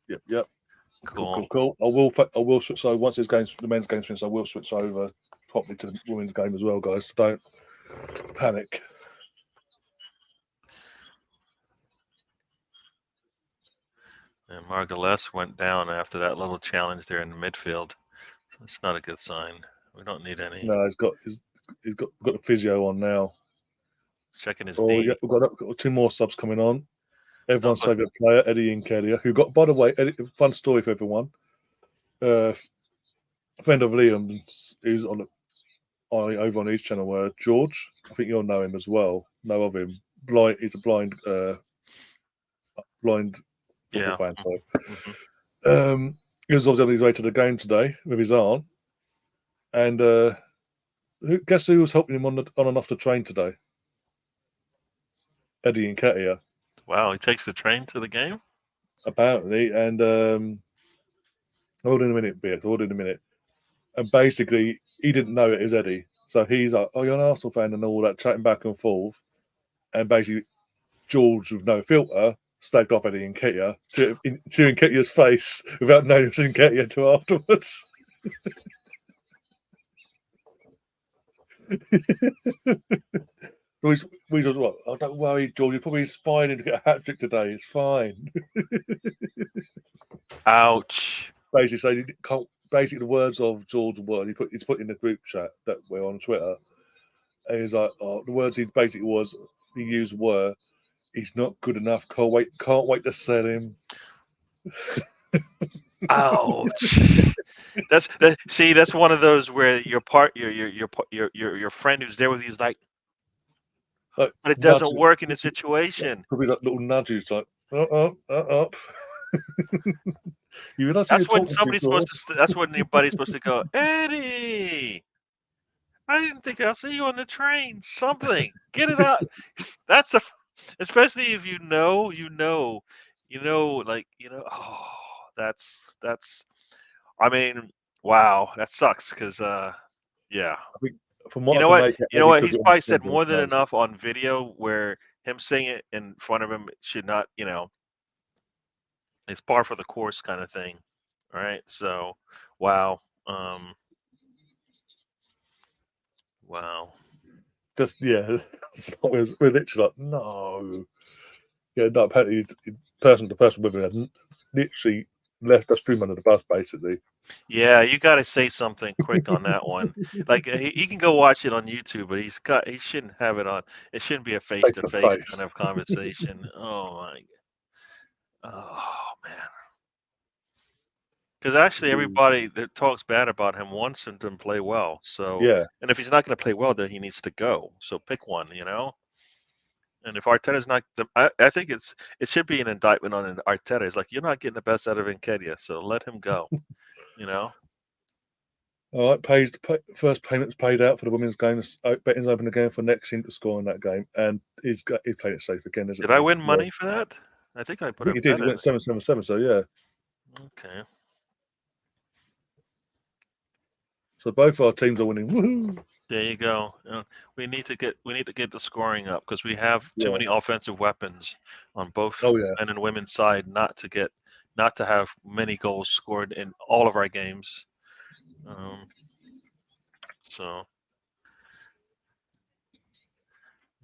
Cool. I will switch. So once the men's game's finished, I will switch over properly to the women's game as well, guys. So don't panic. And Margules went down after that little challenge there in the midfield. So it's not a good sign. We don't need any. No, he's got the physio on now. Checking his knee. We've got 2 more subs coming on. Everyone's favourite player, Eddie Nketiah, who got, by the way, fun story for everyone. A friend of Liam's, who's over on his channel, George. I think you'll know him as well. Know of him. He's a blind football fan. So he was obviously on his way to the game today with his aunt, and guess who was helping him on and off the train today? Eddie Nketiah. Wow, he takes the train to the game? Apparently, and hold in a minute. And basically, he didn't know it was Eddie. So he's like, "Oh, you're an Arsenal fan," and all that, chatting back and forth. And basically, George, with no filter, slagged off Eddie Nketiah to Nketiah's face without noticing Nketiah until afterwards. We just what? Oh, don't worry, George. You're probably inspiring to get a hat trick today. It's fine. Ouch. Basically, the words of George were he's put in the group chat that we're on Twitter. And he's like, the words he used were, "He's not good enough. Can't wait to sell him." Ouch. That's one of those where your friend who's there with you is like, but it doesn't work in the situation. Probably like little nudges, like up. You realize that's when somebody's supposed to. That's when your buddy's supposed to go, Eddie. I didn't think I'll see you on the train. Something, get it out. That's especially if you know. Oh, that's. I mean, wow, that sucks because yeah. From what you know what? He's probably said more than enough on video where him saying it in front of him should not. It's par for the course kind of thing. All right. So, wow. Wow. Just we're literally like, no. Yeah, no. Apparently, person with him had literally left us through under the bus, basically. Yeah, you got to say something quick on that one. Like he can go watch it on YouTube, but he shouldn't have it on. It shouldn't be a face-to-face kind of conversation. Oh my. Oh man. Because actually, everybody that talks bad about him wants him to play well. So yeah, and if he's not going to play well, then he needs to go. So pick one, And if Arteta's not, I think it should be an indictment on Arteta. It's like you're not getting the best out of Nketiah, so let him go. All right, first payment's paid out for the women's game. Betting's open again for next team to score in that game, and he's playing it safe again, isn't he? Did I win money for that? I think I put. You did. You went 777. So yeah. Okay. So both our teams are winning. Woohoo! There you go. We need to get the scoring up because we have too many offensive weapons on both men and women's side not to have many goals scored in all of our games. So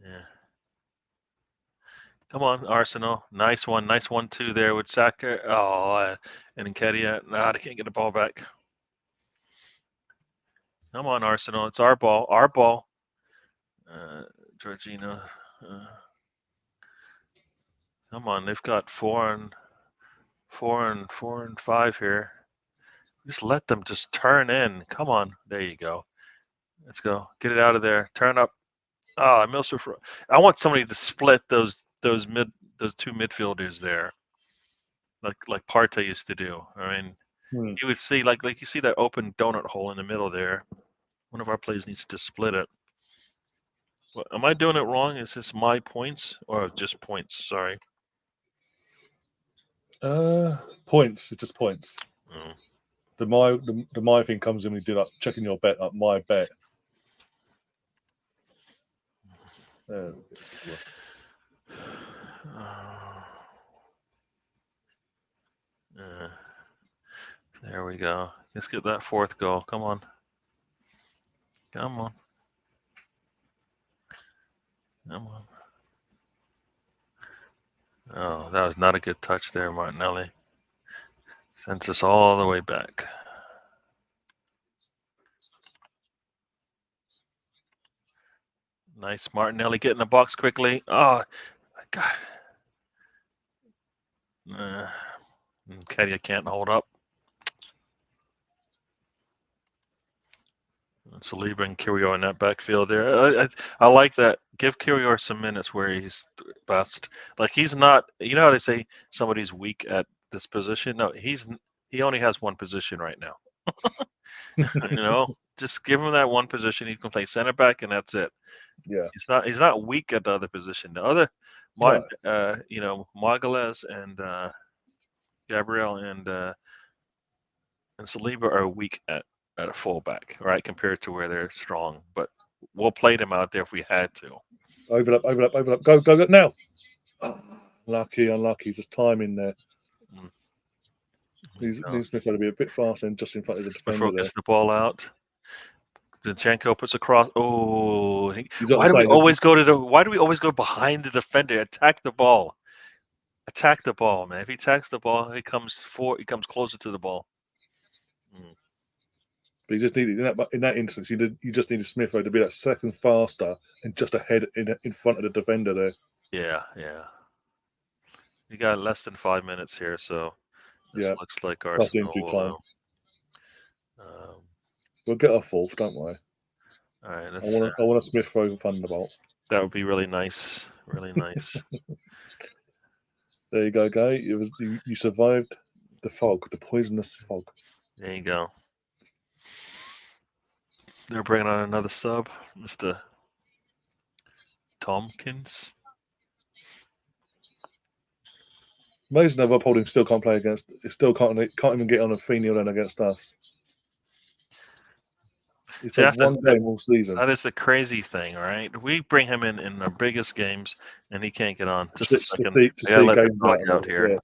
yeah. Come on, Arsenal. Nice one. Nice 1-2 there with Saka. Oh, and Nketiah. They can't get the ball back. Come on, Arsenal. It's our ball. Our ball. Georgina. Come on. They've got 4 and 5 here. Just let them just turn in. Come on. There you go. Let's go. Get it out of there. Turn up. Ah, I want somebody to split those two midfielders there, like Partey used to do. I mean, you would see like you see that open donut hole in the middle there. One of our players needs to split it. What, am I doing it wrong? Is this my points or just points? Sorry. Points. It's just points. Oh. The my thing comes in when you do like checking your bet, like my bet. There we go. Let's get that fourth goal. Come on. Come on. Come on. Oh, that was not a good touch there, Martinelli. Sends us all the way back. Nice. Martinelli, get in the box quickly. Oh, God. Kedia can't hold up. Saliba and Kyrgios in that backfield there. I like that. Give Kyrgios some minutes where he's best. Like he's not. You know how they say somebody's weak at this position? No, he only has one position right now. You know, just give him that one position. He can play center back, and that's it. Yeah. He's not weak at the other position. The other, Margules and Gabriel and Saliba are weak at a fullback, right? Compared to where they're strong, but we'll play them out there if we had to. Overlap. Go now. Oh, unlucky. Just timing there. Lee Smith had to be a bit faster and just in front of the defender there. Gets the ball out. Zinchenko puts across. Oh, why do we always go behind the defender? Attack the ball. Attack the ball, man. If he attacks the ball, he comes closer to the ball. But you just needed in that instance, you just needed Smith to be that second faster and just ahead in front of the defender there. Yeah. You got less than 5 minutes here, so this looks like Arsenal. We'll get our fourth, don't we? All right. I want a Smith throw Thunderbolt. That would be really nice. Really nice. There you go, Guy. You survived the fog, the poisonous fog. There you go. They're bringing on another sub, Mr. Tompkins. Amazing that Rob Holding still can't play against. Still can't even get on a 3-0 then against us. He's played one game all season. That is the crazy thing, right? We bring him in our biggest games, and he can't get on. Just a second. To see games out here.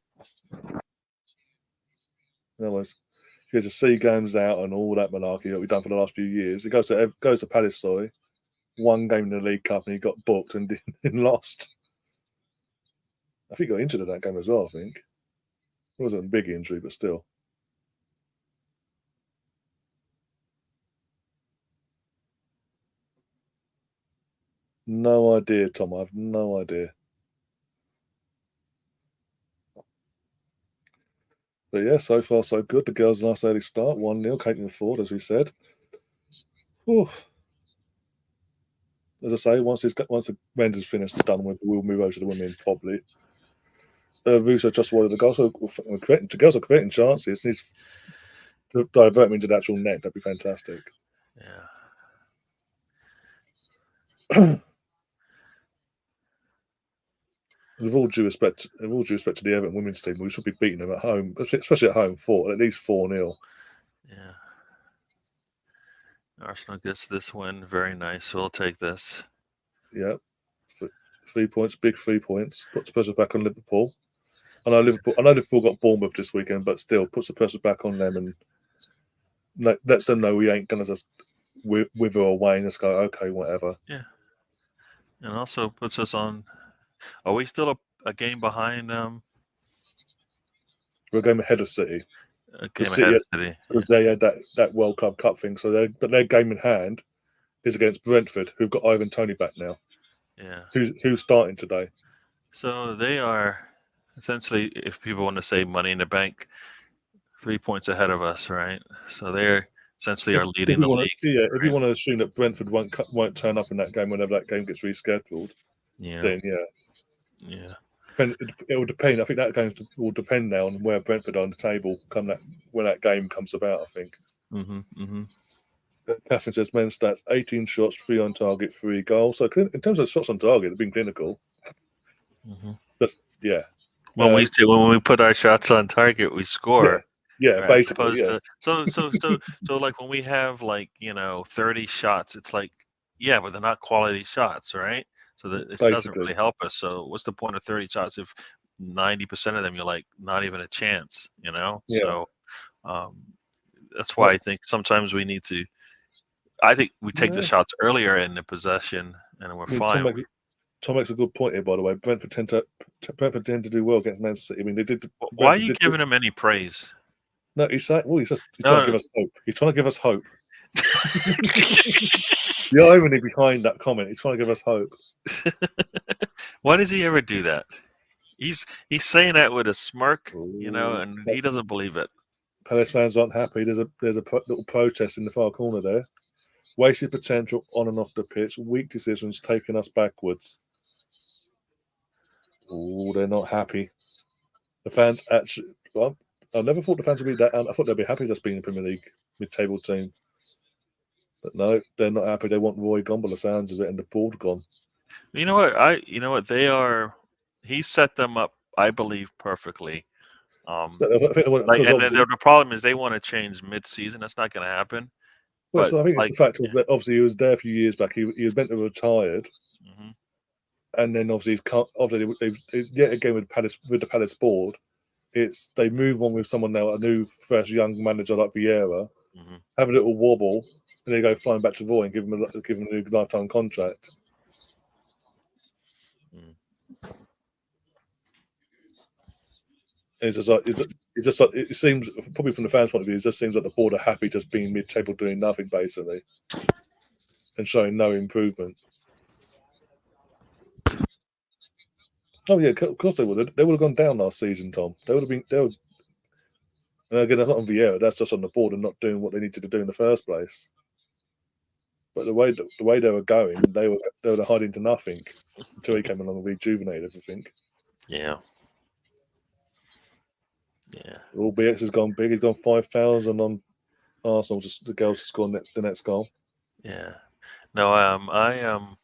Anyways, you just see games out and all that malarkey that we've done for the last few years. He goes to Palace, one game in the League Cup, and he got booked and lost. I think he got injured in that game as well, I think. It wasn't a big injury, but still. No idea, Tom. I have no idea. But yeah, so far so good. The girls' nice early start, 1-0, Caitlin Ford, as we said. Whew. As I say, once the men's is finished and done with, we'll move over to the women probably. Russo just wanted the goal, so the girls are creating chances. Needs to divert them into the actual net. That'd be fantastic. Yeah. With all due respect to the Everton women's team, we should be beating them at home, especially at home, at least 4-0. Yeah. Arsenal gets this win. Very nice. We'll take this. Yeah. 3 points, big 3 points. Puts the pressure back on Liverpool. I know Liverpool got Bournemouth this weekend, but still puts the pressure back on them and lets them know we ain't gonna just wither away and just go, okay, whatever. Yeah. And also puts us on. Are we still a game behind? We're a game ahead of City. A game ahead of City. Because they had that World Cup thing. So their game in hand is against Brentford, who've got Ivan Toney back now. Yeah. Who's starting today? So they are essentially, if people want to say money in the bank, 3 points ahead of us, right? So they're essentially are If leading you the want league. to, if you Right? want to assume that Brentford won't turn up in that game whenever that game gets rescheduled, Yeah. then yeah. Yeah. It will depend. I think that game will depend now on where Brentford are on the table when that game comes about. I think. Mm-hmm. Catherine says men's stats: 18 shots, 3 on target, 3 goals. So in terms of shots on target, they've been clinical. Mm-hmm. Just yeah. When we put our shots on target, we score. Yeah, Right? As basically, opposed yeah. to so like when we have 30 shots, it's like yeah, but they're not quality shots, right? So that this doesn't Basically, really help us. So what's the point of 30 shots if 90% of them you're like not even a chance, you know? yeah. So that's why I think sometimes we need to. I think we take the Yeah. shots earlier in the possession, and we're Well, fine. Tom makes a good point here, by the way. Brentford tend to do well against Man City. I mean, they did. Why are Brentford you did. giving him any praise? No, he's saying. Well, he's trying to give No. us hope. He's trying to give us hope. The irony behind that comment, he's trying to give us hope. Why does he ever do that? He's saying that with a smirk, Ooh. and he doesn't believe it. Palace fans aren't happy. There's a little protest in the far corner there. Wasted potential on and off the pitch. Weak decisions taking us backwards. Oh, they're not happy. The fans actually. Well, I never thought the fans would be that. I thought they'd be happy just being a Premier League mid-table team. But no, they're not happy. They want Roy Gombe by the sounds of it, and the board gone. You know what? They are. He set them up, I believe, perfectly. I think The problem is they want to change mid-season. That's not going to happen. Well, But so I think it's the fact of that. Obviously, he was there a few years back. He was meant to have retired, and then obviously yet again with the Palace board, they move on with someone now, a new fresh young manager like Vieira, have a little wobble, and they go flying back to Roy and give him a new lifetime contract. And it seems, probably from the fans' point of view, it just seems like the board are happy just being mid-table doing nothing basically, and showing no improvement. Oh yeah, of course they would. They would have gone down last season, Tom. They would have been. And again, that's not on Vieira. That's just on the board and not doing what they needed to do in the first place. But the way they were going, they were hiding to nothing until he came along and rejuvenated everything. Yeah. All BX has gone big. He's gone 5,000 on Arsenal. Just the girls to score the next goal. Yeah. No.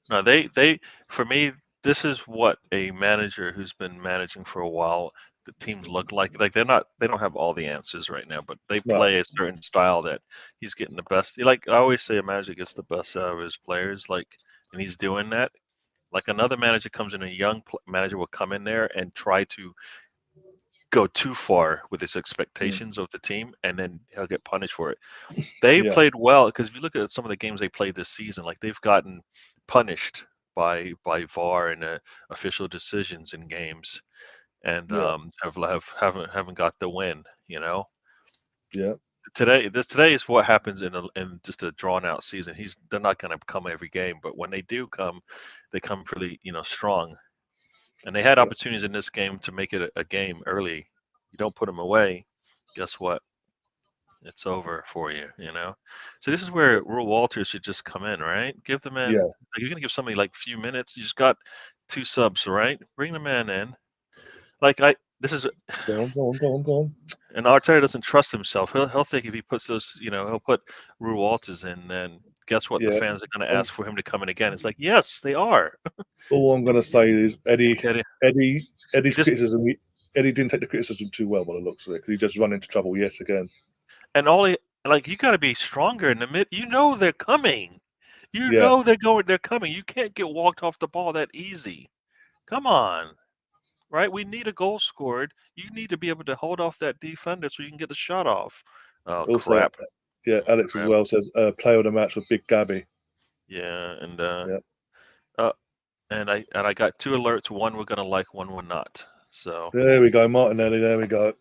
No. They. For me, this is what a manager who's been managing for a while. The teams look like they don't have all the answers right now, but they play a certain style that he's getting the best. Like I always say, a manager gets the best out of his players. And he's doing that. Like another manager comes in, a young manager will come in there and try to go too far with his expectations of the team, and then he'll get punished for it. They played well because if you look at some of the games they played this season, like they've gotten punished by VAR and official decisions in games, and haven't got the win. You know. Yeah. Today is what happens in just a drawn out season. They're not going to come every game, but when they do come, they come pretty strong. And they had opportunities in this game to make it a game early. You don't put them away, guess what? It's over for you, So this is where Will Walters should just come in, right? Give the man. Like you're gonna give somebody like a few minutes. You just got 2 subs, right? Bring the man in. This is. Go on. And Arteta doesn't trust himself. He'll think if he puts those, he'll put Rue Walters in, then guess what? The fans are going to ask for him to come in again. It's like, yes, they are. All I'm going to say is Eddie's criticism. Eddie didn't take the criticism too well by the looks of it because he just run into trouble yet again. And you got to be stronger in the mid. You know they're coming. You know they're coming. You can't get walked off the ball that easy. Come on. Right? We need a goal scored. You need to be able to hold off that defender so you can get the shot off. Oh, also, crap. Yeah, Alex as well says player of the match with Big Gabby. Yeah, and I got 2 alerts. One we're gonna like, one we're not. So there we go, Martinelli. There we go.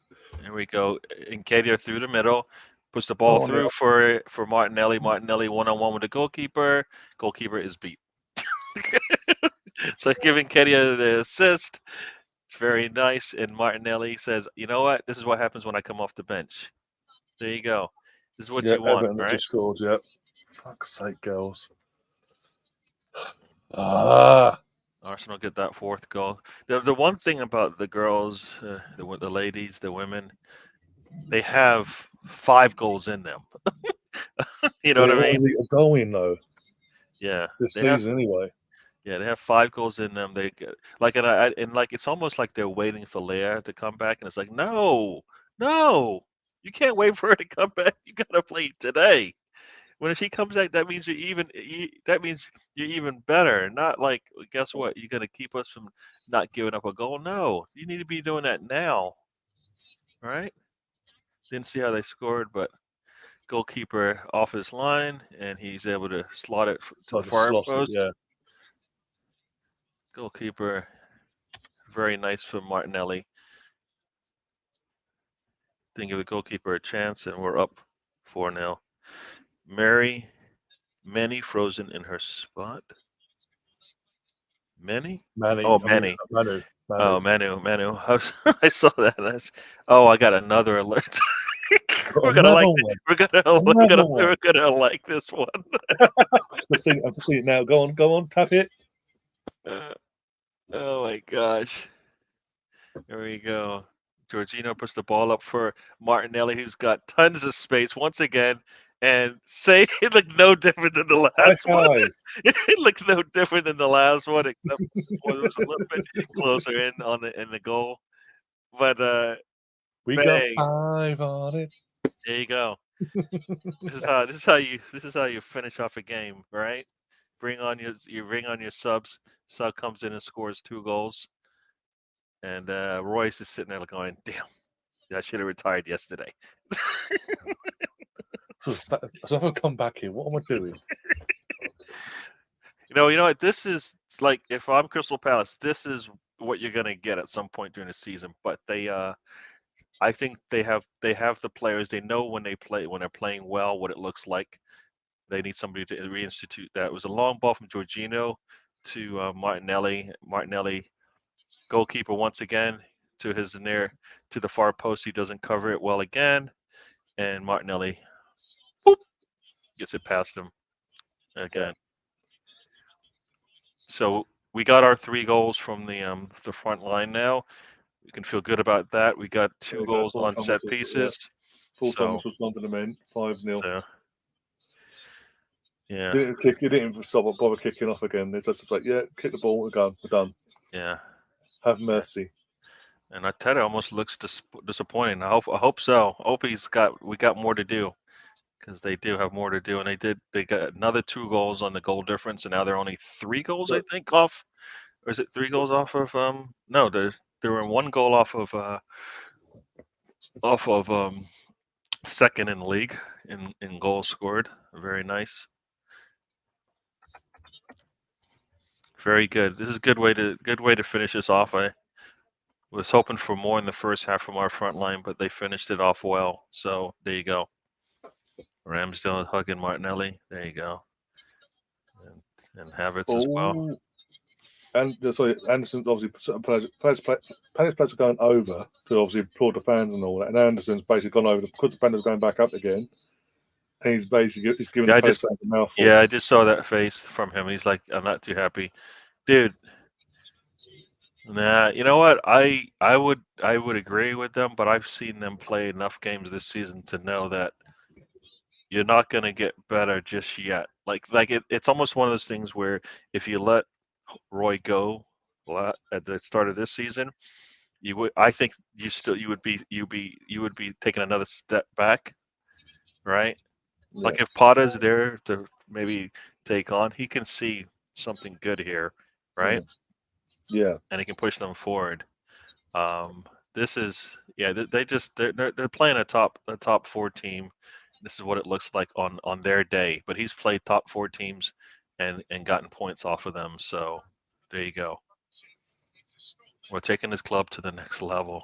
There we go. Nketiah through the middle, puts the ball through for Martinelli. Martinelli 1-on-1 with the goalkeeper. Goalkeeper is beat. So giving Nketiah the assist. It's very nice. And Martinelli says, "You know what? This is what happens when I come off the bench." There you go. This is what Yeah, you want, Everton have right? just scored. Yeah. Fuck's sake, girls. Ah. Arsenal get that fourth goal. The one thing about the girls, the ladies, the women, they have 5 goals in them. You know But what it I mean? was a goal in though Yeah, this they have. season anyway. Yeah, they have 5 goals in them. They get like, and like it's almost like they're waiting for Leia to come back, and it's like, no, no, you can't wait for her to come back. You gotta play today. When she comes back, that means that means you're even better. Not like, guess what? You're gonna keep us from not giving up a goal. No, you need to be doing that now. All right. Didn't see how they scored, but goalkeeper off his line, and he's able to slot it to So the I just far slossed it. post. Yeah. Goalkeeper, very nice for Martinelli. Didn't give the goalkeeper a chance, and we're up 4-0. Manny frozen in her spot. Manny? Manny. Oh, I mean Manny. Manu. Oh, Manu. Manu. I saw that. Oh, I got another alert. Got we're gonna another like. one. We're Another one. gonna like this one. Let's see it now. Go on. Tap it. Uh, oh my gosh. Here we go. Jorginho puts the ball up for Martinelli, who's got tons of space once again. And say it looked no different than the High last one. five. It looked no different than the last one, except this one was a little bit closer in the goal. But We got bang, 5 on it. there you go. This is how you finish off a game, right? Bring on your subs. Sub comes in and scores 2 goals, and Royce is sitting there going, "Damn, I should have retired yesterday." So if I come back here, what am I doing? You know what? This is like, if I'm Crystal Palace, this is what you're gonna get at some point during the season. But I think they have the players. They know when they're playing well what it looks like. They need somebody to reinstitute that. It was a long ball from Jorginho to Martinelli. Martinelli, goalkeeper once again to the far post. He doesn't cover it well again, and Martinelli, boop, gets it past him Yeah. again. So we got our 3 goals from the front line now. We can feel good about that. We got There 2 you go. goals Full on time set whistles. Yeah. pieces. Full time So whistles gone to the men. 5-0. so yeah, He didn't stop bother kicking off again. It's just like, yeah, kick the ball. We're done. yeah. Have mercy. And Arteta almost looks disappointing. I hope so. I hope we got more to do, because they do have more to do, and they got another 2 goals on the goal difference, and now they're only 3 goals, I So, think, off. Or is it 3 goals off of no, they were 1 goal off of second in the league in goals scored. Very nice. Very good. This is a good way to finish this off. I was hoping for more in the first half from our front line, but they finished it off well. So there you go. Ramsdale hugging Martinelli. There you go. And Havertz as well. and sorry, Anderson's obviously players are going over to obviously applaud the fans and all that. And Anderson's basically gone over because the banner's going back up again, and he's giving Yeah, the Palace fans a mouthful. I just saw that face from him. He's like, I'm not too happy, dude. Nah, you know what? I would agree with them, but I've seen them play enough games this season to know that you're not going to get better just yet. It's almost one of those things where if you let Roy go at the start of this season, I think you would be taking another step back, right? Yeah, Like if Potter's there to maybe take on, he can see something good here, right? yeah. And he can push them forward. Um, this is yeah. They're playing a top 4 team. This is what it looks like on their day. But he's played top 4 teams and gotten points off of them. So there you go. We're taking this club to the next level.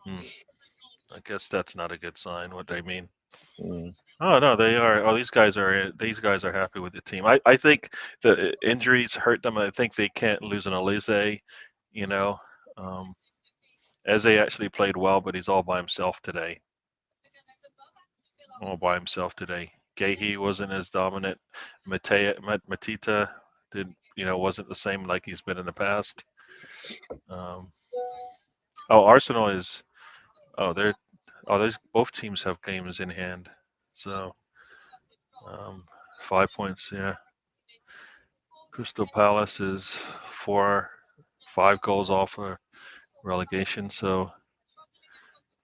I guess that's not a good sign. What they mean? Mm. Oh no, they are. Oh, these guys are happy with the team. I think the injuries hurt them. I think they can't lose an Elise. You know, Eze actually played well, but he's all by himself today. Gahey wasn't as dominant. Matita wasn't the same like he's been in the past. Arsenal is. There's both teams have games in hand, so 5 points. Yeah, Crystal Palace is 5 goals off of relegation, so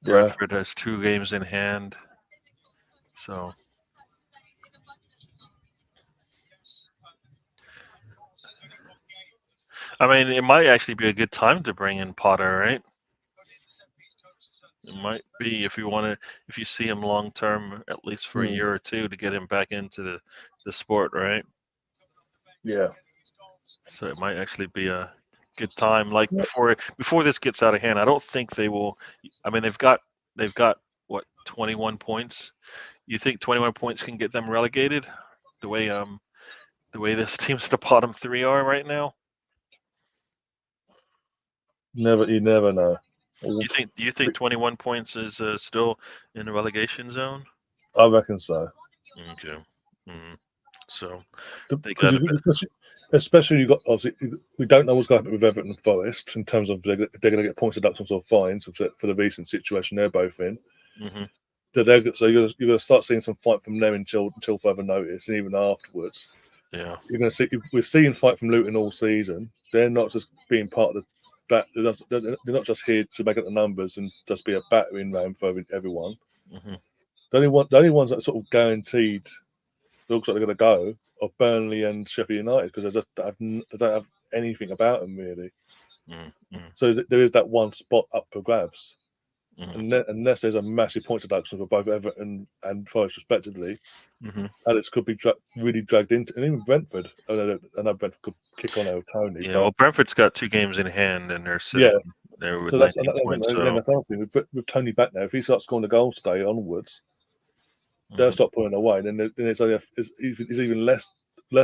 Brentford has 2 games in hand. So I mean, it might actually be a good time to bring in Potter, right? It might be if you see him long term, at least for a year or two, to get him back into the sport, right? Yeah. So it might actually be a good time. Like before this gets out of hand, I don't think they will. I mean, they've got what 21 points. You think 21 points can get them relegated? The way this team's the bottom 3 are right now. You never know. Do you think 21 points is still in the relegation zone? I reckon so. Okay. Mm-hmm. So especially you got obviously we don't know what's going to happen with Everton and Forest in terms of they're going to get points deductions or fines for the recent situation they're both in. Mm-hmm. So you're going to start seeing some fight from them until further notice, and even afterwards. Yeah. You're going to see we're seeing fight from Luton all season. They're not just being part of the back. They're not just here to make up the numbers and just be a battering ram for everyone. Mm-hmm. The only ones that are sort of guaranteed looks like they're going to go are Burnley and Sheffield United because they don't have anything about them really. Mm-hmm. So there is that one spot up for grabs. Mm-hmm. Unless there's a massive point deduction for both Everton and Forest respectively, Mm-hmm. Alex could be really dragged into, and even Brentford. I know Brentford could kick on over Tony. Yeah, but well, Brentford's got 2 games in hand, and they're sitting there with so that's 19 points. So that's another thing with Tony back now. If he starts scoring the goals today onwards, they'll stop pulling away. Then it's even less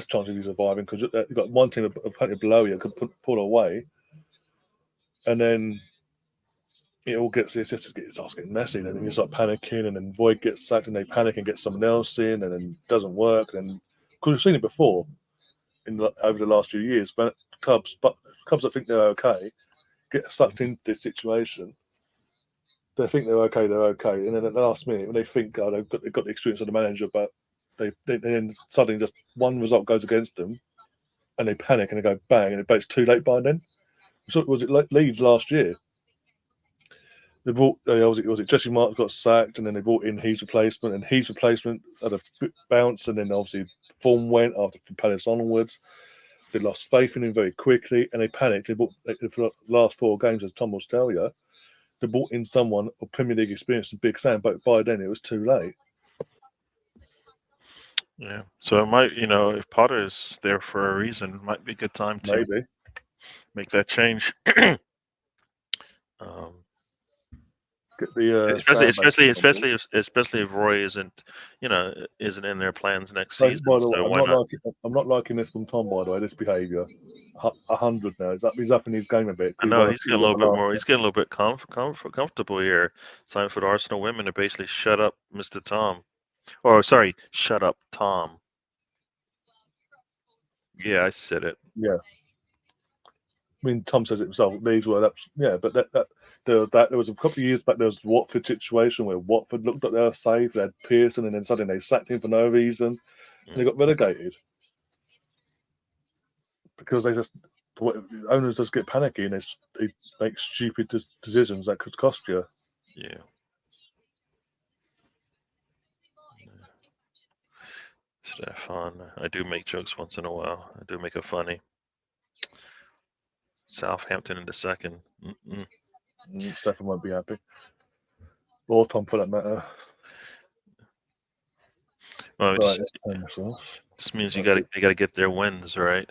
chance of you surviving because you've got one team apparently below you could pull away, and then it starts getting messy. Then you start panicking, and then Void gets sacked, and they panic and get someone else in, and then it doesn't work. And because we've seen it before over the last few years, but clubs that think they're okay get sucked into this situation. They think they're okay, and then at the last minute, when they think they've got the experience of the manager, but they then suddenly just one result goes against them, and they panic and they go bang, and it's too late by then. So was it like Leeds last year? They brought was it Jesse Marks got sacked, and then they brought in his replacement, and his replacement had a bounce, and then obviously form went after from Palace onwards. They lost faith in him very quickly, and they panicked. They bought for the last 4 games, as Tom will tell you, they brought in someone of Premier League experience and Big Sam, but by then it was too late. Yeah, so it might, if Potter is there for a reason, it might be a good time to make that change. Get the especially if Roy isn't in their plans next season. By the way, So why not? I'm not liking this from Tom. By the way, this behaviour, 100 now. He's up in his game a bit. I know he's getting a little bit more. He's getting a little bit comfortable here. It's time for the Arsenal women to basically shut up, Mr. Tom. Or sorry, shut up, Tom. Yeah, I said it. Yeah. I mean, Tom says it himself. These were but there was a couple of years back. There was the Watford situation where Watford looked like they were safe. They had Pearson, and then suddenly they sacked him for no reason, and they got relegated because owners just get panicky and they make stupid decisions that could cost you. Yeah. Stefan, I do make jokes once in a while. I do make it funny. Southampton in the second. Stefan won't be happy, or Tom for that matter. Well, this means they got to get their wins, right?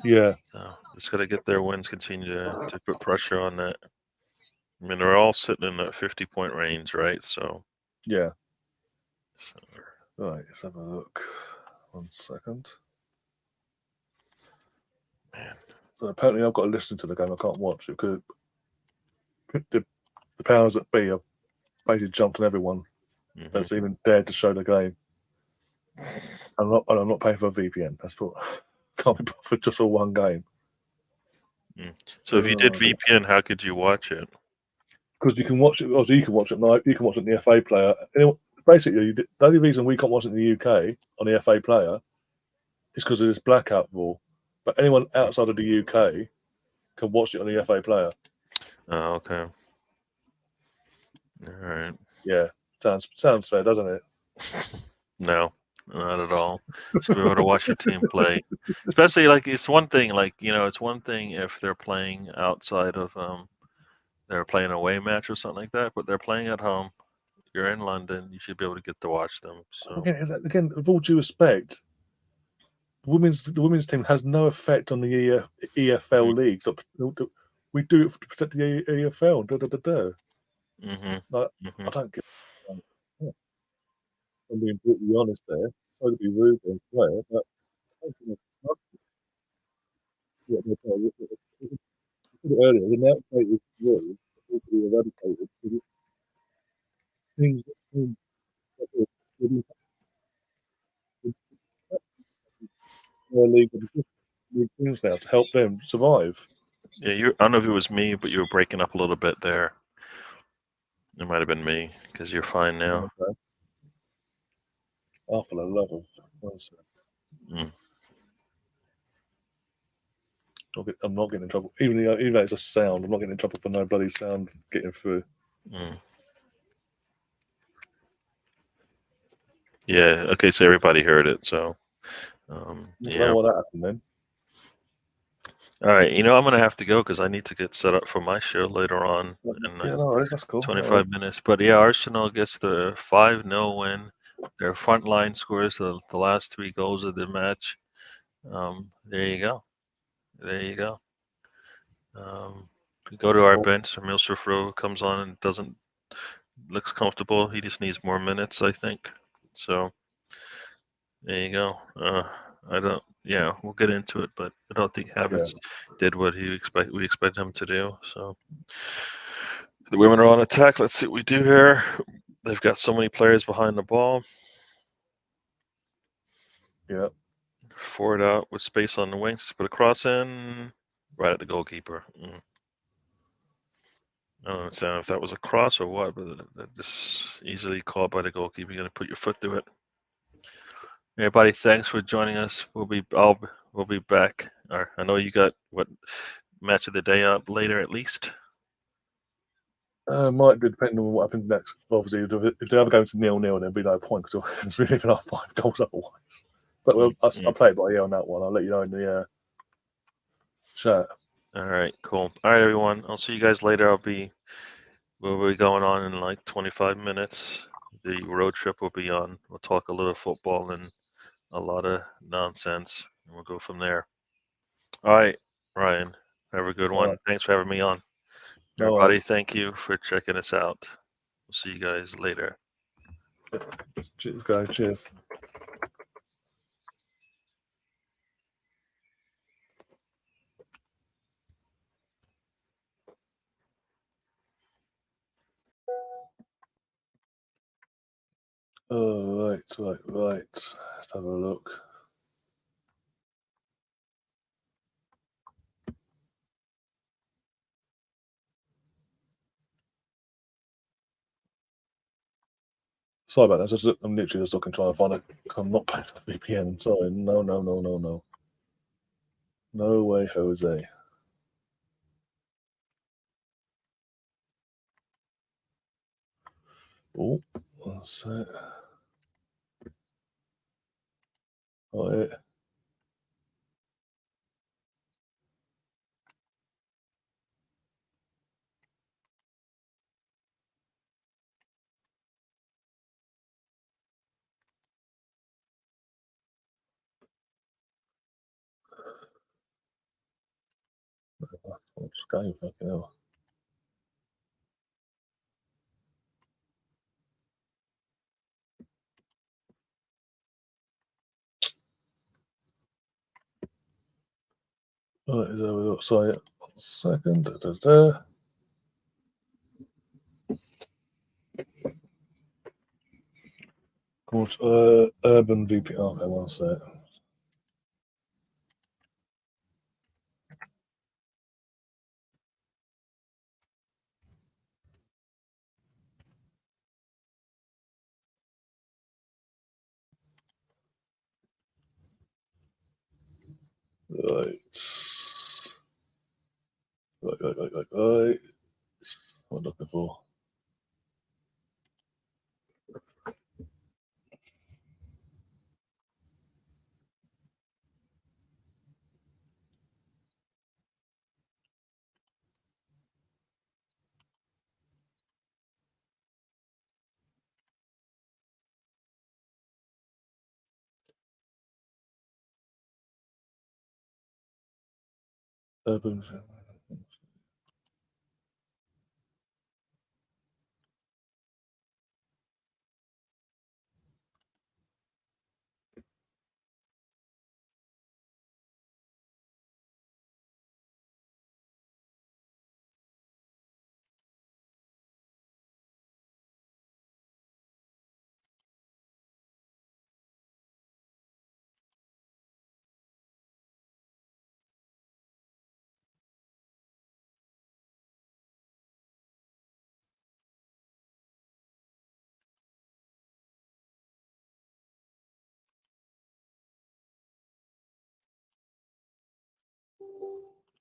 Yeah. Just got to get their wins. Continue to put pressure on that. I mean, they're all sitting in that 50-point range, right? So. Yeah. Right. Let's have a look. 1 second. Man, So apparently I've got to listen to the game. I can't watch it because the powers that be have basically jumped on everyone that's even dared to show the game. I'm not paying for a VPN. That's what can't be bothered just for one game. So if you did VPN, how could you watch it? Because you can watch it. Obviously, you can watch it night. You can watch it on the FA player. Basically, the only reason we can't watch it in the UK on the FA player is because of this blackout rule. But anyone outside of the UK can watch it on the FA player. Oh, okay. All right. Yeah, sounds fair, doesn't it? No, not at all. Should be able to watch your team play. Especially like it's one thing, like it's one thing if they're playing outside of they're playing a away match or something like that, but they're playing at home. You're in London, you should be able to get to watch them. So Again, with all due respect, the women's team has no effect on the EFL leagues. We do it to protect the EFL. I don't get. I'm being brutally honest there. Sorry to be rude and swear, but I don't think what they're trying to earlier. The outdated rules need to be eradicated. Things that seem like league teams now to help them survive. yeah, I don't know if it was me, but you were breaking up a little bit there. It might have been me because you're fine now. Okay. For the love of one second. I'm not getting in trouble. Even though it's a sound, I'm not getting in trouble for no bloody sound getting through. Yeah. Okay. So everybody heard it. So. I don't know what that happened then. All right. I'm gonna have to go because I need to get set up for my show later on in like That's cool. 25 minutes. But yeah, Arsenal gets the 5-0 win. Their front line scores the last 3 goals of the match. There you go. There you go. We go to our bench. Emil Sofro comes on and looks comfortable. He just needs more minutes, I think. So there you go. I don't. Yeah, we'll get into it, but I don't think Havertz did what we expect him to do. So the women are on attack. Let's see what we do here. They've got so many players behind the ball. Yeah. Forward out with space on the wings. Put a cross in right at the goalkeeper. I don't understand if that was a cross or what, but this easily caught by the goalkeeper. You're gonna put your foot through it. Everybody, thanks for joining us. We'll be back. I know you got what match of the day up later at least. Might depend on what happens next. Obviously, if they ever go to 0-0, there'll be no point because it's really even our 5 goals otherwise. But I'll play it by ear on that one. I'll let you know in the chat. All right, cool. All right, everyone. I'll see you guys later. We'll be going on in like 25 minutes. The road trip will be on. We'll talk a little football and a lot of nonsense, and we'll go from there. All right, Ryan. Have a good one. Right. Thanks for having me on. Everybody, thank you for checking us out. We'll see you guys later. Cheers, guys. Cheers. Oh, right. Let's have a look. Sorry about that. I'm literally just looking, trying to find it. I'm not paying for VPN. Sorry. No. No way, Jose. Oh, what's that? Oh, yeah. What's going fucking hell? Right, sorry, 1 second. Of course, urban VP. Okay, 1 sec. Right. Right. What am I looking for? Urban.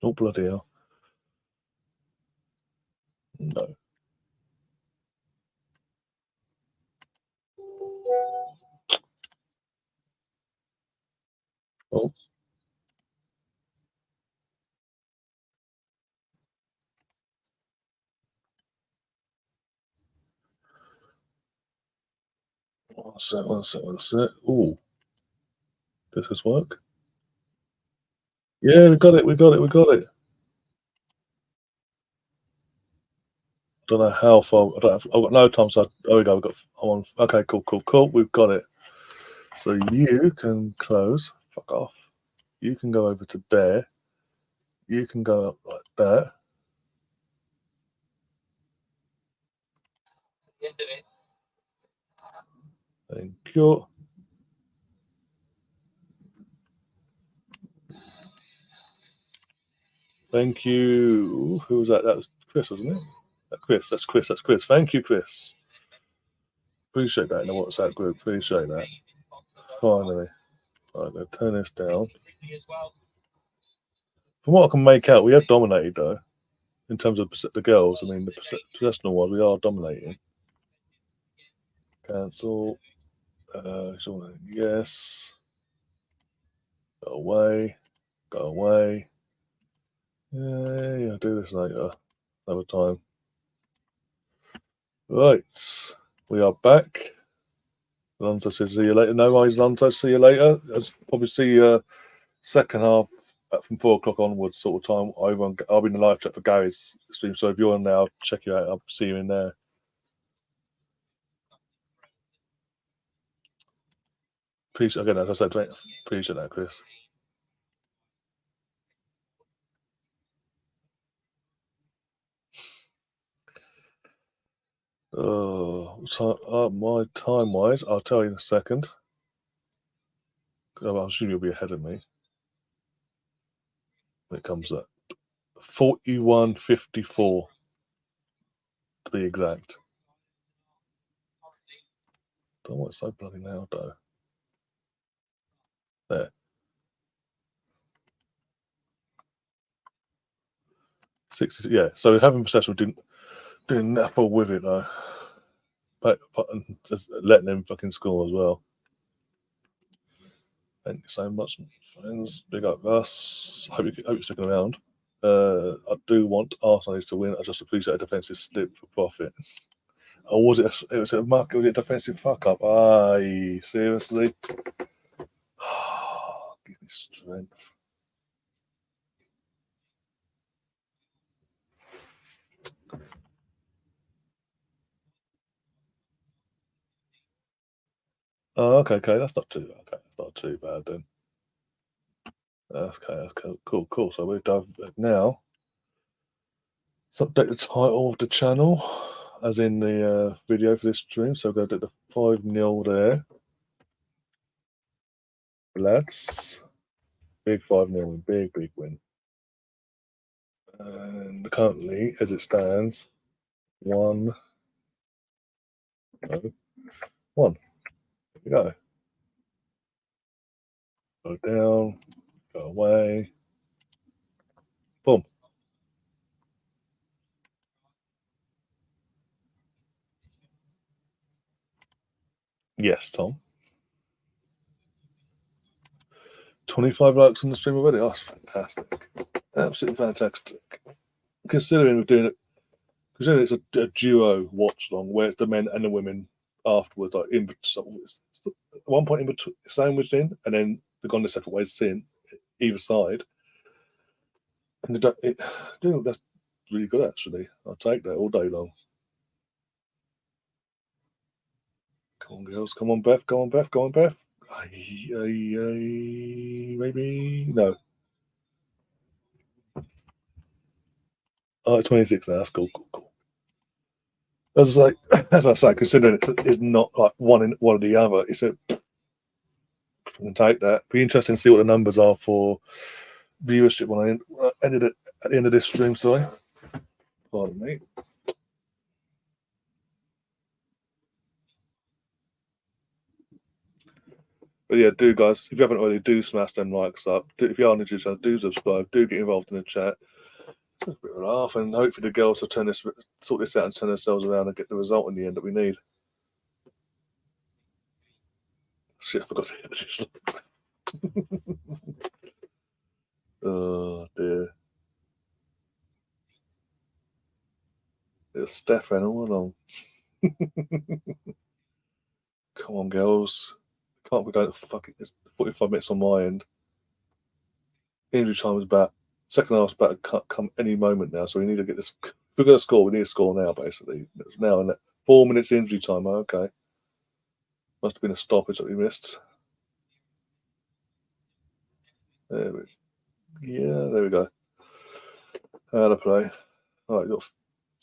Oh, bloody hell. No. Oh, 1 sec, 1 sec, 1 sec. Oh, does this work? Yeah, we got it, we got it, we got it. Don't know how far. I don't have, I've got no time, so there we go. We've got. I'm on. Okay, cool. We've got it. So you can close. Fuck off. You can go over to there. You can go up like that. Thank you. Thank you. Who was that? That was Chris, wasn't it? Chris. That's Chris. That's Chris. Thank you, Chris. Appreciate that in the WhatsApp group. Appreciate that. Finally. Right, I'm going to turn this down. From what I can make out, we have dominated though. In terms of the girls, I mean, the possessional one, we are dominating. Cancel. Yes. Go away. Go away. Yeah, do this later. Another time. Right. We are back. Alonso says, see you later. No worries, Alonso. See you later. I'll probably see you second half from 4 o'clock onwards, sort of time. I'll be in the live chat for Gary's stream. So if you're on there, I'll check you out. I'll see you in there. Appreciate, again, as I said, appreciate that, Chris. My time wise, I'll tell you in a second. I'm sure you'll be ahead of me when it comes to 41:54 to be exact. Don't know why it's so bloody loud though. There. 60, yeah. So having possession didn't napple with it though. But just letting them fucking score as well. Thank you so much, friends. Big up us. Hope you're sticking around. I do want Arsenal to win. I just appreciate a defensive slip for profit. Or was it? It was a defensive fuck up. Aye, seriously. Give me strength. Oh, okay. That's not too. Okay, that's not too bad then. Okay, that's cool. So we're done now. Let's update the title of the channel, as in the video for this stream. So we're going to do the 5-0 there. Lads, big 5-0 win, big win. And currently, as it stands, 1-1. Here we go. Go down, go away. Boom. Yes, Tom. 25 likes on the stream already. Oh, that's fantastic. Absolutely fantastic. Considering it's a duo watch along where it's the men and the women afterwards, like in at one point in between, sandwiched in, and then they've gone their separate ways in either side. And that's really good, actually. I'll take that all day long. Come on, girls. Come on, Beth. Go on, Beth. Go on, Beth. Maybe no. Oh, it's 26 now. That's cool. As I say, considering it's not like one or the other, it's a. I can take that. Be interesting to see what the numbers are for viewership when I ended it at the end of this stream. Sorry, pardon me. But yeah, do guys, if you haven't already, do smash them likes up. If you are new to the channel, do subscribe. Do get involved in the chat. It's a bit of a laugh, and hopefully the girls will sort this out and turn themselves around and get the result in the end that we need. Shit, I forgot to hit this. Oh dear. It's Stefan all along. Come on, girls. Can't be going to fucking. It's 45 minutes on my end. Injury time is about. Second half's about to come any moment now, so we need to get this. If we're going to score, we need to score now, basically. It's now and 4 minutes injury time. Okay. Must have been a stoppage that we missed. There we go. How to play. All right, so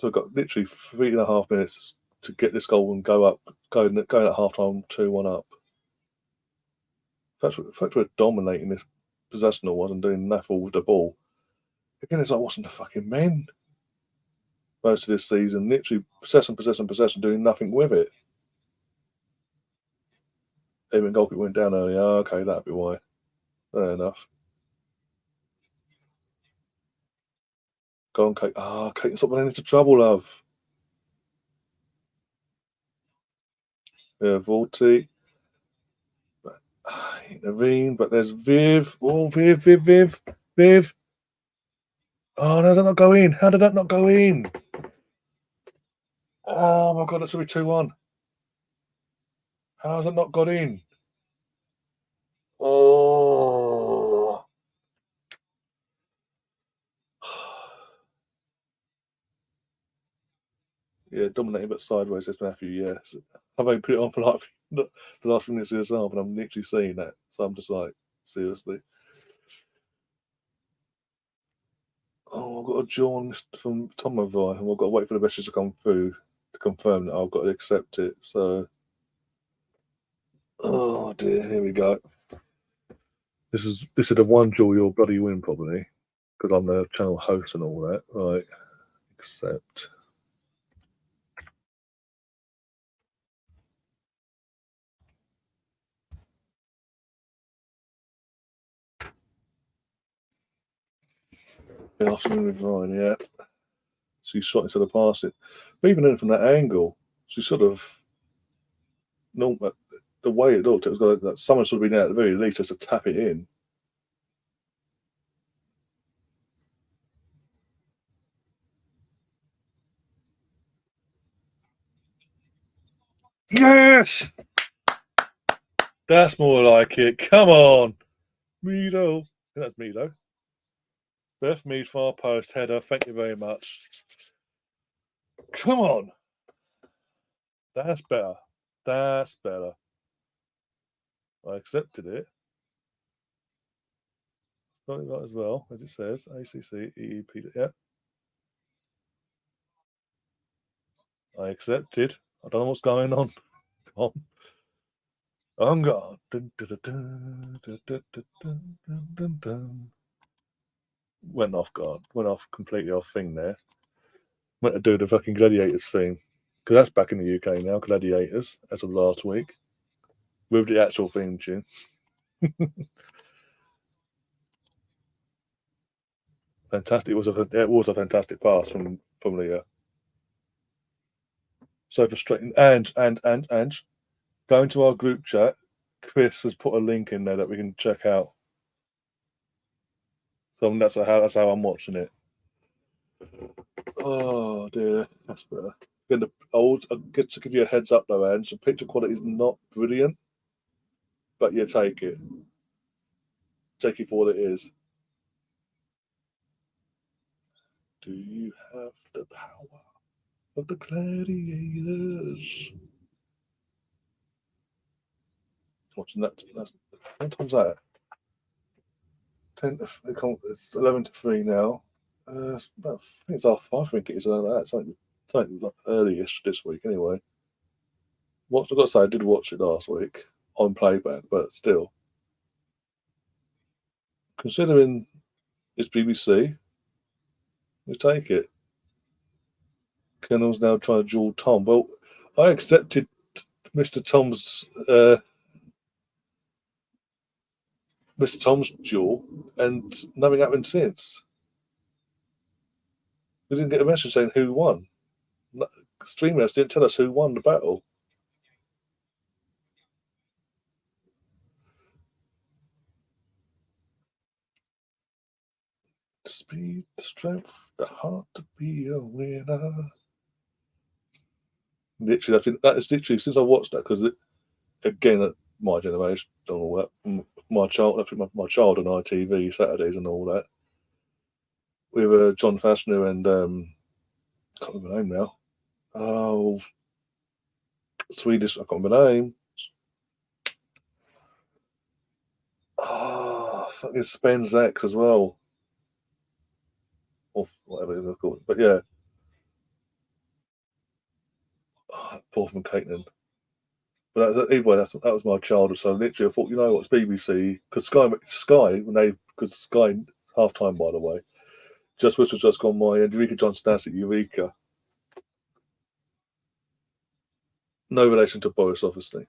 we've got literally 3.5 minutes to get this goal and going at half time 2-1 up. In fact, we're dominating this possessional one and doing nothing with the ball. Again, it's like watching the fucking men most of this season. Literally possession, doing nothing with it. Even goalkeeper went down early. Oh, okay, that'd be why. Fair enough. Go on, Kate. Kate, stop running into trouble, love. Yeah, Vorti. Intervene, but there's Viv. Oh, Viv. Oh, no, did that not go in? How did that not go in? Oh my god, that should be 2-1. How has it not got in? Oh. Yeah, dominating but sideways, says Matthew. Yes. I've only put it on for like the last few minutes of this half, and I'm literally seeing that. So I'm just like, seriously. Oh, I've got a join from Tomovai, and I've got to wait for the message to come through to confirm that I've got to accept it. So, oh dear, here we go. This is the one jewel you'll bloody win probably, because I'm the channel host and all that. Right, accept. Good afternoon with Ryan, yeah. She shot instead of passing. But even then, from that angle, she sort of, no, the way it looked, it was like that someone should have been there at the very least just to tap it in. Yes! That's more like it. Come on. Meadow. That's Meadow. Beth Mead, far post header. Thank you very much. Come on. That's better. That's better. I accepted it. Got it right as well, as it says. ACC EEP. Yeah. I accepted. I don't know what's going on, Tom. I'm gone. Went off guard. Went off completely off thing there. Went to do the fucking Gladiators theme. Because that's back in the UK now, Gladiators, as of last week. With the actual theme tune. Fantastic. It was a fantastic pass from the so frustrating. And go into our group chat. Chris has put a link in there that we can check out. So that's how I'm watching it. Oh dear, that's better. I get to give you a heads up though, Ange. The picture quality is not brilliant, but you take it. Take it for what it is. Do you have the power of the gladiators? Watching that. What time's that? 10 to, it's 11 to 3 now. It's about, I think it's half 5. I think it is like that. Something like early-ish this week anyway. What I've got to say, I did watch it last week on playback, but still. Considering it's BBC, we take it. Colonel's now trying to duel Tom. Well, I accepted Mr. Tom's duel, and nothing happened since. We didn't get a message saying who won. Streamers didn't tell us who won the battle. The speed, the strength, the heart to be a winner. Literally, that is literally since I watched that, because again, my generation and all that, my child on ITV Saturdays and all that, with John Fashanu and I can't remember the name now. Oh, Swedish, I can't remember the name. Oh, fucking Spence X as well. Or whatever they're called. But yeah. Oh, Portman Caitlin's. But either way, that was my childhood. So literally, I thought, you know what, it's BBC. Because Sky, half time, by the way, just whistle's just gone my end. Eureka Johnson at Eureka. No relation to Boris, obviously.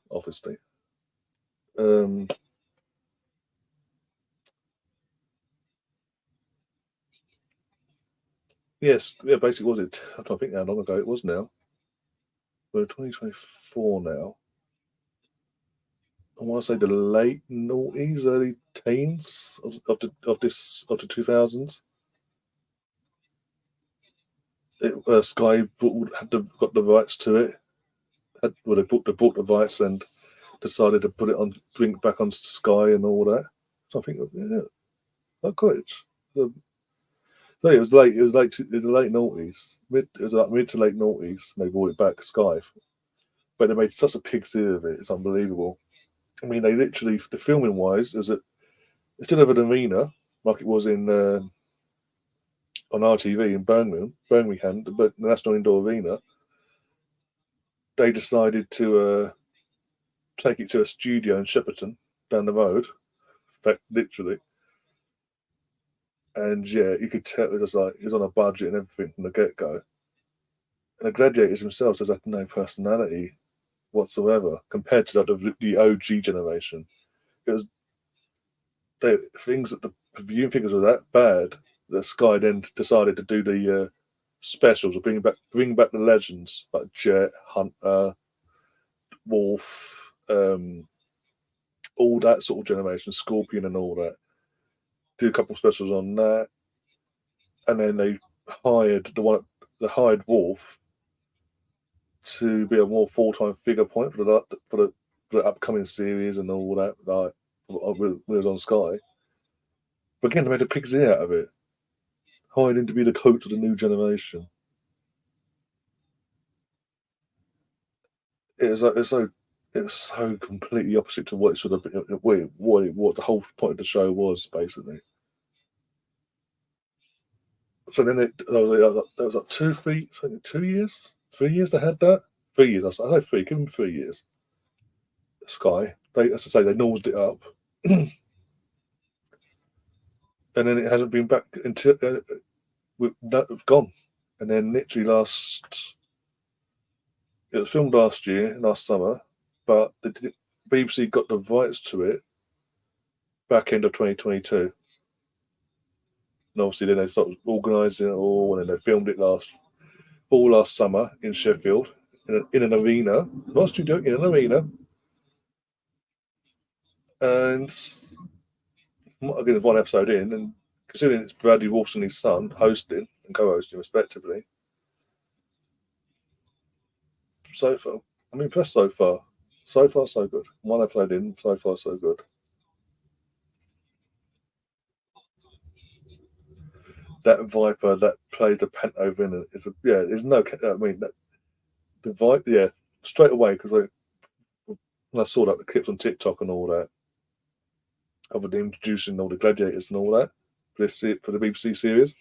Yes, yeah, basically, was it? I'm trying to think how long ago it was now. We're 2024 now. I want to say the late noughties, early teens of the 2000s. Sky got the rights to it. They bought the rights and decided to put it on, bring it back on Sky and all that. So I think, yeah, I got it. So it was late. It was the late noughties. It was like mid to late noughties. They brought it back Sky, but they made such a pig's ear of it. It's unbelievable. I mean, they literally, the filming wise, instead of an arena like it was in on RTV in Birmingham, the National Indoor Arena, they decided to take it to a studio in Shepperton down the road, in fact, literally. And yeah, you could tell it was on a budget and everything from the get go. And the Gladiators themselves has had no personality whatsoever compared to the OG generation. It was things that the viewing figures were that bad that Sky then decided to do the specials or bring back the legends like Jet, Hunter, Wolf, all that sort of generation, Scorpion and all that. Do a couple of specials on that, and then they hired Wolf to be a more full-time figure point for the upcoming series and all that. Like when it was on Sky, but again, they made a pig's ear out of it, hired him to be the coach of the new generation. It was so completely opposite to what it should have been. What the whole point of the show was, basically. So then there was like 2 years, 3 years they had that. 3 years, I say 3, give them 3 years. Sky, as I say, they nosed it up, and then it hasn't been back until gone. And then literally it was filmed last summer, but the BBC got the rights to it back end of 2022. And obviously then they started organising it all, and then they filmed it last summer in Sheffield, in an arena, not a studio, in an arena. And again, one episode in, and considering it's Bradley Walsh and his son hosting and co-hosting respectively, so far, I'm impressed so far. So far, so good. One episode in, so far, so good. That Viper that plays the panto villain is there's no. I mean, the Viper, straight away, because when I saw that the clips on TikTok and all that, of them introducing all the gladiators and all that for the BBC series.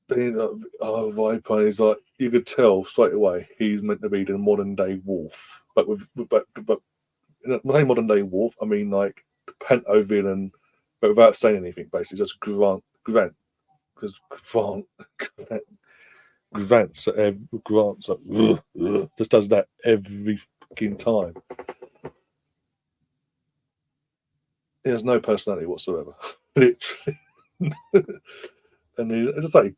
Viper is like, you could tell straight away he's meant to be the modern day wolf, but in a modern day wolf, I mean like the panto villain, but without saying anything, basically just Grant, because Grant's like, just does that every fucking time. He has no personality whatsoever, literally. And as I say,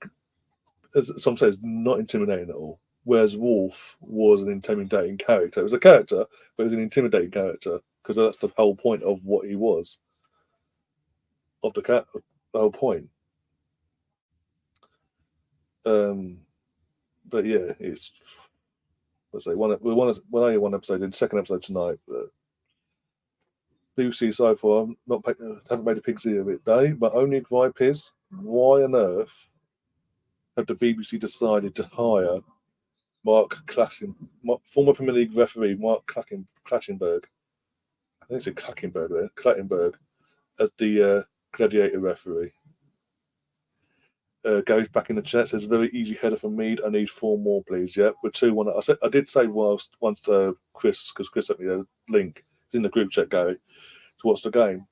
as some say, it's not intimidating at all. Whereas Wolf was an intimidating character. It was a character, but it was an intimidating character because that's the whole point of what he was. The whole point. But yeah, it's. Let's say one episode in, second episode tonight. But BBC so far haven't made a pig's ear of it, but only gripe is, why on earth have the BBC decided to hire former Premier League referee Mark Clattenburg? I think it's a Clattenburg as the gladiator referee. Goes back in the chat, says, very easy header from Mead. I need 4 more, please. Yeah, we're 2-1. I did say once to Chris, because Chris sent me a link in the group chat, Gary, to watch the game.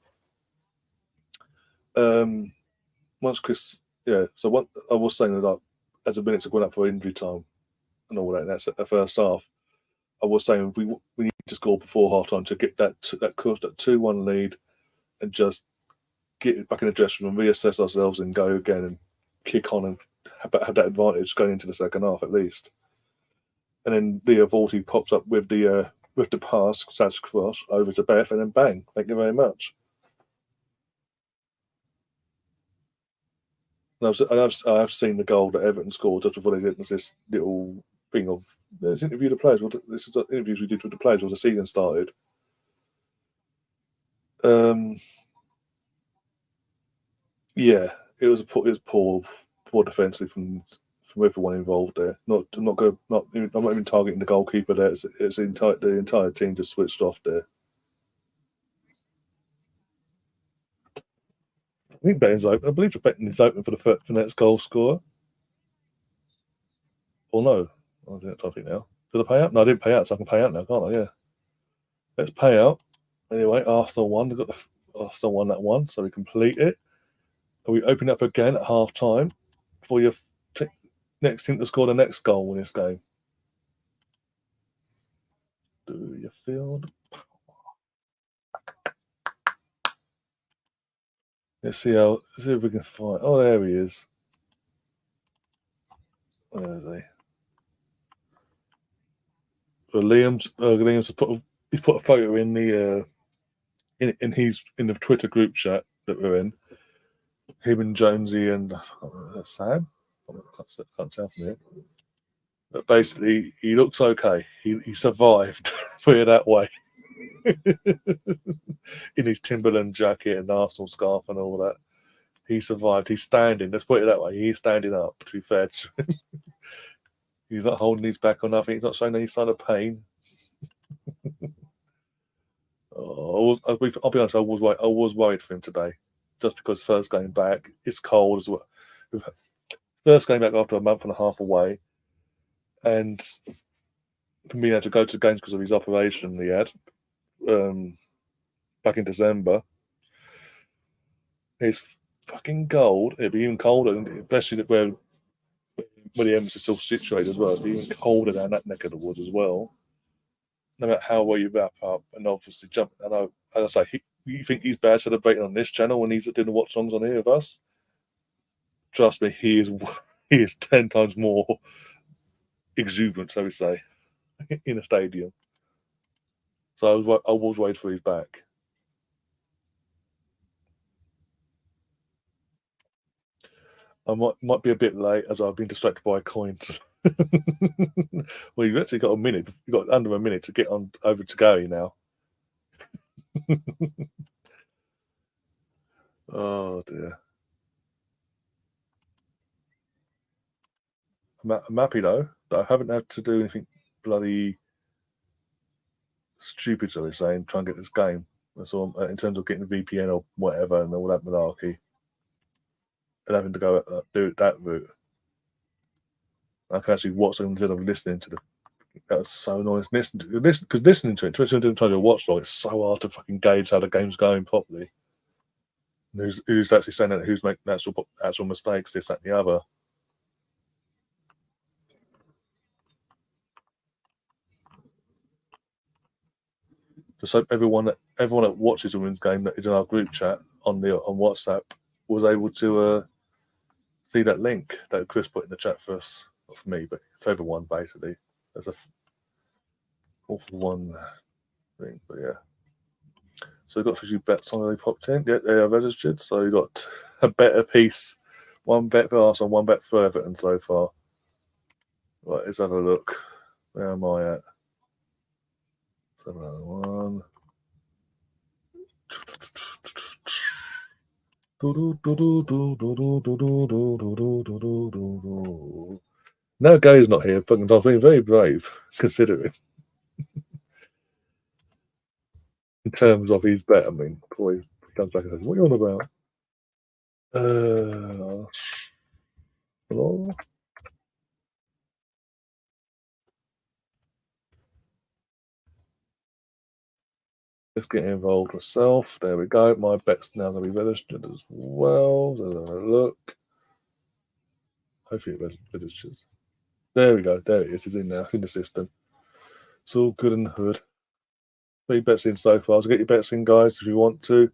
Once Chris, so what I was saying that as the minutes are going up for injury time and all that, and that's the first half, I was saying we need to score before half time to get that 2-1 lead and just get it back in the dressing room, reassess ourselves, and go again and kick on and have that advantage going into the second half at least. And then Leah Vorty pops up with the pass, slash cross over to Beth, and then bang! Thank you very much. I've seen the goal that Everton scored just before they did this little thing of let's interview the players. This is interviews we did with the players when the season started. It was poor defensively from everyone involved there. I'm not even targeting the goalkeeper there. It's the entire team just switched off there. I think betting's open. I believe the betting is open for the next goal scorer. Or no, I think now. Did I pay out? No, I didn't pay out, so I can pay out now, can't I? Yeah. Let's pay out. Anyway, Arsenal won. Arsenal won that one, so we complete it. And we open up again at half time for your next team to score the next goal in this game. Do you feel the power? Let's see if we can find. Oh, there he is. Where is he? So Liam's put a photo in the in the Twitter group chat that we're in. Him and Jonesy and Sam. Can't tell from here. But basically, he looks okay. He survived. Put it that way. In his Timberland jacket and Arsenal scarf and all that, he survived. He's standing. Let's put it that way. He's standing up. To be fair to him, he's not holding his back or nothing. He's not showing any sign of pain. I'll be honest. I was worried for him today. just because first game back, it's cold as well. First game back after a month and a half away, and being able to go to games because of his operation he had back in December. It's fucking cold. It'd be even colder, especially where the Emirates is still situated as well. It'd be even colder down that neck of the woods as well. No matter how well you wrap up, and obviously jump. I know, as I say, you think he's bad celebrating on this channel when he's doing the Watchalongs on here with us? Trust me, he is 10 times more exuberant, so we say, in a stadium. So I was worried for his back. I might be a bit late as I've been distracted by coins. Well, you've actually got a minute. You've got under a minute to get on over to Gary now. Oh dear. I'm happy though that I haven't had to do anything bloody stupid, shall we say, and try and get this game. So in terms of getting VPN or whatever and all that malarkey, and having to go do it that route. I can actually watch them instead of listening to the. That was so nice. Because listening to it, especially when trying to watch log, it's so hard to fucking gauge how the game's going properly. And who's actually saying that? Who's making actual mistakes? This, that, and the other. Just hope everyone that watches the women's game that is in our group chat on WhatsApp was able to see that link that Chris put in the chat for us, not for me, but for everyone basically. There's a awful one thing, but yeah. So we've got a few bets on they popped in. Yeah, they are registered. So we've got a better piece, one bet for Arsenal, one bet for Everton so far. Right, let's have a look. Where am I at? 701. No, Gary's not here. Fucking Tom's being very brave, considering. In terms of his bet, I mean, before he comes back and says, "What are you on about?" Hello? Let's get involved myself. There we go. My bet's now going to be registered as well. Let's have a look. Hopefully it registers. There we go. There it is. It's in now. It's in the system. It's all good in the hood. 3 bets in so far. So get your bets in, guys, if you want to.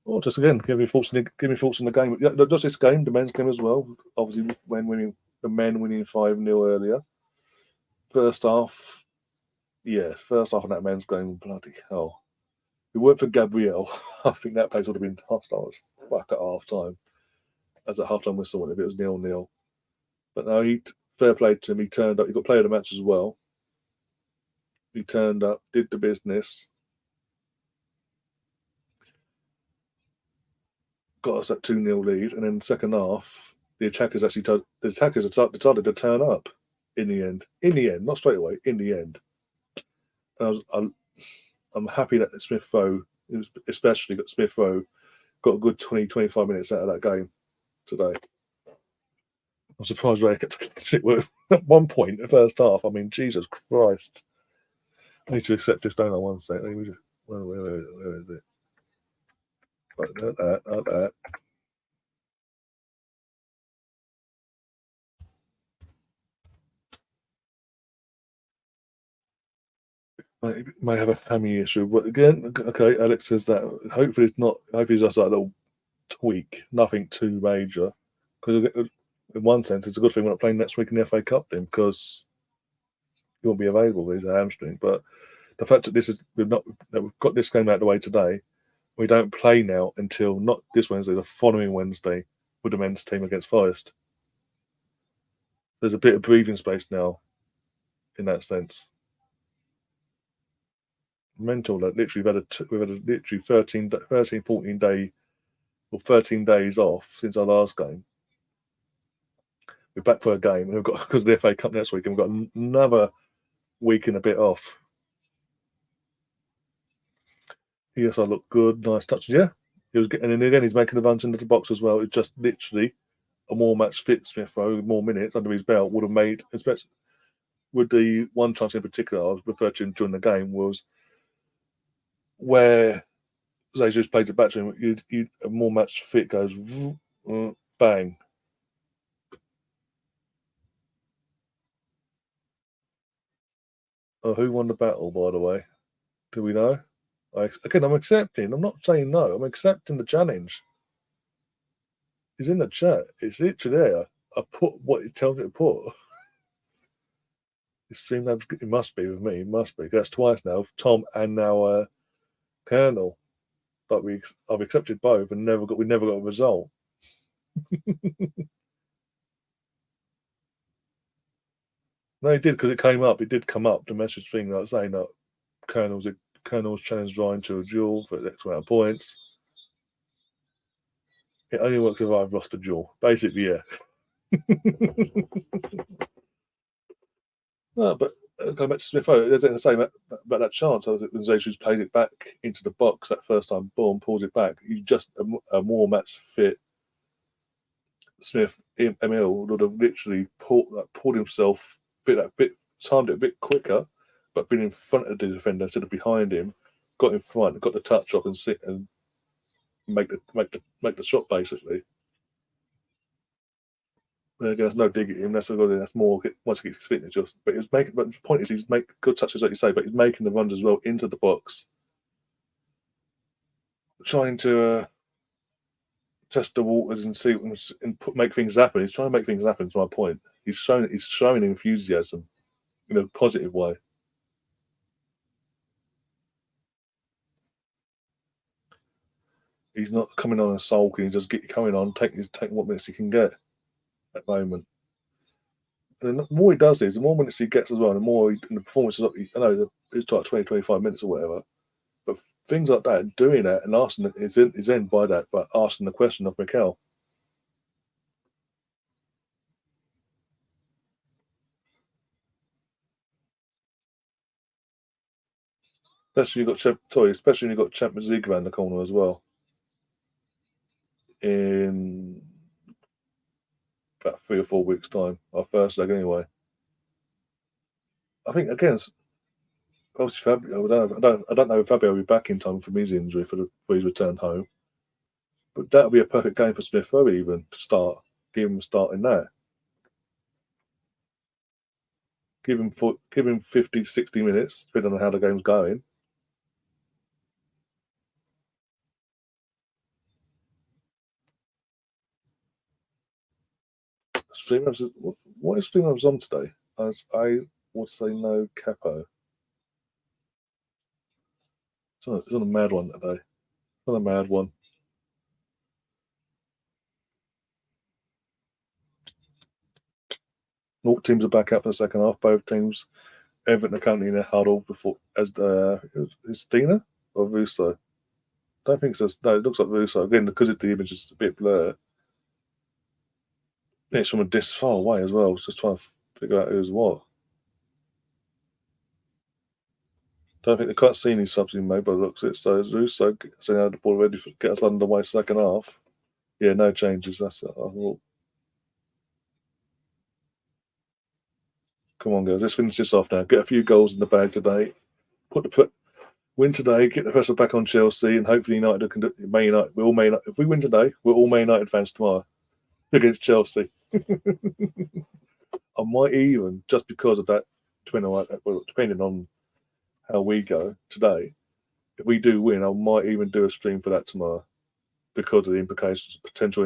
Or just again, give me thoughts on the game. Yeah, not just this game, the men's game as well. Obviously, the men winning 5-0 earlier. First half on that men's game, bloody hell. If it weren't for Gabriel, I think that place would have been hostile as fuck at half time. As a half time whistle if it was 0-0. But no, fair play to him. He turned up. He got player of the match as well. He turned up, did the business, got us that 2-0 lead, and then the second half, the attackers decided to turn up in the end. In the end, not straight away. In the end, and I'm happy that Smith Rowe, especially got Smith Rowe, got a good 20-25 minutes out of that game today. I'm surprised Ray kept it at one point in the first half. I mean, Jesus Christ. I need to accept this, don't I? One sec. Where is it? Like that. May have a hammy issue, but again, okay. Alex says that hopefully it's not. Hopefully it's just like a little tweak, nothing too major. Because in one sense, it's a good thing we're not playing next week in the FA Cup then, because he won't be available with his hamstring. But the fact that we've got this game out of the way today, we don't play now until not this Wednesday, the following Wednesday with the men's team against Forest. There's a bit of breathing space now, in that sense. Mental that literally we've had a literally 13, 14 day or 13 days off since our last game. We're back for a game, and we've got, because of the FA Cup next week, and we've got another week and a bit off. Yes, I look good. Nice touches, yeah. He was getting, and again, he's making the runs into the box as well. It's just literally a more match fit Smith Rowe, more minutes under his belt would have made, especially with the one chance in particular I was referred to during the game was where Jesus plays it back to him. A more match fit goes bang. Oh, who won the battle, by the way? Do we know? I'm accepting. I'm not saying no. I'm accepting the challenge. It's in the chat. It's literally there. I put what it tells me to put. It's Streamlabs. It must be with me. It must be. That's twice now. Tom and now Colonel. But I've accepted both and we never got a result. No, it did because it came up. It did come up. The message thing like saying that Colonel's challenge drawing to a duel for the X amount of points. It only works if I've lost a duel. Basically, yeah. No, but going back to Smith, there's anything to say about that chance. When Jesus played it back into the box that first time, boom, pulls it back. You just a more match fit Smith Emil would have literally pulled himself timed it a bit quicker, but been in front of the defender instead of behind him, got in front, got the touch off and sit and make the shot basically. Again, there's no dig at him. That's more once he gets his fitness. But But the point is, he's making good touches, like you say. But he's making the runs as well into the box, trying to test the waters and see and make things happen. He's trying to make things happen. To my point, he's showing enthusiasm in a positive way. He's not coming on and sulking. He's just coming on, taking what minutes he can get at the moment. And the more he does this, the more minutes he gets as well, and the more the performances. I know it's like 20, 25 minutes or whatever. But things like that, doing that and asking is end by that, but asking the question of Mikel. Especially when you've got Champions League around the corner as well. In about 3 or 4 weeks' time, our first leg anyway. I think again, obviously Fabio. I don't know if Fabio will be back in time from his injury for his return home. But that would be a perfect game for Smith Rowe even to start. Give him a start in that. Give him 50, 60 minutes, depending on how the game's going. Streamlabs, what is Streamlabs on today? I would say no capo. It's on a mad one today. It's on a mad one. All teams are back out for the second half. Both teams, Everton are currently in a huddle before as is Dina or Russo. Don't think so. No, it looks like Russo again because the image is a bit blurred. It's from a disc far away as well. Just trying to figure out who's what. Don't think they can't see any subs in made by the looks of it. So Russo saying how the ball ready to get us underway second half. Yeah, no changes. That's it. Come on, guys. Let's finish this off now. Get a few goals in the bag today. Win today. Get the pressure back on Chelsea, and hopefully United can do Man United. We're all Man United. If we win today, we're all Man United fans tomorrow against Chelsea. I might even just because of that, depending on how we go today. If we do win, I might even do a stream for that tomorrow because of the potential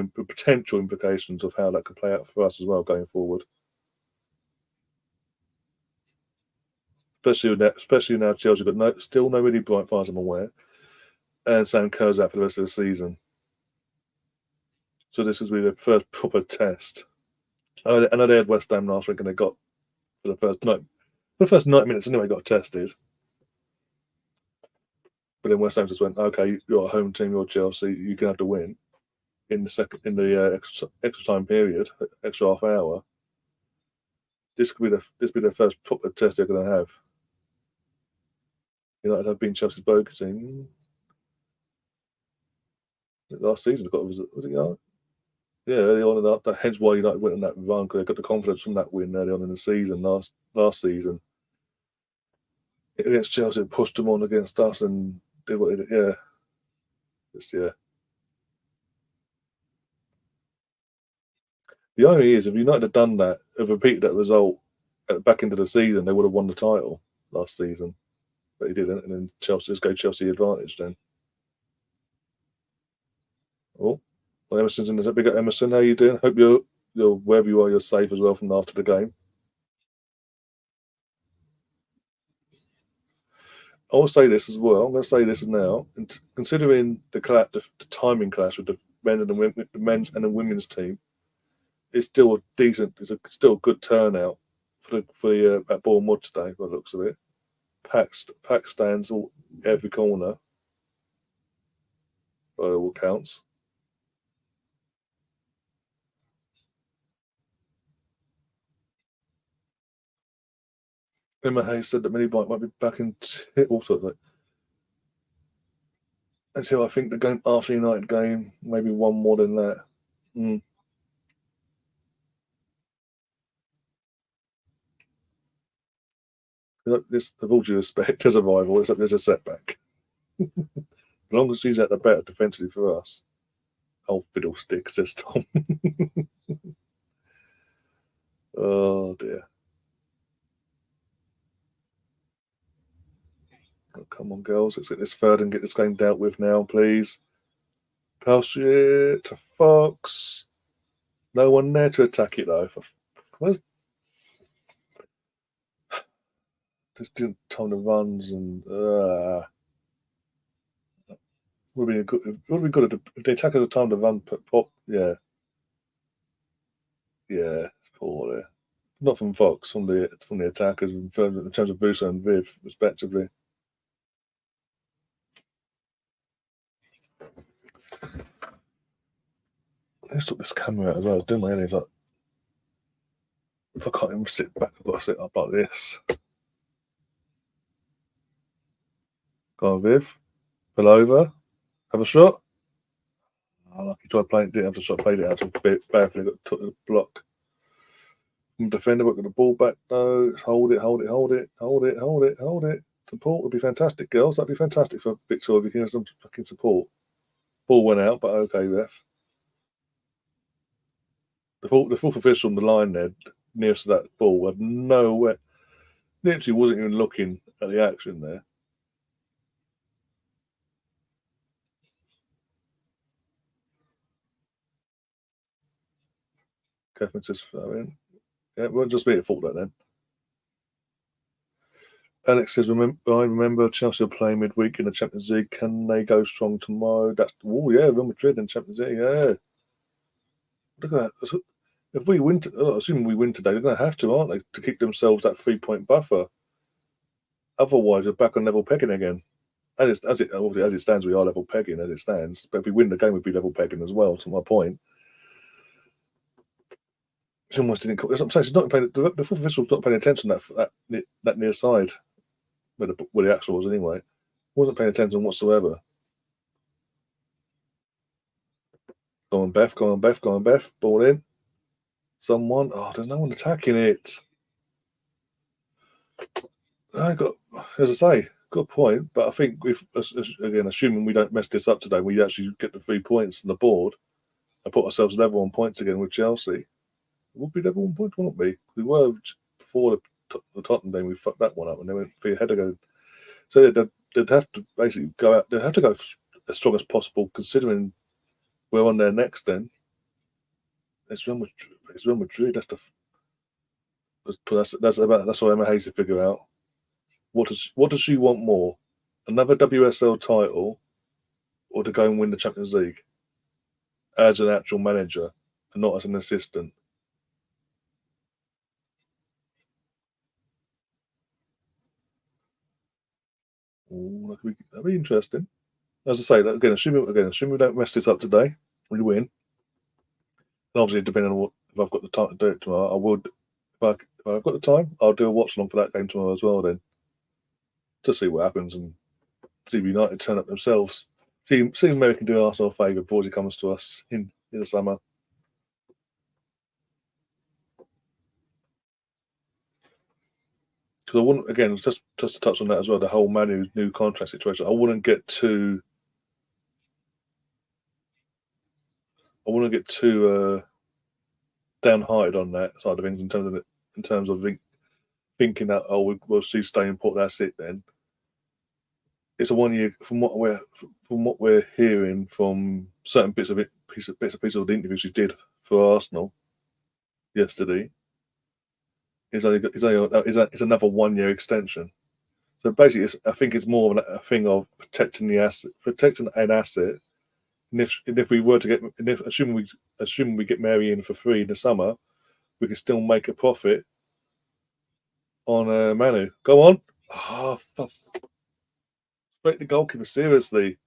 implications of how that could play out for us as well going forward. Especially now Chelsea got still no really bright fires I'm aware, and Sam Kerr's out for the rest of the season. So this is really the first proper test. I know they had West Ham last week and they got for the first 90 minutes anyway got tested. But then West Ham just went, okay, you're a home team, you're Chelsea, you can have to win in the extra time period, extra half hour. This could be the first proper test they're going to have. United have been Chelsea's bogey team. last season. Was it United? Yeah, early on in that, hence why United went on that run, because they got the confidence from that win early on in the season last season against Chelsea. It pushed them on against us and did what it did. Yeah, yeah. The irony is, if United had done that, have repeated that result back into the season, they would have won the title last season. But he didn't, and then Chelsea just gave Chelsea advantage then. Oh, well, Emerson's in the big Emerson. How you doing? Hope you're wherever you are, you're safe as well from after the game. I will say this as well. I'm going to say this now. And considering the timing clash with the men's and the women's team, it's still a decent. Still a good turnout for the at Bournemouth today, by the looks of it. Packed stands every corner, by all counts. Emma Hayes said that Minibike might be back in also until I think the game after the United game, maybe one more than that. Mm. This, with all due respect, as a rival, except there's a setback. As long as she's at the better defensively for us. Oh, fiddlestick, says Tom. Oh, dear. Oh, come on, girls. Let's get this third and get this game dealt with now, please. Pass it to Fox. No one there to attack it, though. Just didn't time the runs and would have been good if the attackers had time to run. Yeah, yeah, it's poor there. Not from Fox, from the attackers in terms of Vusa and Viv, respectively. Let's took this camera out as well, didn't I? It's like, if I can't even sit back, I've got to sit up like this. Go on, Viv. Pull over. Have a shot. Oh, lucky tried playing, didn't have the shot, played it out a bit badly, got took the block. Defender, but got the ball back though. Hold it. Support would be fantastic, girls. That'd be fantastic for Victoria if you can have some fucking support. Ball went out, but okay, ref. The fourth official on the line there, nearest to that ball, had nowhere. Literally wasn't even looking at the action there. Catherine says, yeah, it won't just be a fault that then. Alex says, I remember Chelsea are playing midweek in the Champions League. Can they go strong tomorrow? Yeah, Real Madrid in Champions League, yeah. Look at that. If we win, assuming we win today, they're going to have to, aren't they, to keep themselves that 3-point buffer. Otherwise, we're back on level pegging again. As it stands, we are level pegging as it stands. But if we win the game, we'd be level pegging as well. To my point, it's almost didn't. As I'm saying, it's not paying. The fourth official's not paying attention to that near side where the actual was anyway. Wasn't paying attention whatsoever. Go on, Beth. Ball in. Someone. Oh, there's no one attacking it. As I say, good point. But I think again, assuming we don't mess this up today, we actually get the 3 points on the board and put ourselves level on points again with Chelsea. We'll be level on points, won't we? We were before the Tottenham game. We fucked that one up and they went for your head again. So they'd have to basically go out. They'd have to go as strong as possible, considering we're on there next. Then it's Real Madrid. That's what Emma Hayes to figure out. What does she want more? Another WSL title, or to go and win the Champions League as an actual manager and not as an assistant? Ooh, that'd be interesting. As I say, again, assuming we don't mess this up today, we win. And obviously, depending on if I've got the time to do it tomorrow, I would. If I've got the time, I'll do a watch along for that game tomorrow as well. Then to see what happens and see United turn up themselves. See American do Arsenal a favour before he comes to us in the summer. Because I wouldn't, again, just to touch on that as well, the whole Manu new contract situation. I wouldn't get too downhearted on that side of things in terms of thinking that we'll see staying put. That's it. Then it's a 1 year from what we're hearing from certain bits of the interviews she did for Arsenal yesterday. It's another 1 year extension. So basically, I think it's more of a thing of protecting an asset. And if we were to get, assuming we get Mary in for free in the summer, we can still make a profit on Manu. Go on. Oh, break the goalkeeper, seriously.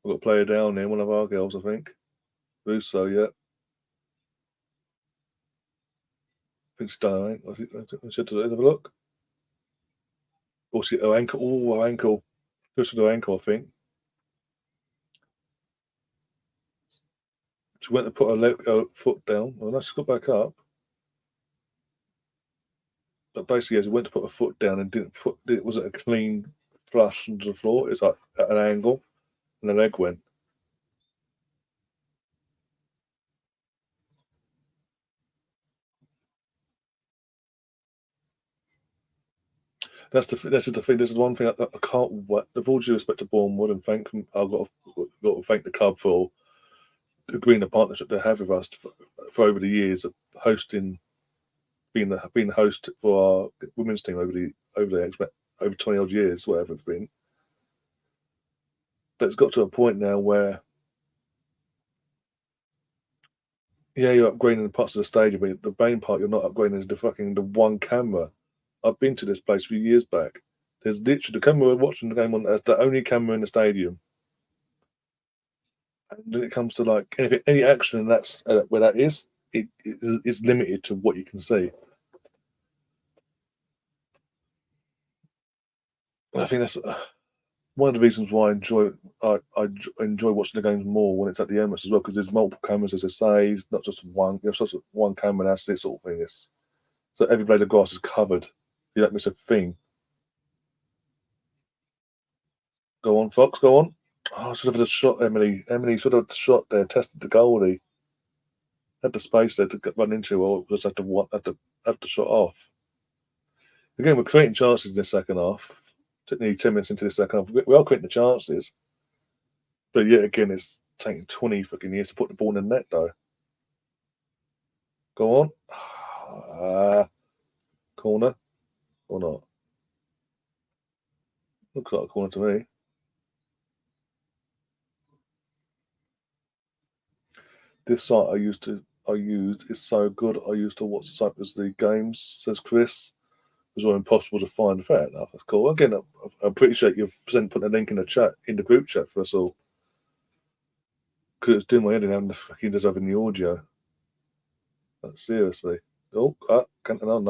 We've got a player down there, one of our girls, I think. Russo, yeah. I think she's done, I think. I should have a look. Or her ankle. Oh, her ankle. Twisted her ankle, I think. She went to put her foot down. Well, let's go back up. But basically, as she went to put her foot down and it wasn't a clean flush onto the floor. It's like at an angle, and the leg went. That's the thing. This is one thing I can't. With all due respect to Bournemouth, and I've got to thank the club for agreeing the partnership they have with us for over the years of being the host for our women's team over 20 odd years, whatever it's been. But it's got to a point now where, yeah, you're upgrading the parts of the stadium, but the main part you're not upgrading is the one camera. I've been to this place a few years back. There's literally the camera we're watching the game on. That's the only camera in the stadium. And when it comes to like any action, and that's where that is, it's limited to what you can see. I think that's one of the reasons why I enjoy watching the games more when it's at the Emirates as well, because there's multiple cameras, as I say, it's not just one. You know, just one camera, and that's it sort of thing. So every blade of grass is covered. You don't miss a thing. Go on, Fox. Go on. Oh, I should have had a shot, Emily. Emily should have had the shot there. Tested the goalie. Had the space there to run into, or just have the shot off. Again, we're creating chances in the second half. Nearly 10 minutes into the second half, we are creating the chances. But yet again, it's taking 20 fucking years to put the ball in the net, though. Go on. Corner or not? Looks like a corner to me. This site I used is so good. I used to watch the site as the games, says Chris. It was all impossible to find. Fair enough. That's cool. Again, I appreciate you putting a link in the group chat for us all. Because it's doing my head in having the fucking just having the audio. But seriously. Oh, Cantona,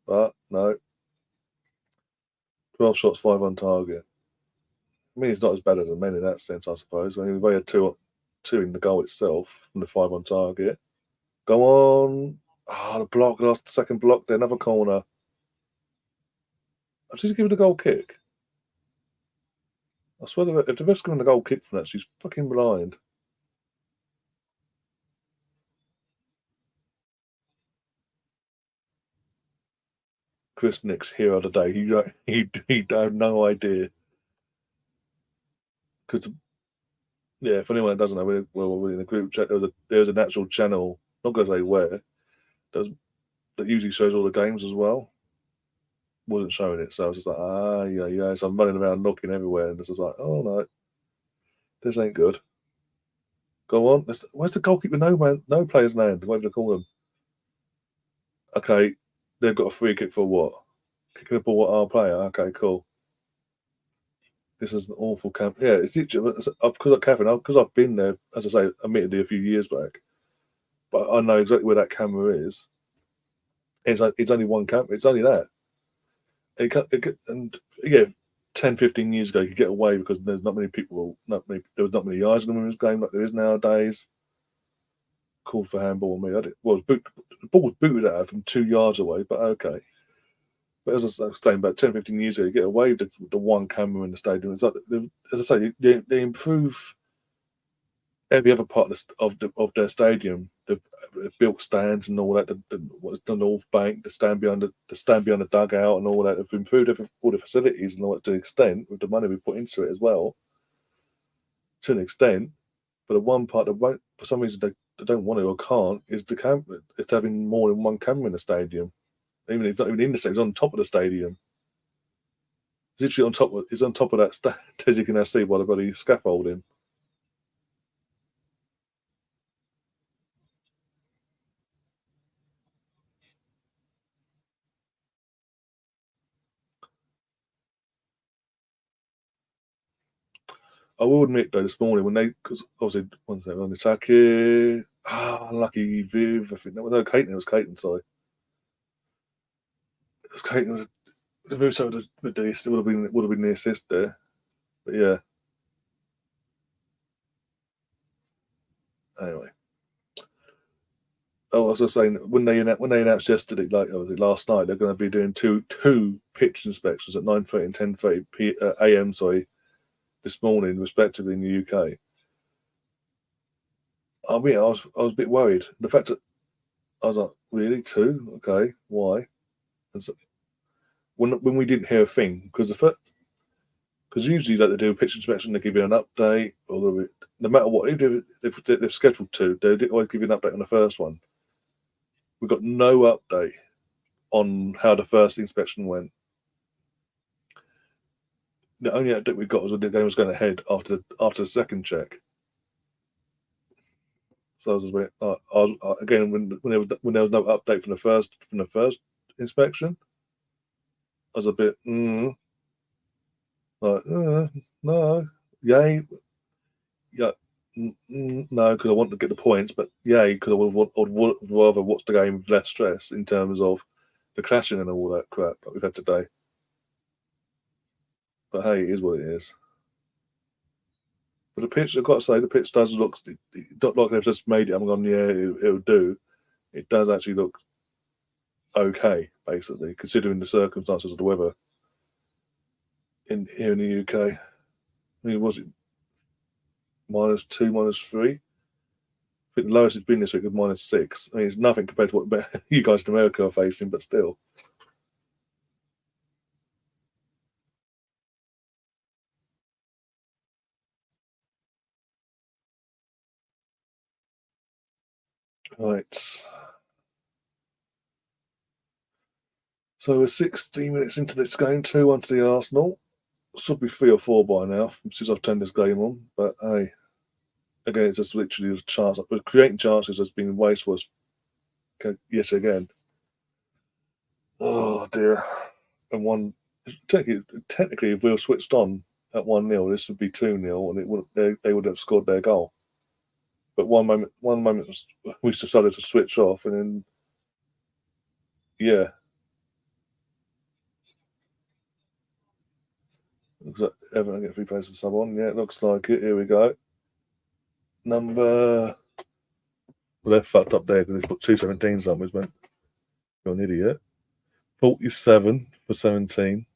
no. No. 12 shots, 5 on target. I mean, it's not as bad as the men in that sense, I suppose. I mean, we've only had two in the goal itself from the 5 on target. Go on. The block, last second block there, another corner. Did she give it a goal kick? I swear, if the ref's given a goal kick from that, she's fucking blind. Chris Nick's hero of the day. He had no idea. Because, yeah, for anyone that doesn't know, we're in a group chat. There's an actual channel, not going to say where, that usually shows all the games as well. Wasn't showing it, so I was just like, yeah. So I'm running around knocking everywhere, and this was like, oh no, this ain't good. Go on. Where's the goalkeeper? No player's land. Whatever to call them. Okay, they've got a free kick for what? Kicking the ball at our player. Okay, cool. This is an awful camp. Yeah, it's literally because I've been there, as I say, admittedly a few years back, but I know exactly where that camera is. It's only one camera. It's only that. And yeah, 10, 15 years ago, you could get away because there's not many people, there was not many eyes in the women's game like there is nowadays. Called for handball. The ball was booted at her from 2 yards away, but okay. But as I was saying, about 10, 15 years ago, you get away with the one camera in the stadium. It's like, as I say, they improve every other part of their stadium. They've built stands and all that. What's the North Bank, the stand behind the dugout, and all that. They've improved all the facilities and all that to an extent with the money we put into it as well, to an extent. But the one part that won't, for some reason, they don't want to or can't, is the camera. It's having more than one camera in the stadium. Even it's not even in the stadium; it's on top of the stadium. It's literally on top. It's on top of that stand, as you can now see by the bloody scaffolding. I will admit though, this morning because obviously one second on the attack here, unlucky Viv. I think that was Caton. It was Caton. Sorry, it was Caton. The Viv so the D still would have been the assist there, but yeah. Anyway, I was just saying when they announced yesterday, like last night, they're going to be doing two pitch inspections at 9:30 and 10:30 a.m. Sorry, this morning respectively in the UK. I mean, I was a bit worried. The fact that I was like, really two? Okay, why? And so, when we didn't hear a thing because usually like they do a pitch inspection, they give you an update, or no matter what they've scheduled to, they always give you an update on the first one. We got no update on how the first inspection went. The only update we got was when the game was going ahead after the second check. So I was a bit again when there was no update from the first inspection. I was a bit like no, yay, yeah, no, because I want to get the points, but yay, because I would rather watch the game with less stress in terms of the clashing and all that crap that we've had today. But hey, it is what it is. But the pitch, I've got to say, the pitch does look not like they've just made it. I'm going, yeah, it'll do. It does actually look okay, basically, considering the circumstances of the weather here in the UK. I mean, was it -2, -3? I think the lowest it's been this week is -6. I mean, it's nothing compared to what you guys in America are facing, but still. Right. So we're 16 minutes into this game, 2-1 to the Arsenal. Should be 3 or 4 by now since I've turned this game on. But hey, again, it's just literally a chance. But creating chances has been wasteful yet again. Oh dear. And one technically, if we were switched on at 1-0, this would be 2-0, and it would they would have scored their goal. But one moment we decided to switch off, and then yeah, looks like Everton get 3 players to sub on. Yeah, it looks like it. Here we go. Number they're fucked up there because they put 217s on, which meant you're an idiot. 47 for 17,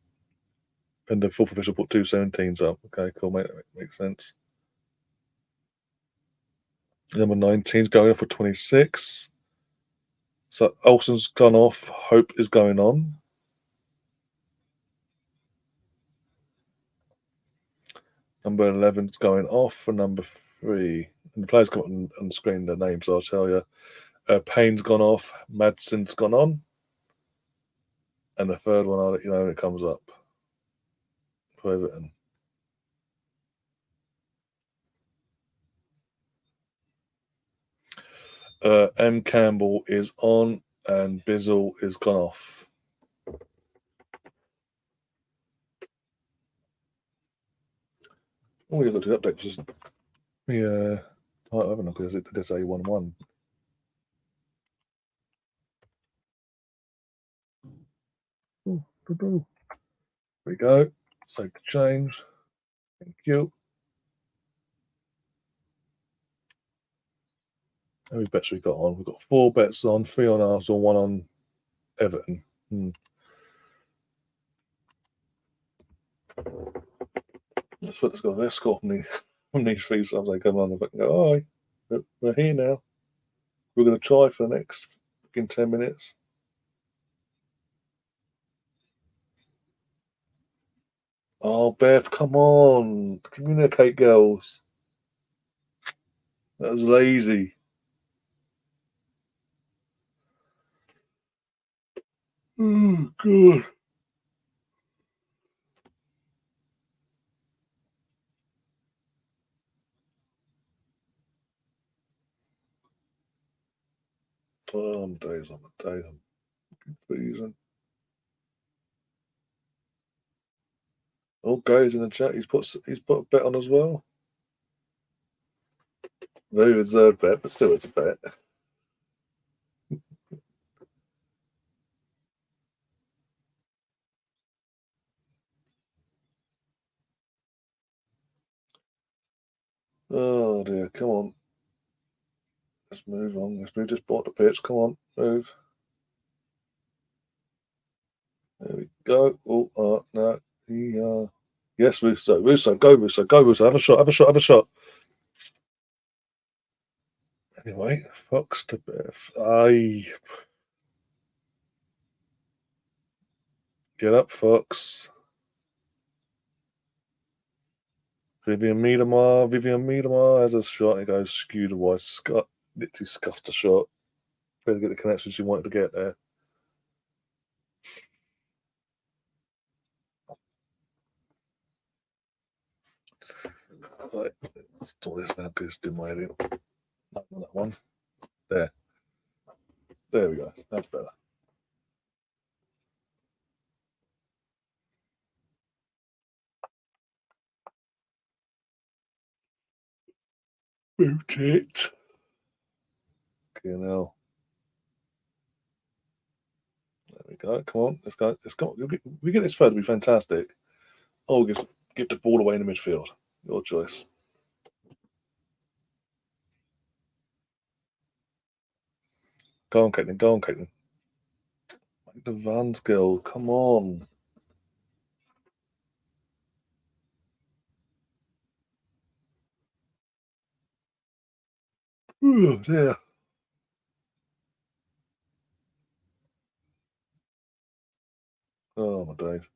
and the fourth official put 217s up. Okay, cool, mate. That makes sense. Number 19's going off for 26. So Olsen's gone off. Hope is going on. Number 11's going off for number 3. And the players come on the screen, their names, so I'll tell you. Payne's gone off. Madsen's gone on. And the third one, I'll let you know when it comes up for Everton. M. Campbell is on, and Bizzle is gone off. Oh, you've got to update. Just yeah, I haven't know because it did say 1-1. There we go. Save the change. Thank you. How many bets we got on? We've got 4 bets on, 3 on Arsenal, 1 on Everton. Let's go. Let's score from these 3 subs. They come on and go, all right, we're here now. We're going to try for the next 10 minutes. Oh, Beth, come on. Communicate, girls. That was lazy. Oh, God. Oh, I'm days on the day. I'm confusing. Oh, Gary's in the chat. He's put a bet on as well. Very reserved bet, but still it's a bet. Oh dear, come on. Let's move on. Let's move. Just bought the pitch. Come on, move. There we go. Oh, no. Yes, Russo. Go, Russo. Go, Russo. Have a shot. Have a shot. Anyway, Fox to Beth. Get up, Fox. Vivian Miedemar has a shot. He goes skewed wide. Literally scuffed the shot. Better get the connection she wanted to get there. Right, let's do this now because it's dim my head in. Not that one. There we go. That's better. Boot it. Okay, now. There we go. Come on. Let's go. We get this third, it'll be fantastic. Oh, give the ball away in the midfield. Your choice. Go on, Caitlin. Go on, Caitlin. Make the Vans girl. Come on. Oh, dear. Oh, my days.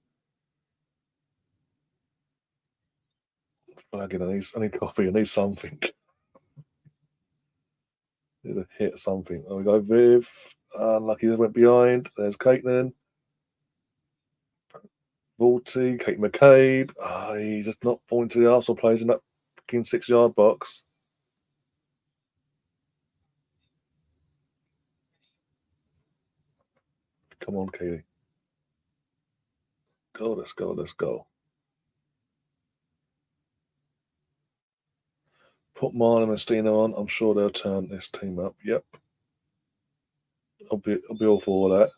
Flagging. I need coffee. I need something. Need to hit something. There we go. Viv. Lucky they went behind. There's Caitlin. Vaulty, Kate McCabe. He's just not falling to the Arsenal players in that fucking 6-yard box. Come on, Katie. Go, let's go, let's go. Put Marlon and Mestina on. I'm sure they'll turn this team up. Yep. I'll be all for all that.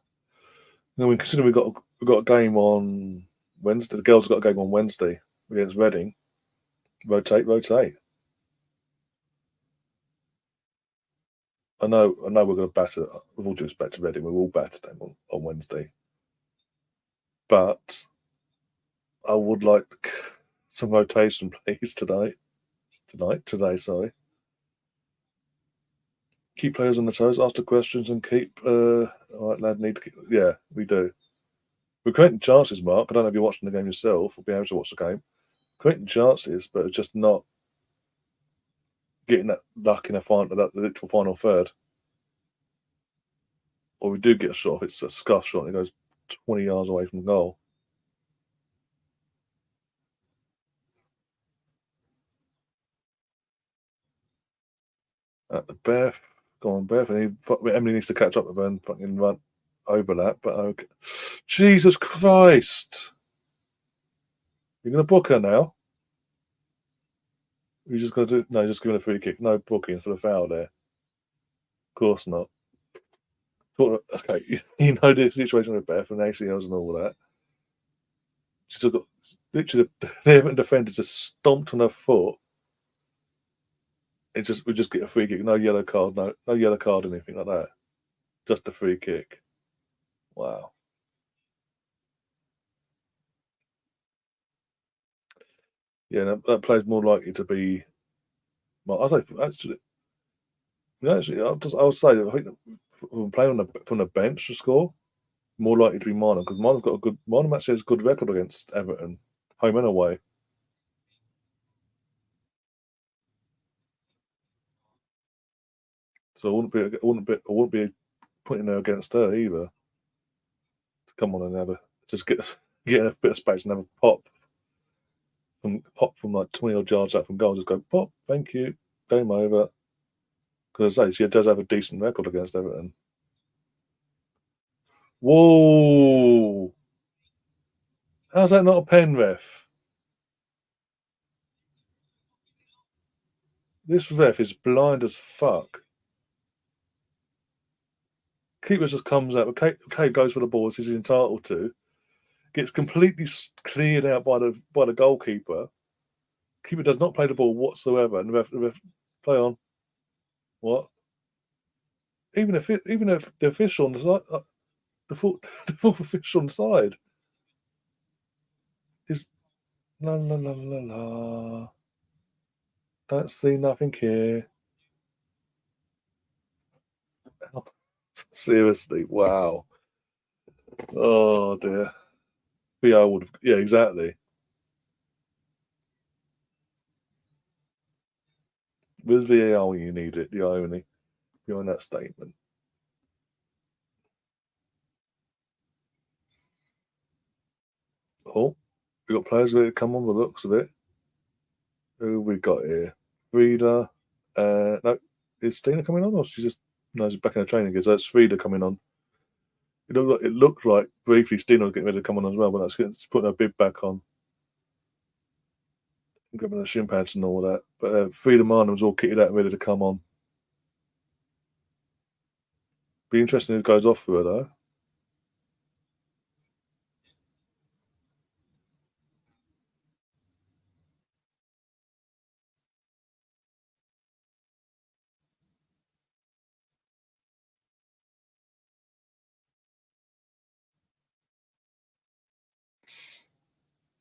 Then we consider we've got a game on Wednesday. The girls have got a game on Wednesday against Reading. Rotate. I know we're going to batter. With all due respect to Reading, we will batter them on Wednesday. But I would like some rotation, please, today. Sorry. Keep players on the toes, ask the questions, and keep. All right, lad, need to keep. Yeah, we do. We're creating chances, Mark. I don't know if you're watching the game yourself or be able to watch the game. Creating chances, but it's just not getting that luck in the literal final third. Or we do get a shot off, it's a scuff shot and it goes 20 yards away from goal. At the Beth. Go on, Beth. Emily needs to catch up with her and fucking run overlap, but okay. Jesus Christ. You're going to book her now? You're just going to do. No, just giving a free kick. No booking for the foul there. Of course not. Okay, you know the situation with Beth and ACLs and all that. She's got literally the Everton defender just stomped on her foot. We just get a free kick, no yellow card, no yellow card, anything like that. Just a free kick. Wow. Yeah, that player's more likely to be. Well, I say actually, I would say I think playing from the bench to score more likely to be Marnham because Marnham actually has a good record against Everton, home and away. So I wouldn't be putting her against her either. To come on and just get a bit of space and have a pop from like 20 odd yards out from goal. Just go pop, thank you, game over. Because I say she does have a decent record against Everton. Whoa! How's that not a pen, ref? This ref is blind as fuck. Keeper just comes out. Okay, goes for the ball as he's entitled to. Gets completely cleared out by the goalkeeper. Keeper does not play the ball whatsoever, and the ref play on. What? Even if the official on the side, the fourth official on the side is la la la la la. Don't see nothing here. Seriously, wow. Oh dear. VR would have, yeah, exactly. With VAR when you need it, the irony behind that statement. Oh, we got players ready to come on the looks of it. Who we got here? Frida. No, is Stina coming on, or she's just no? She's back in the training gear. So it's Frida coming on. It looked like briefly Stina was getting ready to come on as well, but that's putting her bib back on, grabbing the shin pads and all that. But Frida Marnham was all kitted out and ready to come on. Be interesting who goes off for her though.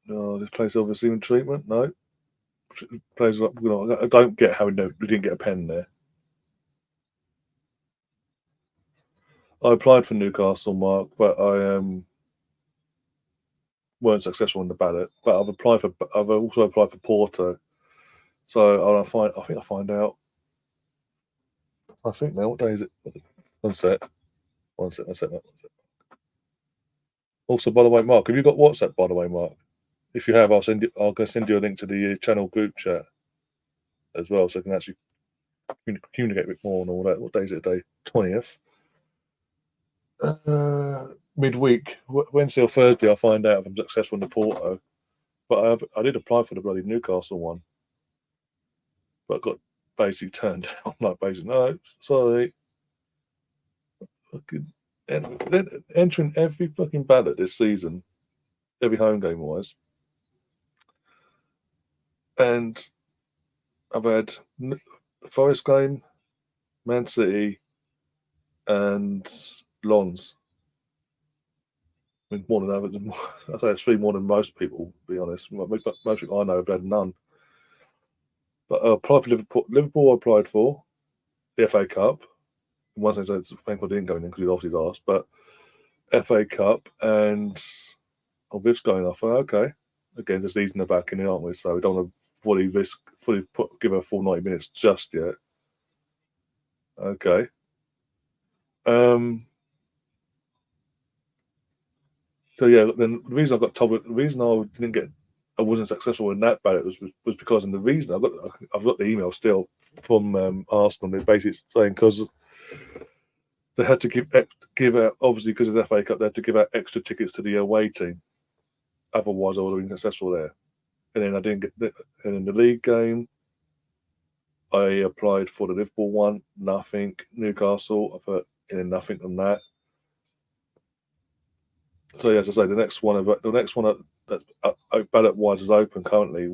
No, this place obviously in treatment. No, players like I don't get how we didn't get a pen there. I applied for Newcastle, Mark, but I weren't successful in the ballot. But I've also applied for Porto. So I think I find out. I think now. What day is it? One sec. One sec. One sec. One sec. Also, by the way, Mark, have you got WhatsApp? By the way, Mark, if you have, I'll go send you a link to the channel group chat as well, so I can actually communicate a bit more and all that. What day is it? Day 20th. Midweek, Wednesday or Thursday, I'll find out if I'm successful in the Porto. But I did apply for the bloody Newcastle one, but got basically turned down. Like basically, no, sorry. Fucking entering every fucking ballot this season, every home game wise, and I've had Forest game, Man City, and Lons. I mean, more than I say it's three more than most people. To be honest, most people I know have had none. But I applied for Liverpool. Liverpool I applied for the FA Cup. One thing I thankfully didn't go in because he obviously lost. But FA Cup and Viv's going off. Okay, again, just easing the back in, aren't we? So we don't want to give her a full 90 minutes just yet. Okay. So yeah, then the reason I got told, the reason I wasn't successful in that ballot was because, and the reason I've got the email still from Arsenal. They're basically saying because they had to give out, obviously because of the FA Cup, they had to give out extra tickets to the away team. Otherwise, I would have been successful there. And then I didn't get. And in the league game, I applied for the Liverpool one, nothing. Newcastle, I put in nothing on that. So yeah, as I say, the next one that's ballot wise is open currently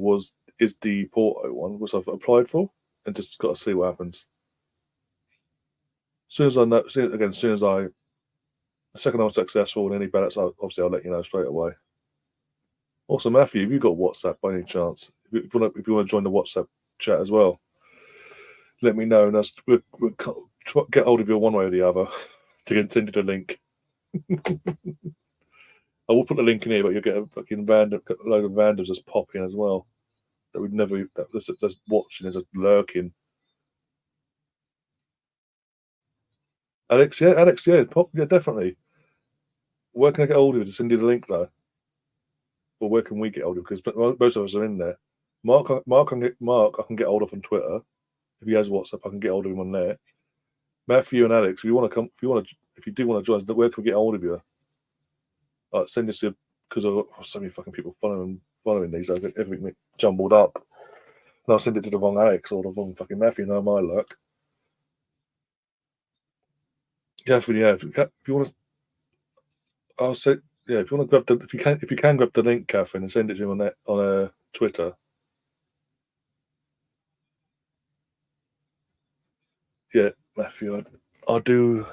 is the Porto one, which I've applied for, and just got to see what happens. As soon as I know, as soon as the second I'm successful in any ballots, obviously I'll let you know straight away. Also, Matthew, have you got WhatsApp by any chance? If you want to join the WhatsApp chat as well, let me know, and we'll get hold of you one way or the other to send you the link. I will put the link in here, but you'll get a fucking load of randoms just pop in as well. That we'd never that's watching, is just lurking. Alex, yeah, pop, yeah, definitely. Where can I get hold of you to send you the link though? Or where can we get hold of you? Because most of us are in there. Mark, I can get hold of on Twitter. If he has WhatsApp, I can get hold of him on there. Matthew and Alex, if you want to come, if you do want to join, where can we get hold of you? Send this to, because I've got so many fucking people following these. I get everything jumbled up. And I'll send it to the wrong Alex or the wrong fucking Matthew. No, my luck. Catherine, yeah, if you want to, I'll say, yeah, if you want to grab the, if you can grab the link, Catherine, and send it to him on Twitter. Yeah, Matthew, I'll do.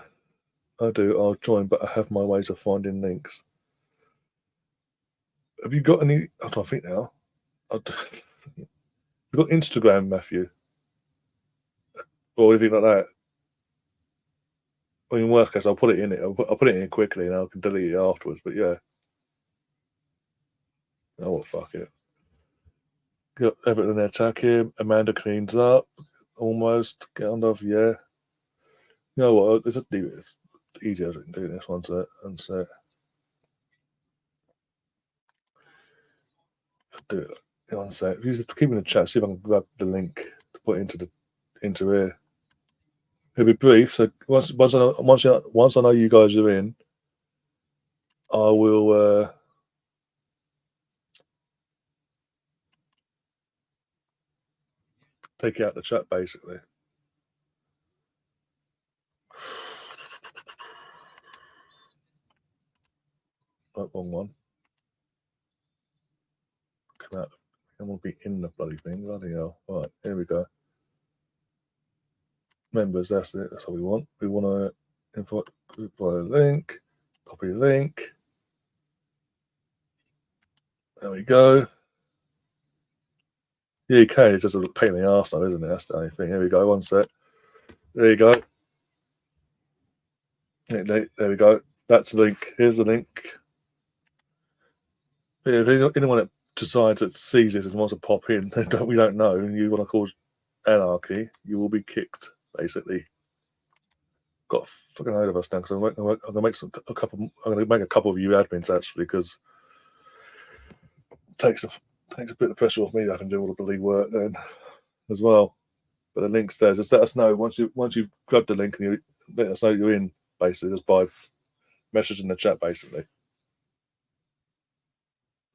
I'll join, but I have my ways of finding links. Have you got any? I'm trying to think now. You've got Instagram, Matthew, or anything like that. I mean, worst case, I'll put it in it. I'll put it in quickly, and I can delete it afterwards. But yeah, oh well, fuck it. Got Everton attacking. Amanda cleans up. Almost get on off. Yeah. You know what? Let's just leave it. It's easier to do this one set and set. Do it. One sec. If you just keep in the chat, see if I can grab the link to put into here. It'll be brief. So once I know you guys are in, I will take you out the chat basically. Oh, wrong one. Come out. I want to be in the bloody thing. Bloody hell. Right, here we go. Members, that's it. That's what we want. We want to invite group via link. Copy link. There we go. Yeah, you can. It's just a pain in the arse now, isn't it? That's the only thing. Here we go. One sec. There you go. There we go. That's the link. Here's the link. Yeah, if anyone that decides that sees it and wants to pop in, we don't know, and you want to cause anarchy, you will be kicked, basically. Got a fucking load of us now, because I'm gonna make a couple of you admins actually, because it takes a bit of pressure off me. I can do all the bloody work then as well. But the link's there. Just let us know once you've grabbed the link, and you let us know you're in. Basically, just by message in the chat, basically.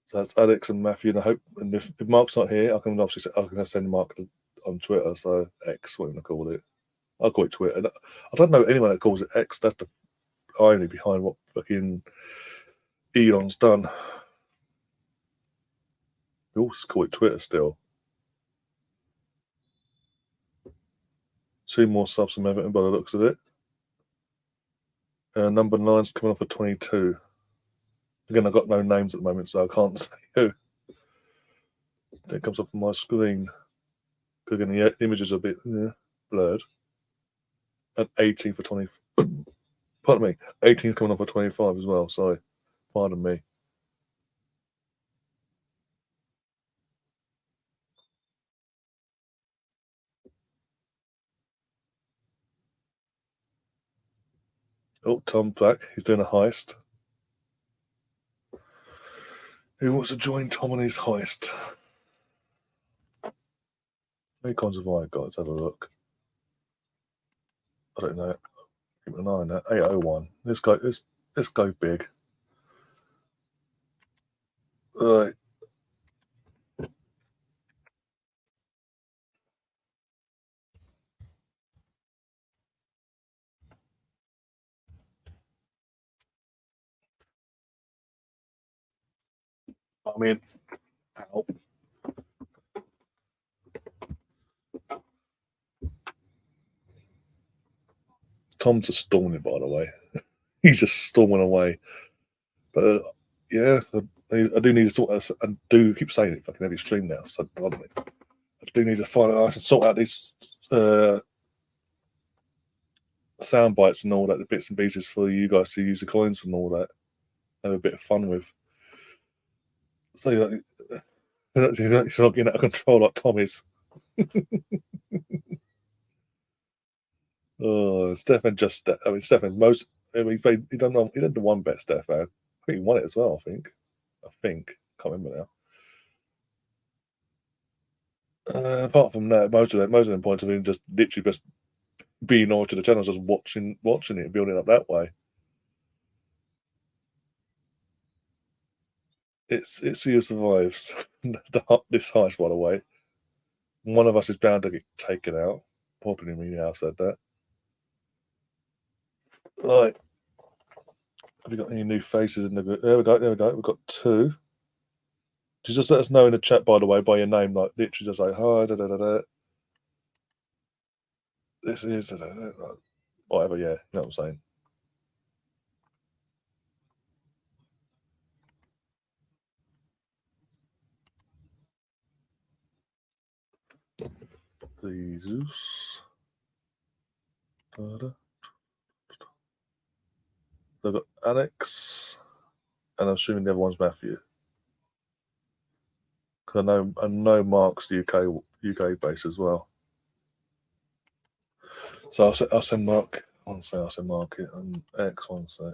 So that's Alex and Matthew, and I hope. And if Mark's not here, I can send Mark on Twitter. So X, what I'm gonna call it. I'll call it Twitter. I don't know anyone that calls it X. That's the irony behind what fucking Elon's done. We all just call it Twitter still. 2 more subs from Everton by the looks of it. Number 9's coming off at 22. Again, I've got no names at the moment, so I can't say who. It comes up on my screen. Again, the images are a bit blurred. And 18 for 20. Pardon me. 18's coming off at 25 as well. Sorry. Pardon me. Oh, Tom back. He's doing a heist. Who wants to join Tom on his heist? How many cons have I got? Let's have a look. I don't know. Keep an eye on that. 801. Let's go big. Right. I mean, ow. Tom's just storming, by the way. He's just storming away. But yeah, I do need to sort out. I do keep saying it fucking every stream now. So I do need to find out. I can sort out these sound bites and all that, the bits and pieces for you guys to use the coins and all that. Have a bit of fun with. So you're not getting out of control like Tom is. Oh, Stefan just. I mean, Stefan most. I mean, he done the one bet, Stefan. I think he won it as well. I think. Can't remember now. Apart from that, most of them points have been just literally just being on to the channels, just watching it and building up that way. It's who survives this heist, by the way. One of us is bound to get taken out. Probably me now said that. Right. Have we got any new faces in the group? There we go. We've got 2. Just let us know in the chat, by the way, by your name. Like literally just like hi, da da da da. This is whatever. Yeah, you know what I'm saying. Jesus. Da-da. They've got Alex, and I'm assuming the other one's Matthew. Because I know Mark's the UK base as well. So I'll send Mark. I'll send Mark it and X 1 sec.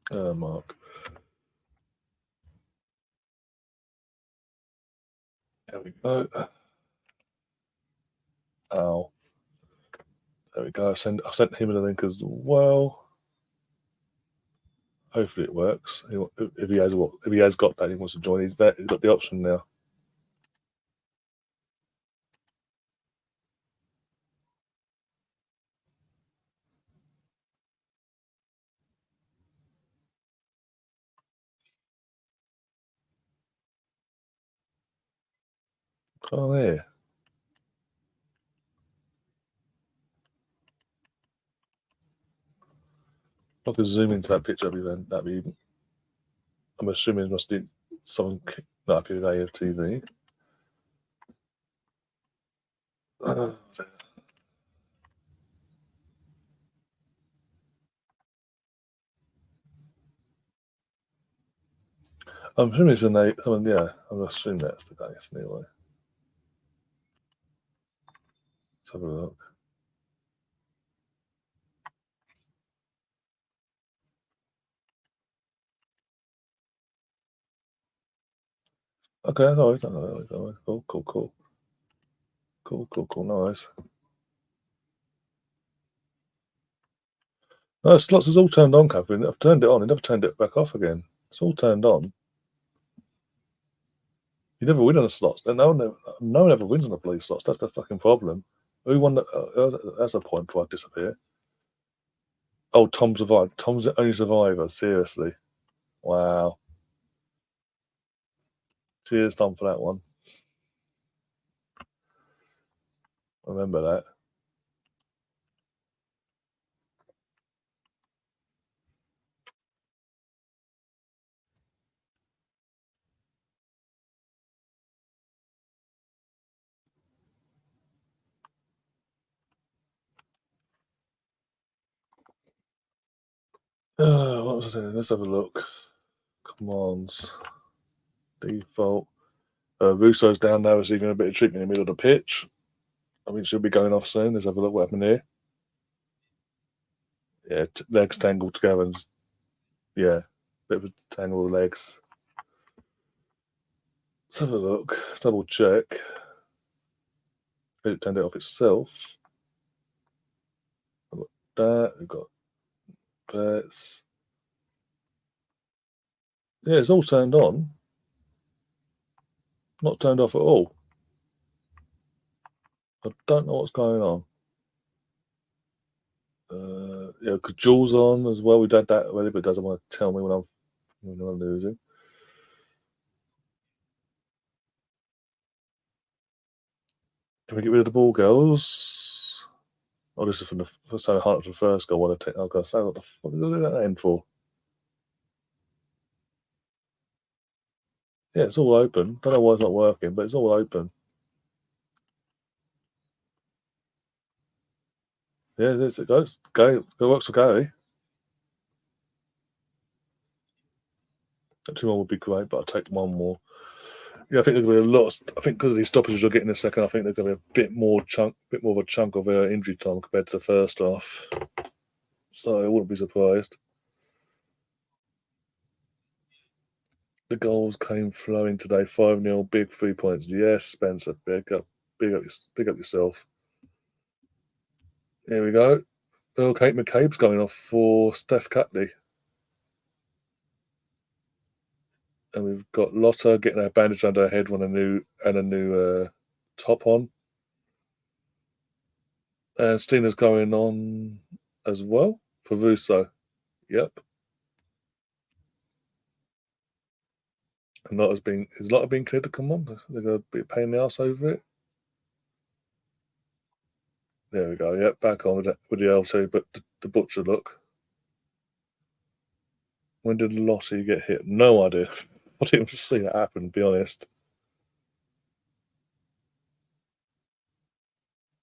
Mark. There we go. Ow. There we go. I've sent him a link as well. Hopefully it works. If he has got that, he wants to join. He's got the option now. Oh, there. I could zoom into that picture. That'd be. I'm assuming it must be someone not happy with AFTV. I'm assuming it's someone. Yeah, I'm assuming that's the case anyway. Let's have a look. Okay, no, cool. Nice. No, slots is all turned on, Catherine. I've turned it on. I never turned it back off again. It's all turned on. You never win on the slots. No one ever wins on the police slots. That's the fucking problem. Who won? That's a point before I disappear. Oh, Tom survived. Tom's the only survivor. Seriously. Wow. Cheers, Tom, for that one. Remember that. What was I saying? Let's have a look. Commands. Default. Russo's down now receiving a bit of treatment in the middle of the pitch. I mean, she'll be going off soon. Let's have a look what happened here. Yeah, legs tangled together. And, yeah, bit of a tangle of legs. Let's have a look. Double check. It turned it off itself. That we've got bets. Yeah, it's all turned on. Not turned off at all. I don't know what's going on. Yeah, because Jules on as well. We did that already, but it doesn't want to tell me when I'm losing. Can we get rid of the ball, girls? Oh, this is from the so hard for the first goal. What I was say, what the fuck is that end for? Yeah, it's all open. Don't know why it's not working, but it's all open. Yeah, there's it goes. Go, it works for Gary. Two more would be great, but I'll take one more. Yeah, I think there's going to be a lot. I think because of these stoppages you're getting in a second, I think there's going to be a bit more of a chunk of injury time compared to the first half. So I wouldn't be surprised. The goals came flowing today. 5-0, big 3 points. Yes, Spencer, big up yourself. Here we go. Earl Kate McCabe's going off for Steph Catley. And we've got Lotta getting her bandage under her head with a new top on. And Stina's going on as well for Russo. Yep. And Lotta's been cleared to come on. They're going to be a pain in the ass over it. There we go. Yep, back on with the L2, but the butcher look. When did Lottie get hit? No idea. I didn't even see that happen, to be honest.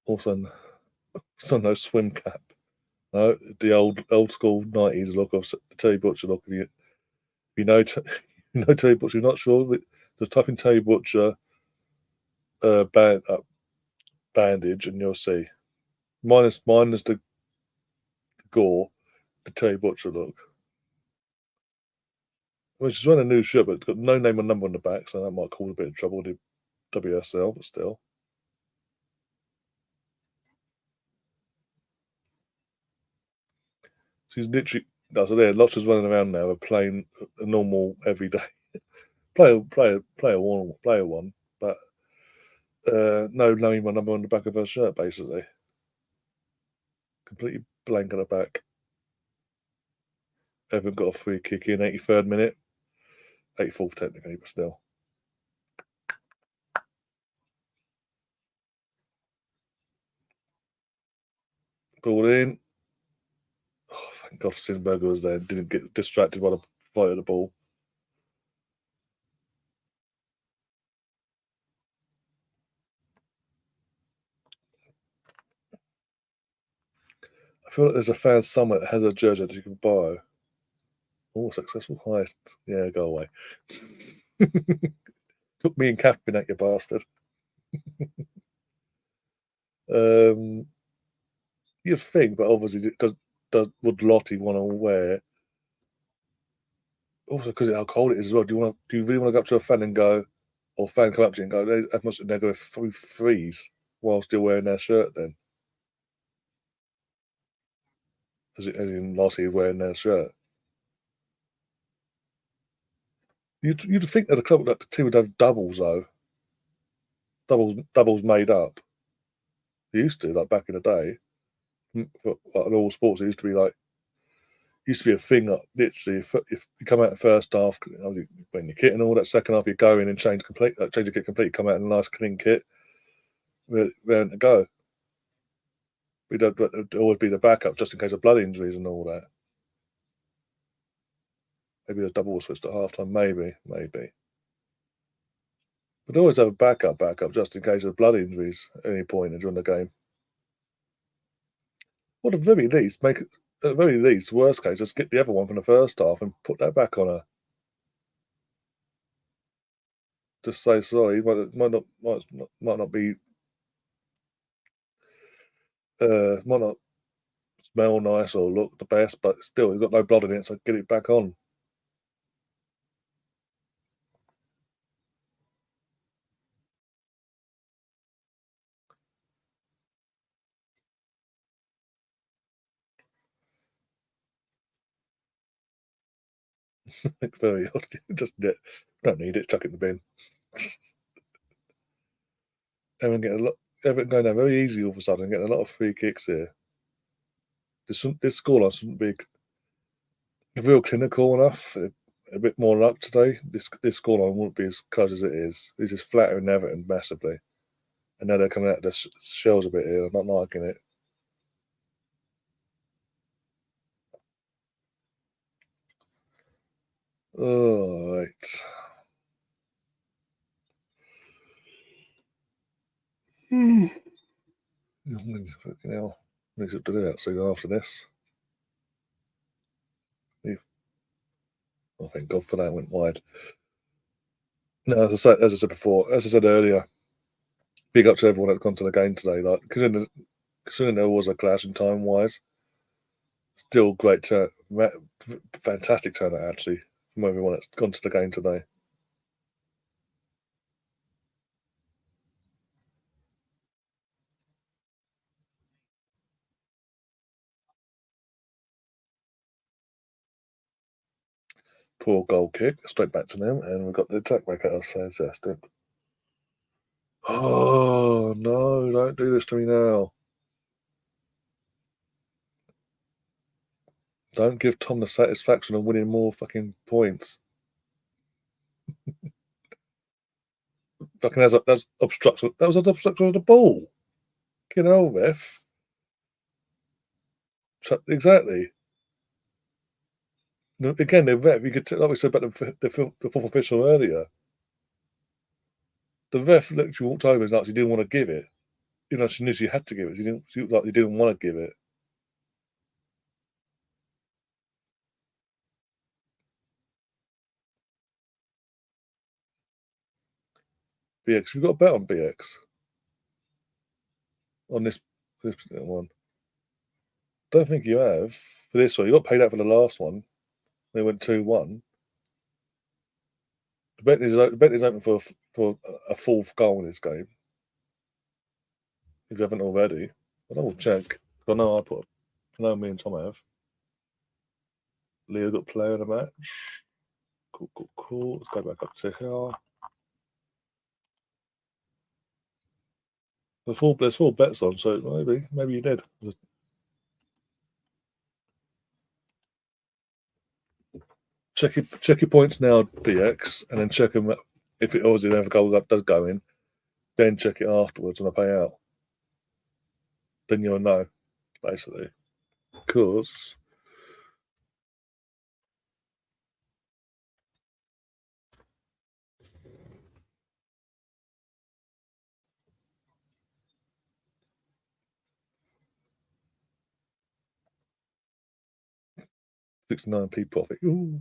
Also, no swim cap. No, the old school 90s look of the Terry Butcher look. If you know, Terry Butcher, you're not sure, just type in Terry Butcher bandage and you'll see. Minus the gore, the Terry Butcher look. Which is wearing a new shirt, but it's got no name or number on the back, so that might cause a bit of trouble with the WSL, but still. So he's literally, that's so there. Lots is running around now, playing a normal everyday player one, but no name or number on the back of her shirt, basically. Completely blank on the back. Everton got a free kick in 83rd minute, 84th technically, but still. Ball in. Oh, thank God Sinberger was there. Didn't get distracted by the fight of the ball. I feel like there's a fan somewhere that has a jersey that you can buy. Oh, successful heist. Yeah, go away. Took me and Catherine at you bastard. You'd think, but obviously, would Lottie want to wear? Also, because of how cold it is as well. Do you really want to go up to a fan and go, or fan come up to you and go, they're going to freeze while still wearing their shirt? Then, as in Lottie wearing their shirt. You'd think that the team would have doubles though. Doubles made up. They used to, like back in the day. For like, in all sports, it used to be a thing. Like, literally, if you come out the first half, when you're kitting all that, second half you go in and change the kit completely, come out in a nice clean kit, ready to go. It'd always be the backup just in case of blood injuries and all that. Maybe a double was switched at halftime. Maybe. But always have a backup just in case of blood injuries at any point during the game. Well, at the very least, worst case, just get the other one from the first half and put that back on her. Just say sorry. Might not be. Might not smell nice or look the best, but still, you've got no blood in it, so get it back on. Very odd. Just don't need it. Chuck it in the bin. Everyone Everton going down very easy all of a sudden, getting a lot of free kicks here. This scoreline shouldn't be real clinical enough. A bit more luck today. This scoreline wouldn't be as close as it is. This is flattering Everton massively. And now they're coming out of the shells a bit here. I'm not liking it. All right. Fucking hell. Need to do that soon after this. Oh, thank God for that. Went wide. No, as I said before, as I said earlier, big up to everyone that's gone to the game today. Like, considering there was a clash in time wise, still great turn, fantastic turnout actually from everyone that's gone to the game today. Poor goal kick, straight back to them, and we've got the attack back at us. Fantastic. Oh no! Don't do this to me now. Don't give Tom the satisfaction of winning more fucking points. Fucking that's obstruction. That was an obstruction of the ball. Get on, ref. Exactly. Again, the ref. You could like we said about the fourth official earlier. The ref literally walked over and actually didn't want to give it. You know, she knew she had to give it. She didn't want to give it. BX, we've got a bet on BX on this one. Don't think you have for this one. You got paid out for the last one. They went 2-1. The bet is open for a fourth goal in this game. If you haven't already, I double check. I know I know me and Tom have. Leo got player of the match. Cool. Let's go back up to here. There's four bets on, so maybe you did. Check your points now, BX, and then check them if it obviously have a goal that does go in. Then check it afterwards when I pay out. Then you'll know, basically. Because 69p profit. Ooh.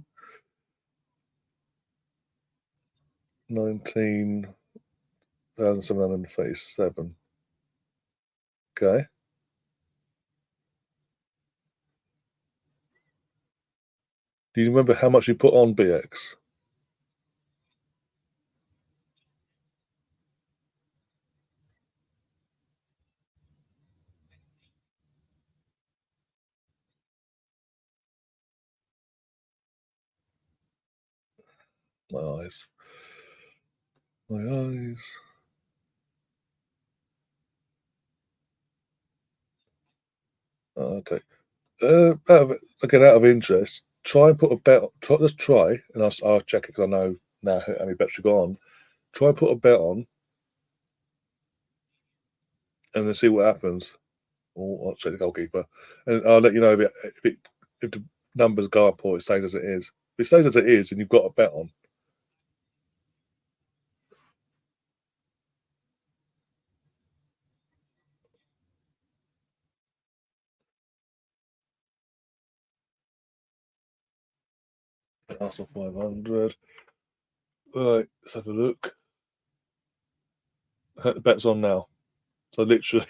19,737. Okay. Do you remember how much you put on BX? My eyes. My eyes. Oh, okay. Out of interest, try and put a bet. Let's try, and I'll check it because I know now how many bets you've got on. Try and put a bet on, and then see what happens. Or I'll check the goalkeeper, and I'll let you know if the numbers go up or it stays as it is. If it stays as it is, and you've got a bet on. Arsenal 500. Right, let's have a look. The bet's on now. So literally,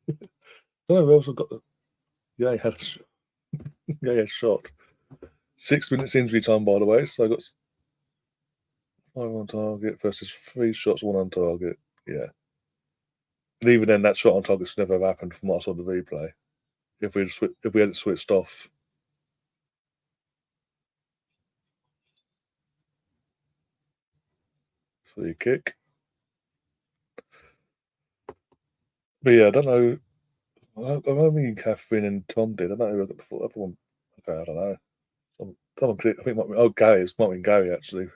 I don't know who else I've got. Yeah, he had a shot. 6 minutes injury time, by the way. So I got 5 on target versus 3 shots, 1 on target. Yeah. And even then, that shot on target should never have happened from what I saw the replay. If we hadn't switched off. Free kick. But yeah, I don't know. I mean, Catherine and Tom did. I don't know who I got the other one. Okay, I don't know. Someone I think it might be, Gary. It might be Gary actually.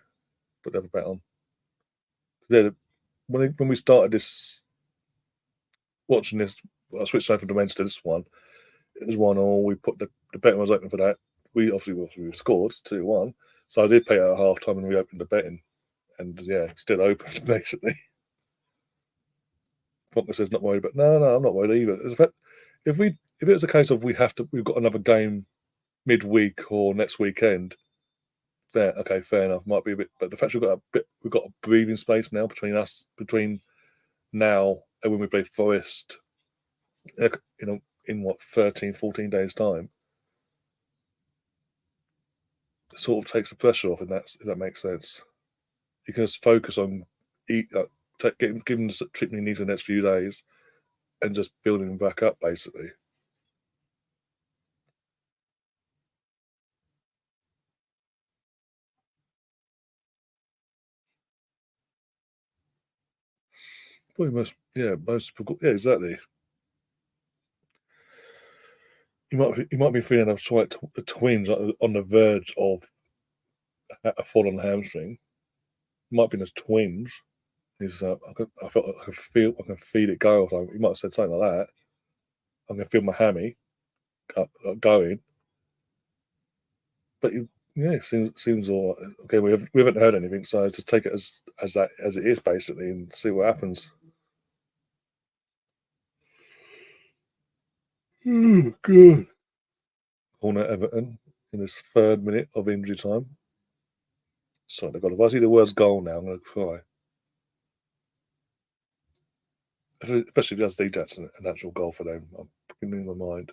Put the other bet on. Yeah, when we started this, watching this, I switched over to Wednesday. This one, it was 1-1. We put the betting was open for that. We obviously scored 2-1. So I did pay out at half time and we opened the betting, and yeah, still open basically. Ponker says not worried, but no, I'm not worried either. If it was a case of we've got another game midweek or next weekend, fair enough. Might be a bit, but the fact we've got a breathing space now between now and when we play Forest, in what 13, 14 days time, it sort of takes the pressure off. If that makes sense, you can just focus on giving the treatment he needs for the next few days and just building him back up basically. Probably most exactly. You might be feeling a twinge on the verge of a fallen hamstring. Might be a twinge. I can feel it go. He might have said something like that. I can feel my hammy going. But yeah, it seems all right. Okay. We haven't heard anything, so just take it as it is basically, and see what happens. Oh, God. Corner Everton in this 3rd minute of injury time. Sorry, God, if I see the words goal now, I'm going to cry. Especially if that's that's an actual goal for them. I'm fucking in my mind.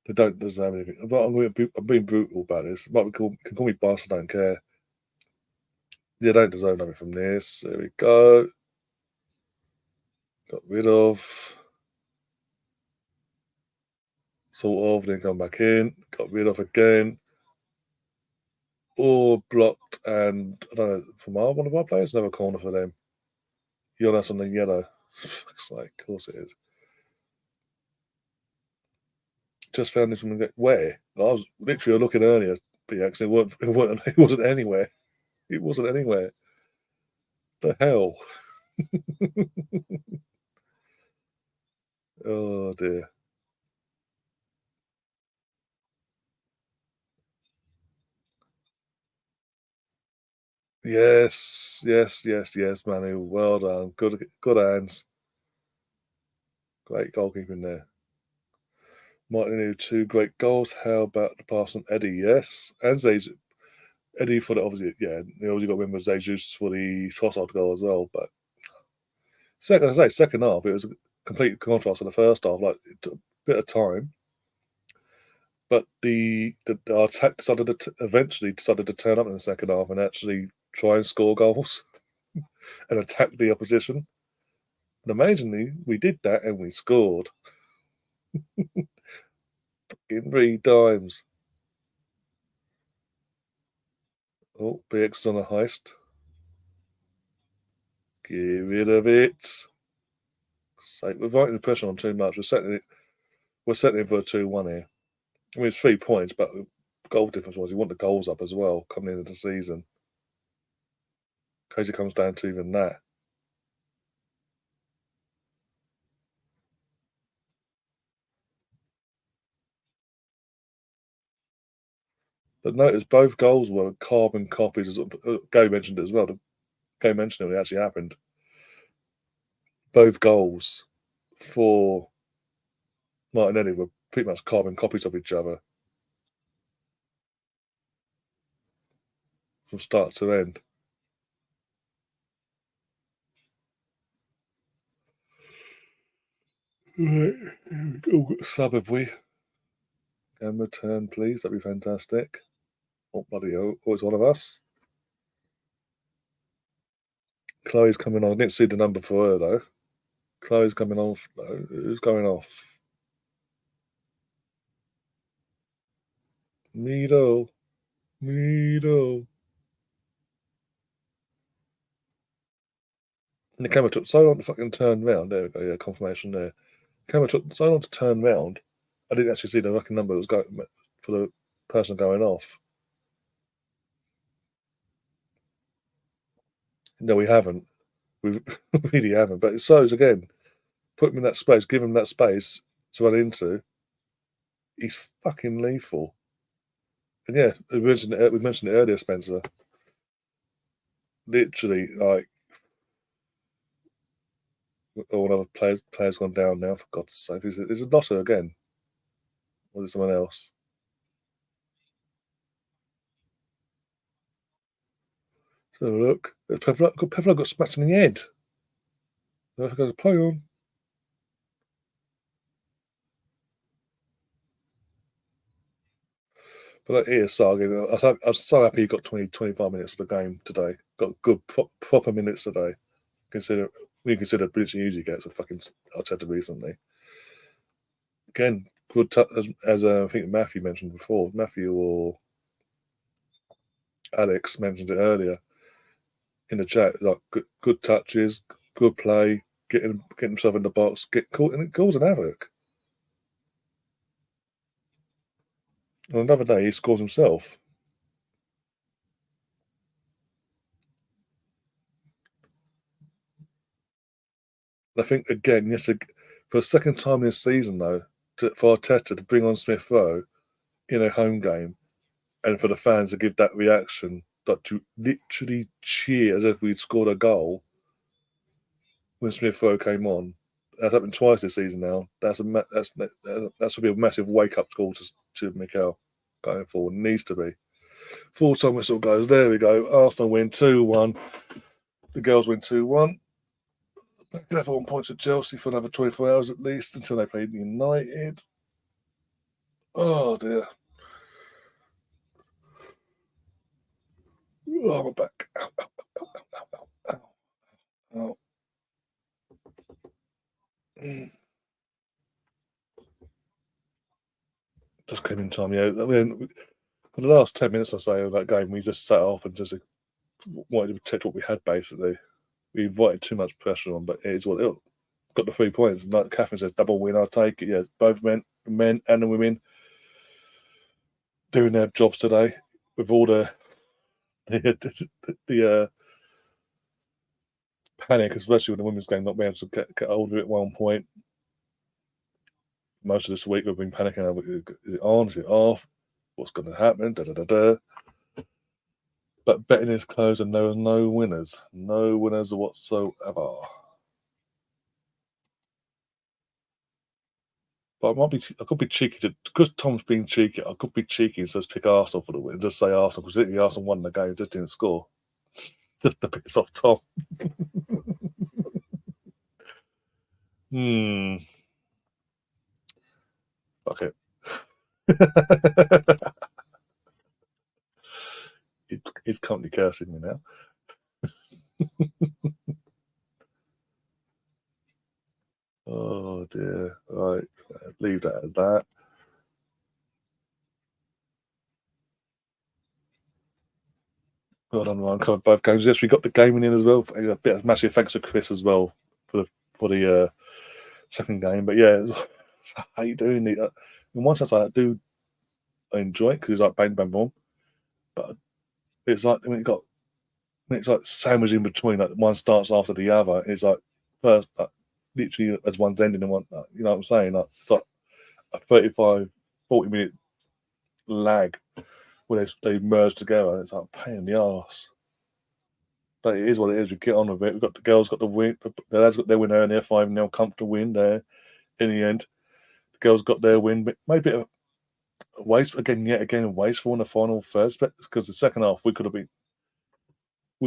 They don't deserve anything. I'm being brutal about this. You can call me boss. I don't care. They don't deserve nothing from this. There we go. Got rid of. Sort of. Then come back in. Got rid of again. Or blocked. And I don't know. From one of our players, another corner for them. Jonas on the yellow. Fuck's sake. Of course it is. Just found this one. Where? I was literally looking earlier. But yeah, because it wasn't anywhere. It wasn't anywhere. The hell? Oh dear. Yes, Manu. Well done. Good hands. Great goalkeeping there. Martin 2 great goals. How about the pass on Eddie? Yes. And Zay, Eddie for the obviously, yeah, you obviously got to remember Jesus for the Trossard goal as well. But second half, it was a complete contrast to the first half. Like it took a bit of time, but our attack eventually decided to turn up in the second half and actually try and score goals and attack the opposition. And amazingly, we did that and we scored in 3 times. Oh, BX is on a heist. Get rid of it. We're writing the pressure on too much. We're setting it for a 2-1 here. I mean, it's 3 points, but goal difference was you want the goals up as well coming into the season. In case it comes down to even that. But notice both goals were carbon copies. Gary mentioned it as well. Gary mentioned it when it actually happened. Both goals for Martinelli were pretty much carbon copies of each other from start to end. Right. Sub have we? Can return, please. That'd be fantastic. Oh, bloody hell. Oh, it's one of us. Chloe's coming on. I didn't see the number for her, though. Chloe's coming off. No, who's going off? Mido. Mido. And the camera took so long to fucking turn round. There we go, yeah, confirmation there. Camera took so long to turn round, I didn't actually see the fucking number that was going for the person going off. No, we haven't. We really haven't. But it shows again, put him in that space, give him that space to run into. He's fucking lethal. And yeah, we mentioned it earlier, Spencer. Literally, like, all other players gone down now. For God's sake, is it Lotta again, or is it someone else? So look, Pevlov got smacked in the head. I goes, play on. But like, here's Sargin. I'm so happy he got 25 minutes of the game today. Got good proper minutes today. When you consider British usually gets a fucking Arteta recently. Again, good as I think Matthew mentioned before. Matthew or Alex mentioned it earlier in the chat. Like good touches, good play, getting himself in the box, get caught, and it causing havoc. On another day, he scores himself. I think again, for the second time this season though, for Arteta to bring on Smith Rowe in a home game, and for the fans to give that reaction, that to literally cheer as if we'd scored a goal when Smith Rowe came on. That's happened twice this season now. That should be a massive wake up call to Mikel going forward. It needs to be. Full time whistle goes. There we go. Arsenal win 2-1. The girls win 2-1. Back to have 1 point at Chelsea for another 24 hours at least until they play United. Oh dear. Oh, my back. Ow, ow, ow, ow, ow, ow, ow. Just came in time, yeah. I mean, for the last 10 minutes or so of that game, we just sat off and just wanted to protect what we had, basically. We invited too much pressure on, but it is what it is. Got the 3 points. And like Catherine said, double win, I'll take it. Yeah, both men and the women doing their jobs today with all the panic, especially with the women's game, not being able to get hold of it at 1 point. Most of this week we've been panicking. Is it on? Is it off? What's going to happen? Da, da, da, da. But betting is closed and there was no winners. No winners whatsoever. But I could be cheeky because Tom's being cheeky. I could be cheeky and just pick Arsenal for the win. Just say Arsenal because the Arsenal won the game, just didn't score. Just to piss off Tom. Fuck it. He's currently cursing me now. Oh dear. Right. Leave that as that. Well done, Ryan. Covered both games. Yes, we got the gaming in as well. A bit of massive thanks to Chris as well for the second game. But yeah, how you doing? In one sense, I enjoy it because it's like bang bang boom. But it's like it's like sandwiched in between. Like one starts after the other. It's like first, literally as one's ending and one. You know what I'm saying? Like it's like a 35, 40 minute lag where they merge together. It's like a pain in the arse. But it is what it is. We get on with it. We've got the girls got the win. The lads got their win earlier, 5-0, comfortable win there. In the end, the girls got their win, but maybe a waste yet again wasteful in the final third because the second half we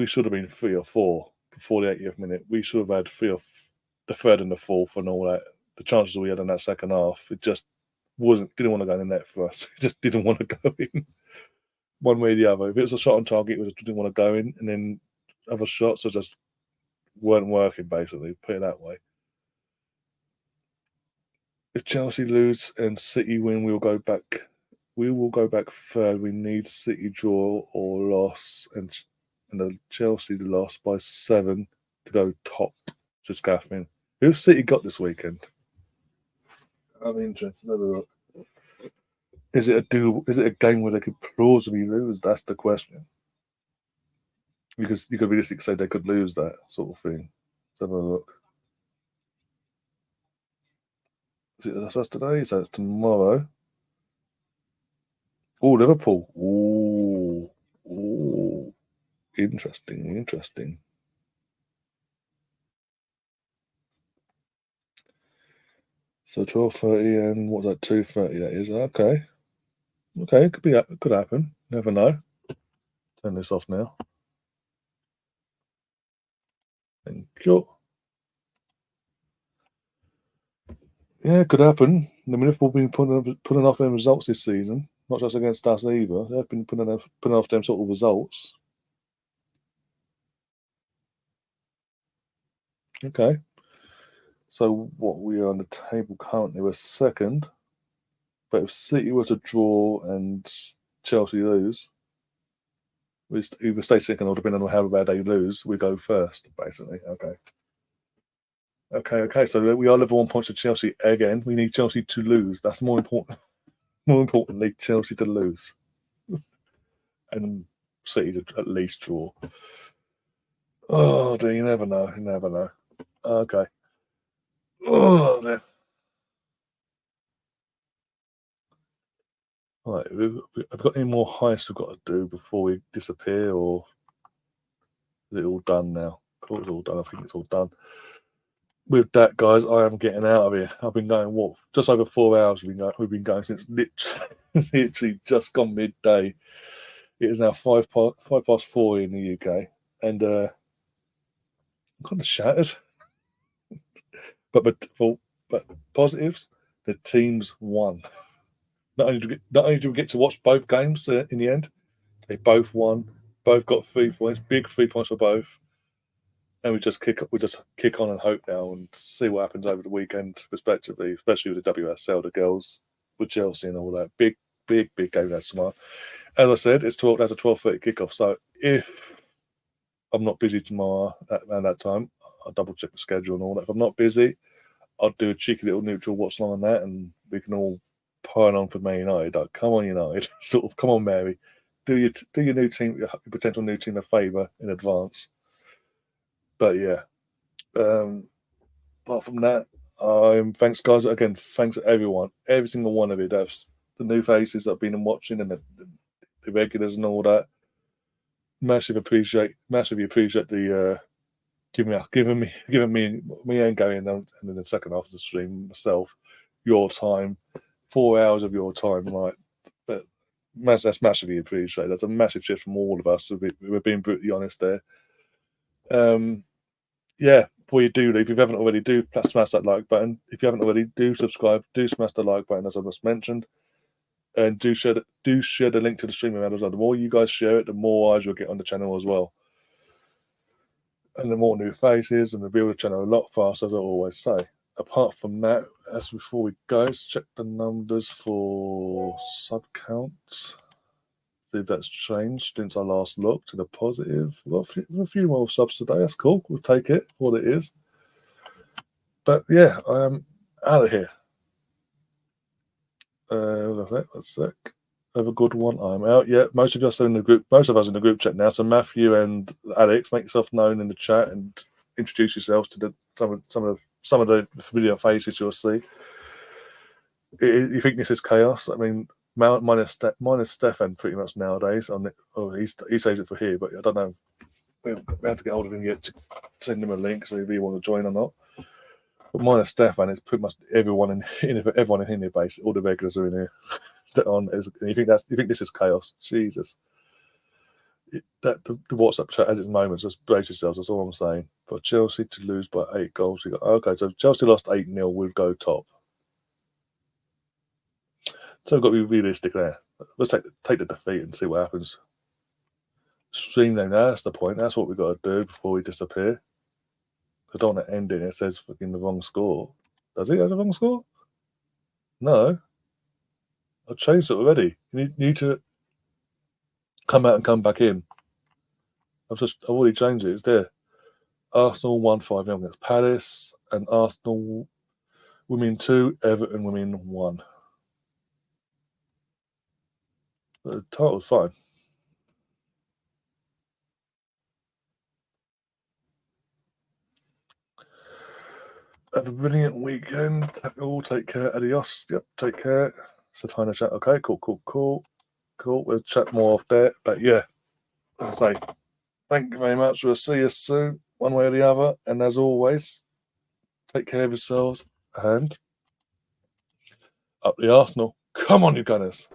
should have been 3 or 4 before the 80th minute. We should have had 3 or the third and the fourth and all that. The chances we had in that second half, it just didn't want to go in the net for us. It just didn't want to go in one way or the other. If it was a shot on target, it didn't want to go in, and then other shots just weren't working. Basically, put it that way. If Chelsea lose and City win, we will go back. We will go back third. We need City draw or loss, and the Chelsea loss by 7 to go top, says Catherine. Who's City got this weekend? I'm interested. Have a look. Is it a game where they could plausibly lose? That's the question. Because you could realistically say they could lose that sort of thing. Let's have a look. That's today? So it's tomorrow. Oh, Liverpool. Ooh. Interesting. So 12:30 and what's that? 2:30. That is okay. Okay, could happen. Never know. Turn this off now. Thank you. Yeah, it could happen. I mean, Liverpool have been putting off them results this season, not just against us either. They've been putting off them sort of results. Okay. So what we are on the table currently, we're second. But if City were to draw and Chelsea lose, we either stay second or depending on how bad they lose, we go first, basically. Okay. So we are level 1 points to Chelsea again. We need Chelsea to lose. That's more important. More importantly, Chelsea to lose. And City to at least draw. Oh, dear, you never know. Okay. Oh, dear. Right, have we got any more heists we've got to do before we disappear, or is it all done now? Cool, it's all done. I think it's all done. With that, guys, I am getting out of here. I've been going, just over 4 hours we've been going since literally just gone midday. It is now 4 in the UK, and I'm kind of shattered. But positives, the teams won. Not only do we get to watch both games in the end, they both won. Both got 3 points, big 3 points for both, and we just kick on and hope now and see what happens over the weekend, respectively, especially with the WSL, the girls with Chelsea and all that. Big game that's tomorrow. As I said, that's a 12:30 kickoff. So if I'm not busy tomorrow around that time, I'll double check the schedule and all that. If I'm not busy, I'll do a cheeky little neutral watch along on that, and we can all pile on for Man United. Like, come on, United! Sort of, come on, Mary. Do your new team, your potential new team, a favour in advance. But yeah, apart from that, thanks guys again. Thanks to everyone, every single one of you. That's the new faces I've been watching and the regulars and all that. Massively appreciate the giving me and going and in the second half of the stream myself your time, 4 hours of your time, like, but that's massively appreciated. That's a massive shift from all of us. We're being brutally honest there. Yeah, before you do leave, if you haven't already, do smash that like button. If you haven't already, do subscribe. Do smash the like button, as I just mentioned, and do share the link to the stream around as well. The more you guys share it, the more eyes you'll get on the channel as well, and the more new faces, and the build the channel a lot faster, as I always say. Apart from that, as before we go, let's check the numbers for sub counts. See if that's changed since I last looked to the positive. We've got a few more subs today. That's cool. We'll take it for what it is. But yeah, I am out of here. That's sec. Have a good one. I'm out. Yeah, most of us are in the group. Most of us in the group chat now. So Matthew and Alex, make yourself known in the chat and introduce yourselves to some of the familiar faces you'll see. You think this is chaos? I mean, minus Stefan pretty much nowadays. He saves it for here, but I don't know. We have to get hold of him yet to send him a link so if you want to join or not. But minus Stefan, it's pretty much everyone in here base. All the regulars are in here. You think this is chaos? Jesus. The WhatsApp chat has its moments. Just brace yourselves. That's all I'm saying. For Chelsea to lose by 8 goals, okay. So Chelsea lost 8-0. We'll go top. So we've got to be realistic there. Let's take the defeat and see what happens. Stream them. That's the point. That's what we've got to do before we disappear. I don't want to end it. It says fucking the wrong score. Does it have the wrong score? No. I've changed it already. You need to come out and come back in. I've already changed it. It's there. Arsenal won 5-0 against Palace, and Arsenal women 2, Everton women 1. The title's fine. Have a brilliant weekend. All take care. Adios. Yep, take care. So tiny chat. Okay, cool. We'll chat more off there. But yeah, as I say, thank you very much. We'll see you soon, one way or the other. And as always, take care of yourselves and up the Arsenal. Come on, you Gunners.